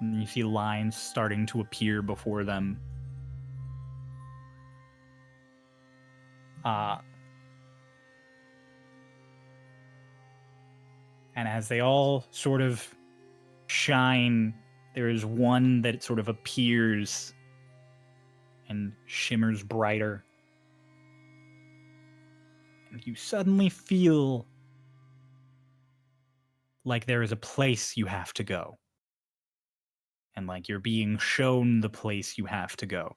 And you see lines starting to appear before them. And as they all sort of shine, there is one that sort of appears and shimmers brighter. And you suddenly feel like there is a place you have to go. And like you're being shown the place you have to go.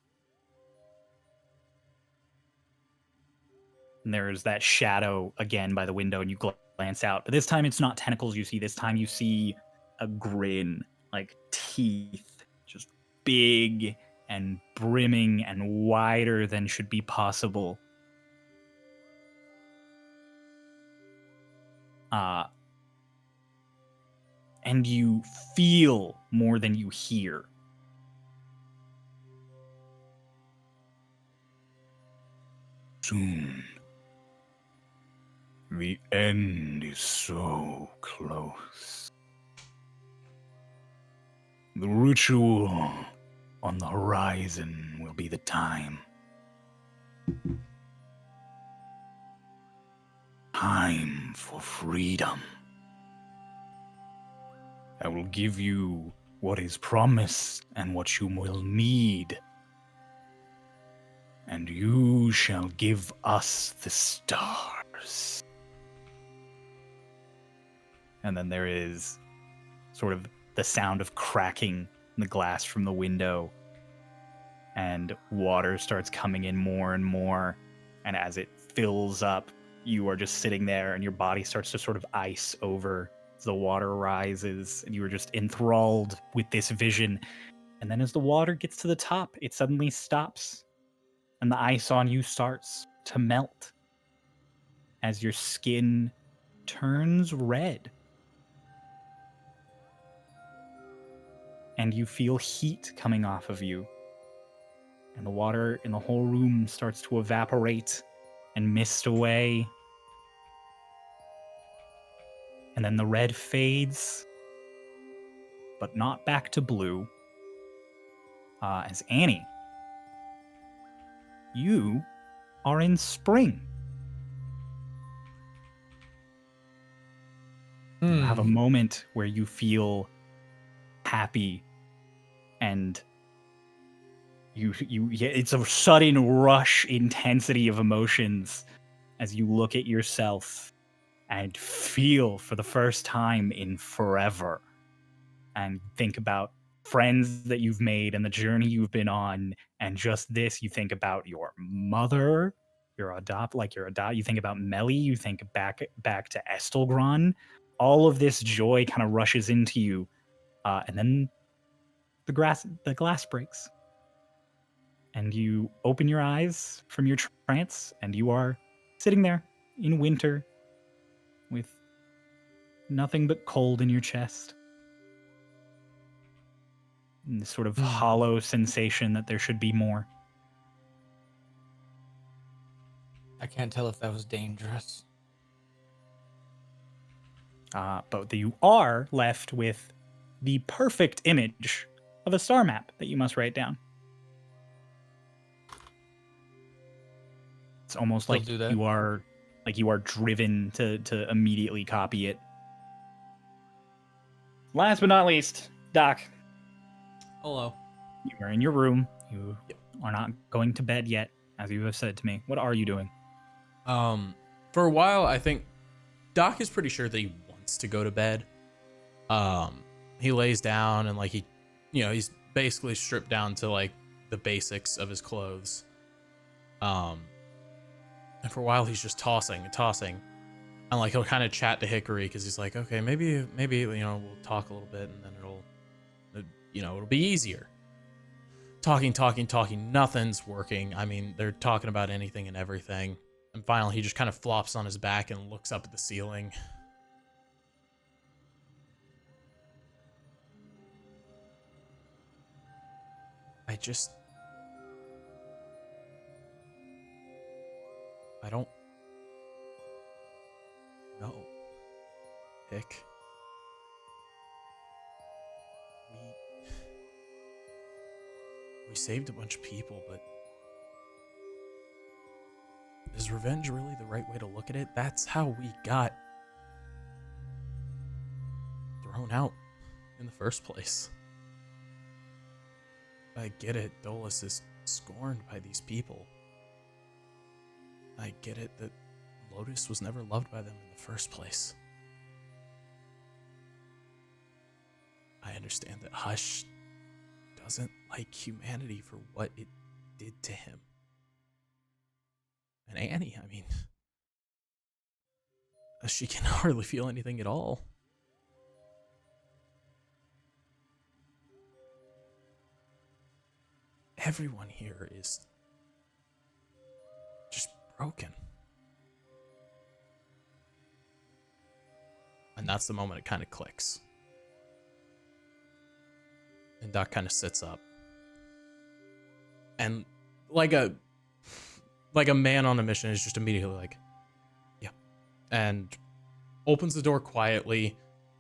And there's that shadow again by the window, and you glance out. But this time it's not tentacles you see. This time you see a grin, like teeth, just big and brimming and wider than should be possible. And you feel more than you hear. Soon. The end is so close. The ritual on the horizon will be the time. Time for freedom. I will give you what is promised and what you will need. And you shall give us the stars. And then there is sort of the sound of cracking the glass from the window. And water starts coming in more and more. And as it fills up, you are just sitting there and your body starts to sort of ice over as the water rises. And you are just enthralled with this vision. And then as the water gets to the top, it suddenly stops. And the ice on you starts to melt as your skin turns red. And you feel heat coming off of you. And the water in the whole room starts to evaporate and mist away. And then the red fades, but not back to blue. As Annie, you are in spring. You have a moment where you feel happy and it's a sudden rush intensity of emotions as you look at yourself and feel for the first time in forever and think about friends that you've made and the journey you've been on. And just this, you think about your mother, you think about Melly, you think back to Estelgron. All of this joy kind of rushes into you. And then the glass breaks. And you open your eyes from your trance, and you are sitting there in winter with Nothing but cold in your chest. And this sort of hollow sensation that there should be more. I can't tell if that was dangerous. But you are left with the perfect image of a star map that you must write down. It's almost like do that. you are driven to immediately copy it. Last but not least, Doc, Hello. you are in your room. You are not going to bed yet, as you have said to me. What are you doing? For a while, I think Doc is pretty sure that he wants to go to bed. He lays down and like he's basically stripped down to like the basics of his clothes. And for a while he's just tossing and tossing, and like he'll kind of chat to Hickory because he's like, okay, maybe we'll talk a little bit and then it'll be easier. Talking, nothing's working. I mean, they're talking about anything and everything. And finally, he just kind of flops on his back and looks up at the ceiling. I don't know, Hick. We saved a bunch of people, but is revenge really the right way to look at it? That's how we got thrown out in the first place. I get it, Dolus is scorned by these people. I get it that Lotus was never loved by them in the first place. I understand that Hush doesn't like humanity for what it did to him. And Annie, I mean, she can hardly feel anything at all. Everyone here is just broken. And that's the moment it kind of clicks. And Doc kind of sits up. And like a man on a mission is just immediately like, yeah. And opens the door quietly,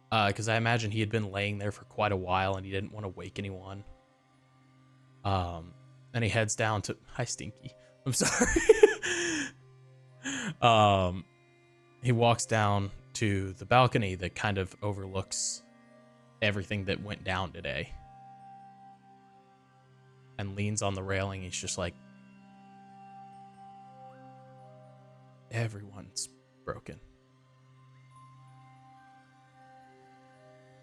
because I imagine he had been laying there for quite a while and he didn't want to wake anyone. And he heads down to, hi Stinky, I'm sorry. He walks down to the balcony that kind of overlooks everything that went down today. And leans on the railing. He's just like, everyone's broken.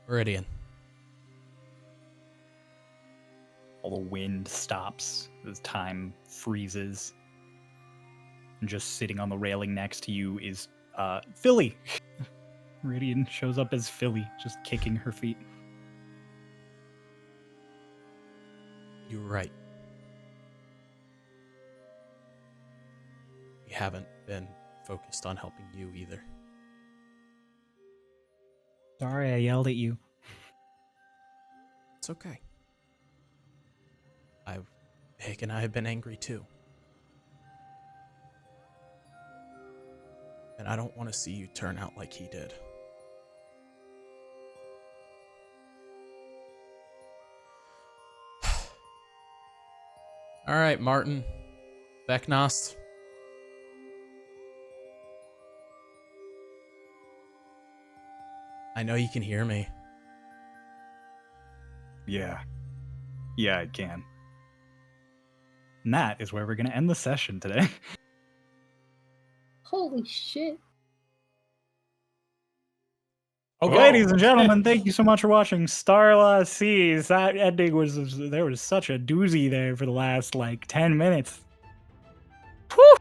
Meridian. All the wind stops as time freezes. And just sitting on the railing next to you is Philly. Meridian shows up as Philly, just kicking her feet. You were right. We haven't been focused on helping you either. Sorry, I yelled at you. It's okay. Hick and I have been angry too. And I don't want to see you turn out like he did. All right, Martin. Becknost. I know you can hear me. Yeah. Yeah, I can. And that is where we're going to end the session today. Holy shit. Okay. Ladies and gentlemen, thank you so much for watching Starlost Seas. That ending there was such a doozy there for the last, 10 minutes. Whew!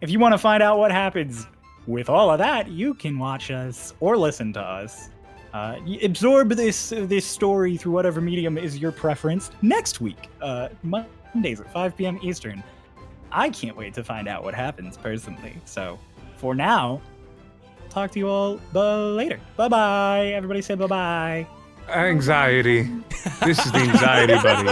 If you want to find out what happens with all of that, you can watch us or listen to us. Absorb this story through whatever medium is your preference next week, Mondays at 5 p.m. Eastern. I can't wait to find out what happens personally. So, for now, talk to you all later. Bye-bye. Everybody say bye-bye. Anxiety. This is the anxiety buddy.